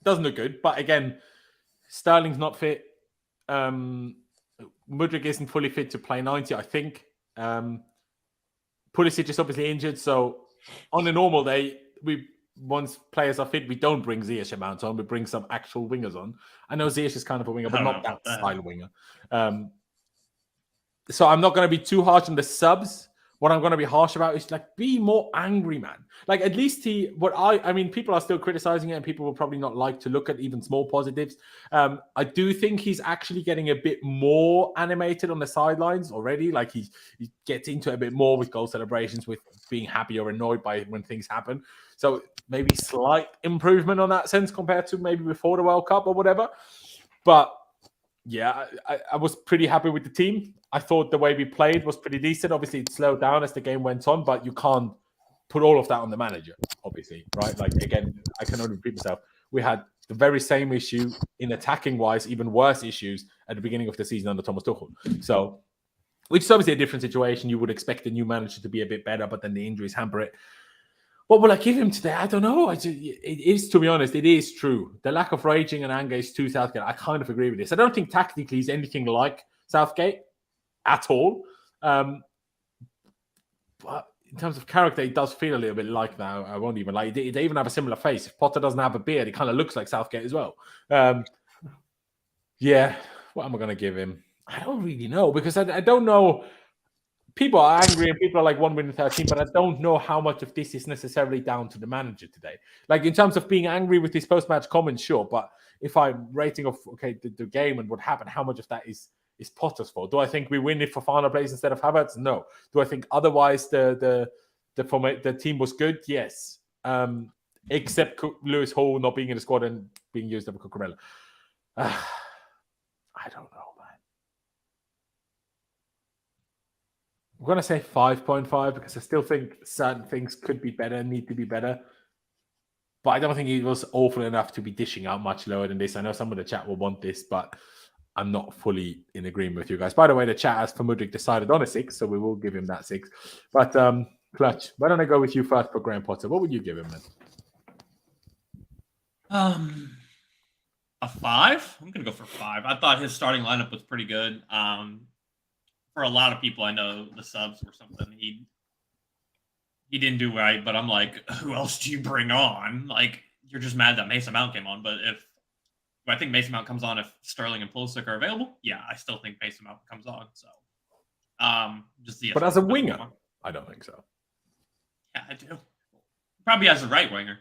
Doesn't look good, but again, Sterling's not fit. Mudryk isn't fully fit to play 90, I think. Pulisic is obviously injured, so on a normal day, once players are fit, we don't bring Ziyech amount on, we bring some actual wingers on. I know Ziyech is kind of a winger, but not that style winger. So I'm not going to be too harsh on the subs. What I'm going to be harsh about is be more angry, man. At least I mean, people are still criticizing it, and people will probably not like to look at even small positives. I do think he's actually getting a bit more animated on the sidelines already. He gets into it a bit more with goal celebrations, with being happy or annoyed by when things happen. So maybe slight improvement on that sense compared to maybe before the World Cup or whatever. But yeah, I was pretty happy with the team. I thought the way we played was pretty decent. Obviously, it slowed down as the game went on, but you can't put all of that on the manager, obviously, right? Again, I can only repeat myself. We had the very same issue in attacking-wise, even worse issues at the beginning of the season under Thomas Tuchel. So, which is obviously a different situation. You would expect the new manager to be a bit better, but then the injuries hamper it. What will I give him today? I don't know. It is, to be honest, it is true. The lack of raging and anger is to Southgate. I kind of agree with this. I don't think tactically he's anything like Southgate at all. But in terms of character, it does feel a little bit like that. I won't even lie. They even have a similar face. If Potter doesn't have a beard, it kind of looks like Southgate as well. Yeah, what am I going to give him? I don't really know, because I don't know. People are angry and people are like 1 win in 13, but I don't know how much of this is necessarily down to the manager today. In terms of being angry with his post-match comments, sure, but if I'm rating of the game and what happened, how much of that is Potter's fault? Do I think we win if Fofana plays instead of Havertz? No. Do I think otherwise the team was good? Yes. Except Lewis Hall not being in the squad and being used over Cucurella. I don't know, man. I'm going to say 5.5 because I still think certain things could be better, need to be better. But I don't think he was awful enough to be dishing out much lower than this. I know some of the chat will want this, but I'm not fully in agreement with you guys. By the way, the chat has for Mudryk decided on a 6, so we will give him that 6. But Clutch, why don't I go with you first for Graham Potter? What would you give him, man? A 5? I'm gonna go for 5. I thought his starting lineup was pretty good. For a lot of people, I know the subs were something he didn't do right, but I'm like, who else do you bring on? Like, you're just mad that Mason Mount came on, but I think Mason Mount comes on if Sterling and Pulisic are available. Yeah, I still think Mason Mount comes on. So, but as a winger, I don't think so. Yeah, I do. Probably as a right winger.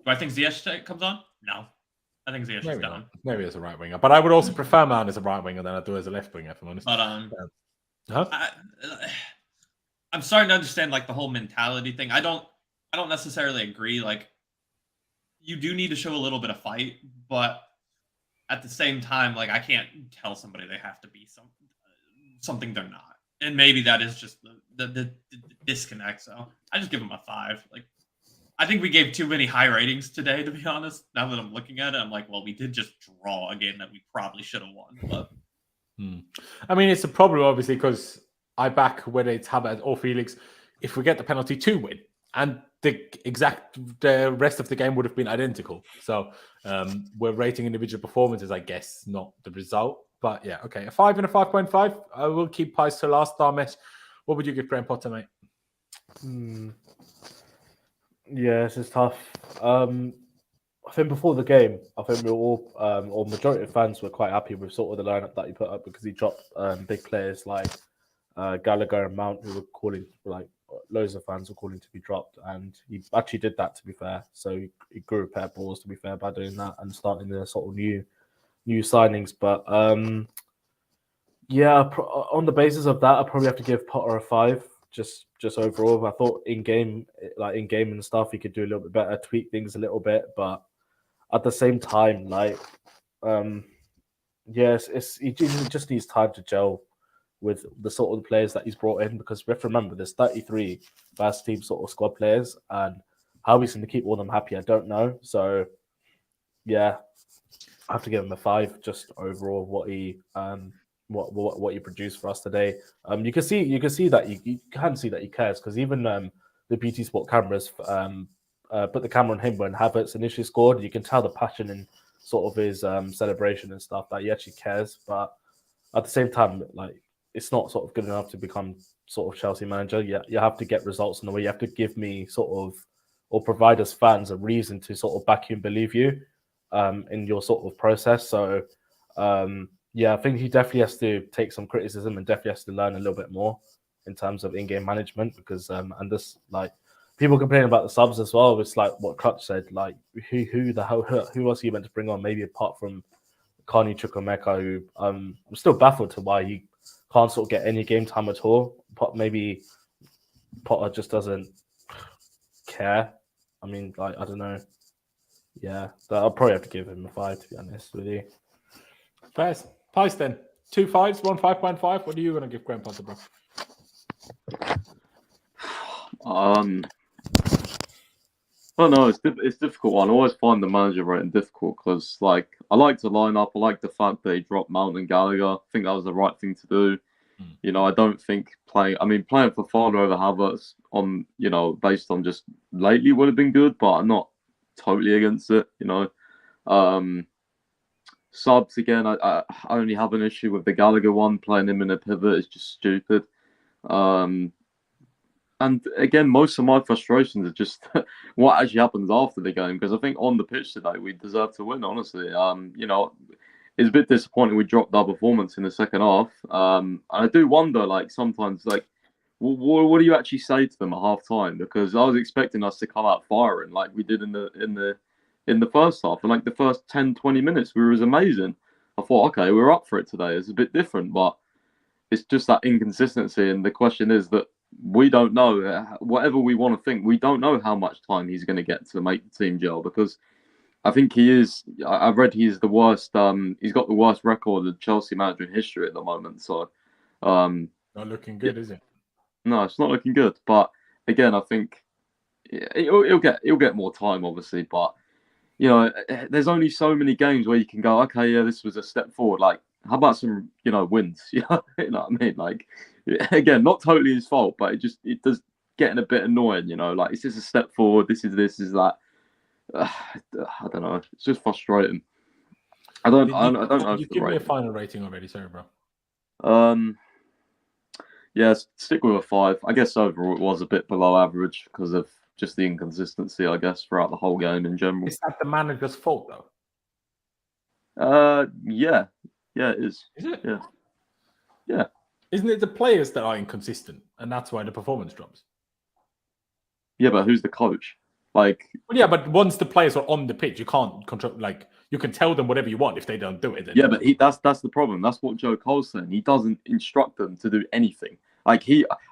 Do I think Ziyech comes on? No. I think Ziyech is done. Maybe as a right winger, but I would also prefer Mount as a right winger than I do as a left winger, if I'm honest. But I'm starting to understand like the whole mentality thing. I don't necessarily agree. Like, you do need to show a little bit of fight, but at the same time, like, I can't tell somebody they have to be something they're not. And maybe that is just the disconnect. So I just give them a 5. Like, I think we gave too many high ratings today, to be honest. Now that I'm looking at it, I'm like, well, we did just draw a game that we probably should have won. But I mean, it's a problem, obviously, because I back whether it's Havertz or Felix if we get the penalty to win. And the rest of the game would have been identical. So we're rating individual performances, I guess, not the result. But yeah, okay. A 5 and a 5.5. I will keep Pies to last. Darmesh, what would you give Graham Potter, mate? Yeah, this is tough. I think before the game, I think we were all, or majority of fans were quite happy with sort of the lineup that he put up because he dropped big players like Gallagher and Mount, who were calling, like, loads of fans were calling to be dropped, and he actually did that, to be fair. So he grew a pair of balls, to be fair, by doing that and starting the sort of new signings. But yeah, on the basis of that, I probably have to give Potter a 5. Just overall, I thought in game and stuff, he could do a little bit better, tweak things a little bit, but at the same time, like, yes, he just needs time to gel with the sort of players that he's brought in, because we have to remember there's 33 first team sort of squad players, and how he's going to keep all of them happy, I don't know. So yeah, I have to give him a 5 just overall what he what he produced for us today. You can see that you can see that he cares, because even the BT Sport cameras put the camera on him when Havertz initially scored. You can tell the passion in sort of his celebration and stuff, that he actually cares. But at the same time, like, it's not sort of good enough to become sort of Chelsea manager. You have to get results in the way. You have to give me sort of, or provide us fans a reason to sort of back you and believe you in your sort of process. So yeah, I think he definitely has to take some criticism and definitely has to learn a little bit more in terms of in-game management, because and this, like, people complain about the subs as well. It's like what Clutch said, like, who the hell, who else are you meant to bring on? Maybe apart from Carney Chukwuemeka, who I'm still baffled to why he can't sort of get any game time at all. But maybe Potter just doesn't care. I mean, like, I don't know. Yeah, I'll probably have to give him a 5, to be honest with you. First, Pies then. 2 5s, 1 5.5. What are you going to give Graham Potter, bro? I don't know. It's a difficult one. I always find the manager rating difficult because, like, I like the lineup. I like the fact that he dropped Mount and Gallagher. I think that was the right thing to do. You know, I don't think playing for Fowler over Havertz on, you know, based on just lately would have been good, but I'm not totally against it. You know, subs again. I only have an issue with the Gallagher one. Playing him in a pivot is just stupid. And again, most of my frustrations are just what actually happens after the game, because I think on the pitch today we deserve to win. Honestly, you know, it's a bit disappointing we dropped our performance in the second half. And I do wonder, like, sometimes, like, what do you actually say to them at half time? Because I was expecting us to come out firing like we did in the first half, and like the first 10-20 minutes was amazing. I thought, okay, we're up for it today. It's a bit different, but it's just that inconsistency. And the question is that we don't know, whatever we want to think, we don't know how much time he's going to get to make the team gel, because I think he is. I've read he's the worst. He's got the worst record of Chelsea manager in history at the moment. So, not looking good, is it? No, it's not looking good. But again, I think he'll get more time, obviously. But you know, there's only so many games where you can go, okay, yeah, this was a step forward. Like how about some, wins? You know what I mean? Like, again, not totally his fault, but it does getting a bit annoying. Like, it's just a step forward. This is that. I don't know. It's just frustrating. I don't know. You give me a final rating already, sorry, bro. Yeah, stick with a 5. I guess overall it was a bit below average because of just the inconsistency, I guess, throughout the whole game in general. Is that the manager's fault, though? Yeah, it is. Is it? Yeah. Isn't it the players that are inconsistent, and that's why the performance drops? Yeah, but who's the coach? Like, well, yeah, but once the players are on the pitch, you can't control. Like, you can tell them whatever you want. If they don't do it, then yeah, but that's the problem. That's what Joe Cole's saying. He doesn't instruct them to do anything. Like,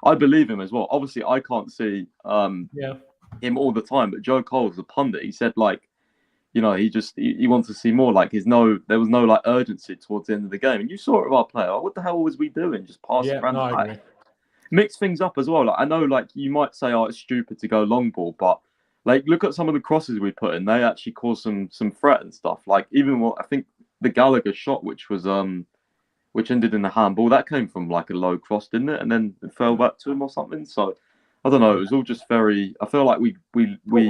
I believe him as well. Obviously, I can't see him all the time, but Joe Cole's a pundit. He said, like, he wants to see more. Like, there was no like urgency towards the end of the game, and you saw it with our player. Like, what the hell was we doing? Just passing around the back. Mix things up as well. Like, I know, like, you might say, oh, it's stupid to go long ball, but like, look at some of the crosses we put in. They actually caused some threat and stuff. Like, even I think the Gallagher shot, which ended in a handball, that came from like a low cross, didn't it? And then it fell back to him or something. So I don't know. It was all just very. I feel like we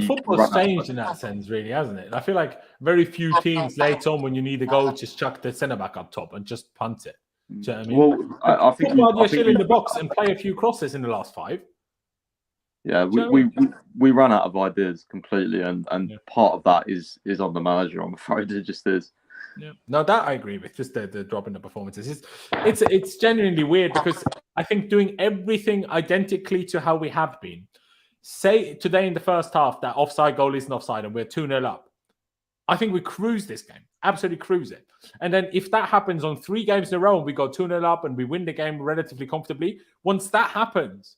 football's changed in that sense, really, hasn't it? I feel like very few teams late on when you need a goal just chuck the centre back up top and just punt it. Do you know what I mean? Well, I think you're still in the box and play a few crosses in the last 5. Yeah, we ran out of ideas completely, and part of that is on the manager. I'm afraid it just is. Yeah, no, that I agree with. Just the drop in the performances. It's genuinely weird because I think doing everything identically to how we have been. Say today in the first half that offside goal isn't offside and we're 2-0 up. I think we cruise this game, absolutely cruise it. And then if that happens on 3 games in a row and we go 2-0 up and we win the game relatively comfortably, once that happens,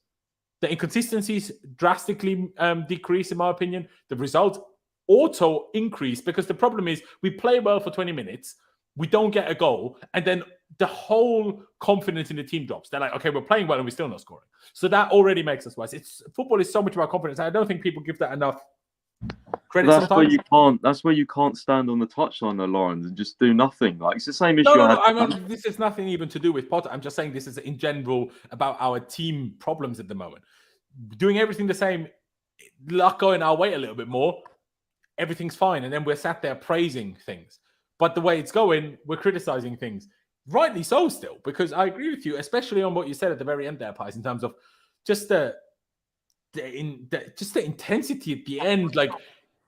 the inconsistencies drastically decrease, in my opinion. The results auto increase because the problem is we play well for 20 minutes, we don't get a goal, and then the whole confidence in the team drops. They're like, okay, we're playing well and we're still not scoring. So that already makes us worse. Football is so much about confidence. I don't think people give that enough credit. That's where you can't stand on the touchline, though, Laurenz, and just do nothing. Like, it's the same issue. I mean, this is nothing even to do with Potter. I'm just saying this is in general about our team problems at the moment. Doing everything the same, luck going our way a little bit more, everything's fine, and then we're sat there praising things. But the way it's going, we're criticizing things. Rightly so still, because I agree with you, especially on what you said at the very end there, Pies, in terms of just the intensity at the end, like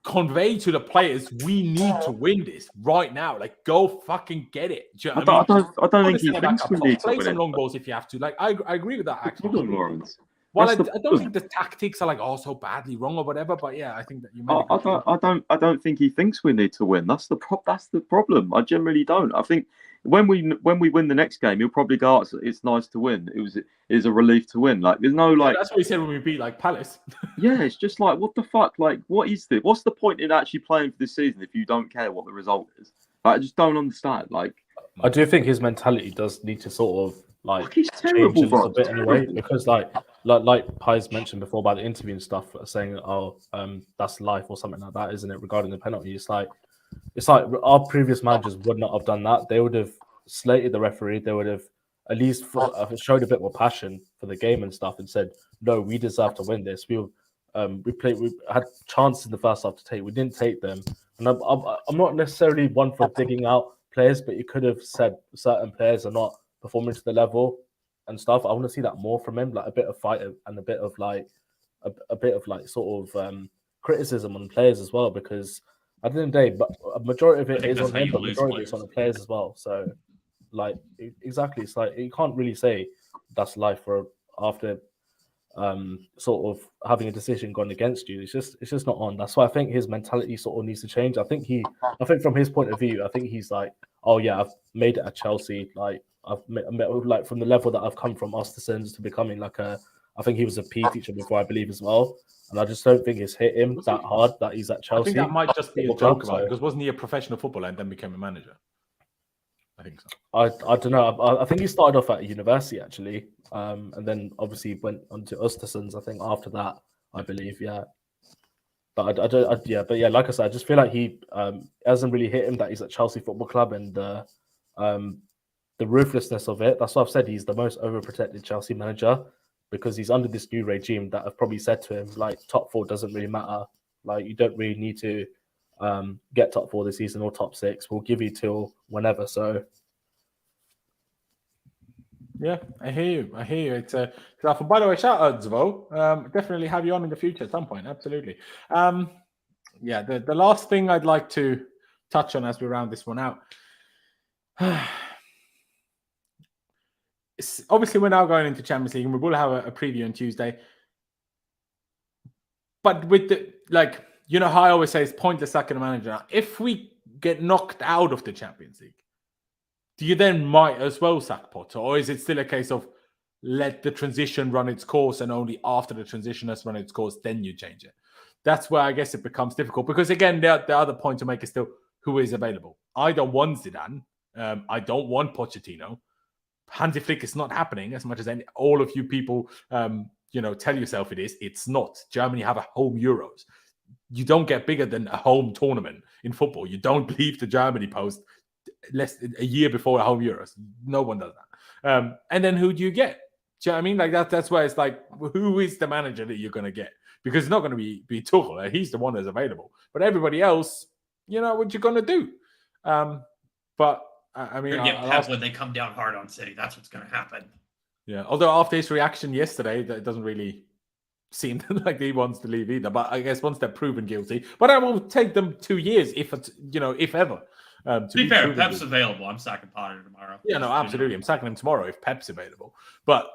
convey to the players, we need to win this right now. Like, go fucking get it. Do you know what I mean? I don't think he thinks we need to play win some it. long balls if you have to. Like, I agree with that, actually. Laurenz. Well, I don't think the tactics are like so badly wrong or whatever, but yeah, I think that you. I don't think he thinks we need to win. That's the problem. I generally don't. I think when we win the next game, he'll probably go, oh, it's nice to win. It is a relief to win. Like, there's no like. That's what he said when we beat like Palace. Yeah, it's just like, what the fuck? Like, what is this? What's the point in actually playing for this season if you don't care what the result is? I just don't understand. Like, I do think his mentality does need to sort of like he's terrible, change a little bit anyway, because like Pies mentioned before about the interview and stuff, saying, oh, that's life or something like that, isn't it, regarding the penalty? It's like our previous managers would not have done that. They would have slated the referee. They would have at least showed a bit more passion for the game and stuff and said, no, we deserve to win this. We had chances in the first half to take. We didn't take them. And I'm not necessarily one for digging out players, but you could have said certain players are not performing to the level and stuff. I want to see that more from him, like a bit of fight and a bit of like sort of criticism on players as well, because at the end of the day, but a majority of it is on him, but majority of it's on the players as well. So like exactly, it's like you can't really say that's life for after sort of having a decision gone against you. It's just not on. That's why I think his mentality sort of needs to change. I think from his point of view, I think he's like, oh yeah, I've made it at Chelsea. Like I've like from the level that I've come from Ostersons to becoming like I think he was a PE teacher before, I believe, as well. And I just don't think it's hit him that hard that he's at Chelsea. I think that might just be a joke about it, because wasn't he a professional footballer and then became a manager? I think so. I don't know. I think he started off at university actually, and then obviously went on to Ostersons. I think after that, I believe, yeah. But like I said, I just feel like he hasn't really hit him that he's at Chelsea Football Club, and the the ruthlessness of it. That's why I've said he's the most overprotected Chelsea manager, because he's under this new regime that have probably said to him, like, top 4 doesn't really matter. Like, you don't really need to get top 4 this season or top 6. We'll give you till whenever. So, yeah, I hear you. It's awful. By the way, shout out Zvo. Definitely have you on in the future at some point. Absolutely. Yeah, the last thing I'd like to touch on as we round this one out. Obviously, we're now going into Champions League, and we will have a preview on Tuesday. But with the, like, you know how I always say it's pointless sacking a manager. If we get knocked out of the Champions League, do you then might as well sack Potter? Or is it still a case of let the transition run its course, and only after the transition has run its course, then you change it? That's where I guess it becomes difficult. Because again, the other point to make is still who is available. I don't want Zidane. I don't want Pochettino. Hansi Flick is not happening, as much as all of you people, tell yourself it is. It's not. Germany have a home Euros. You don't get bigger than a home tournament in football. You don't leave the Germany post a year before the home Euros. No one does that. And then who do you get? Do you know what I mean? Like that's why it's like, who is the manager that you're going to get? Because it's not going to be Tuchel. He's the one that's available. But everybody else, what you're going to do. But I mean, you're going to get Pep when they come down hard on City. That's what's going to happen. Yeah. Although after his reaction yesterday, that doesn't really seem like he wants to leave either. But I guess once they're proven guilty, but I will take them 2 years if ever. To be fair, Pep's available. I'm sacking Potter tomorrow. Yeah, no, absolutely. I'm sacking him tomorrow if Pep's available. But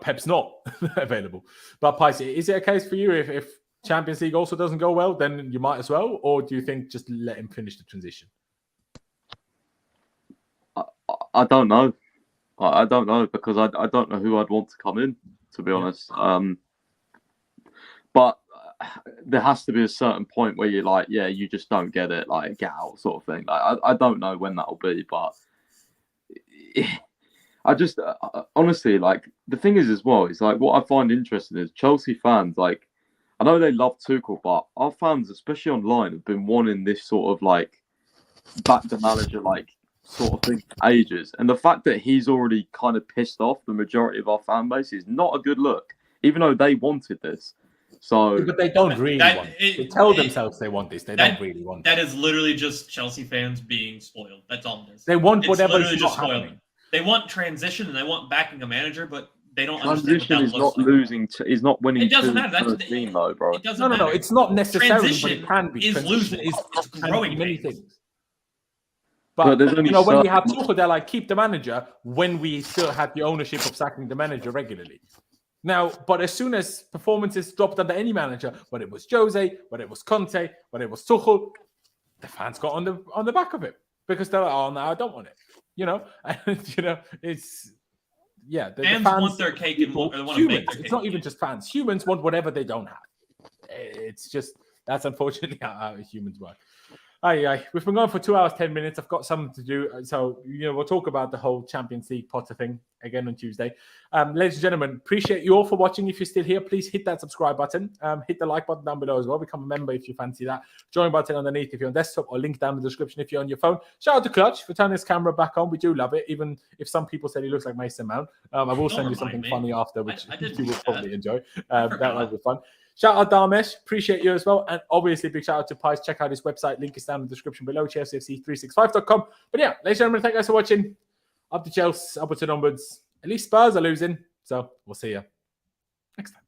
Pep's not available. But Pys, is it a case for you if Champions League also doesn't go well, then you might as well, or do you think just let him finish the transition? I don't know. I don't know, because I don't know who I'd want to come in, to be honest. But there has to be a certain point where you're like, yeah, you just don't get it, like get out sort of thing. Like I don't know when that'll be, but I just honestly, like, the thing is as well, is like what I find interesting is Chelsea fans, like, I know they love Tuchel, but our fans, especially online, have been wanting this sort of like back the manager like sort of thing for ages. And the fact that he's already kind of pissed off the majority of our fan base is not a good look, even though they wanted this. So, but they don't really want it. They tell themselves they want this. They don't really want it. That is literally just Chelsea fans being spoiled. That's all it is. They want whatever is not happening. They want transition and they want backing a manager, but they don't transition understand is not losing. Is not winning. It doesn't matter. That's the team, though, bro. It doesn't matter. No. It's not necessarily, transition but it can be. Is losing. It's growing many things. But when we have Tuchel, they're like, keep the manager, when we still had the ownership of sacking the manager regularly. Now, but as soon as performances dropped under any manager, whether it was Jose, whether it was Conte, whether it was Tuchel, the fans got on the back of it, because they're like, oh no, I don't want it. And, it's fans want their cake and want to humans. make their cake. It's not even just fans. Humans want whatever they don't have. It's just that's unfortunately how humans work. We've been going for 2 hours, 10 minutes. I've got something to do. So, we'll talk about the whole Champions League Potter thing again on Tuesday. Ladies and gentlemen, appreciate you all for watching. If you're still here, please hit that subscribe button. Hit the like button down below as well. Become a member if you fancy that. Join button underneath if you're on desktop, or link down in the description if you're on your phone. Shout out to Clutch for turning his camera back on. We do love it, even if some people said he looks like Mason Mount. I will send you something funny after, which you will probably enjoy. That will be fun. Shout out Darmesh, appreciate you as well. And obviously, big shout out to Pys. Check out his website. Link is down in the description below, CFCpys365.com. But yeah, ladies and gentlemen, thank you guys for watching. Up to Chelsea, upwards and onwards. At least Spurs are losing. So we'll see you next time.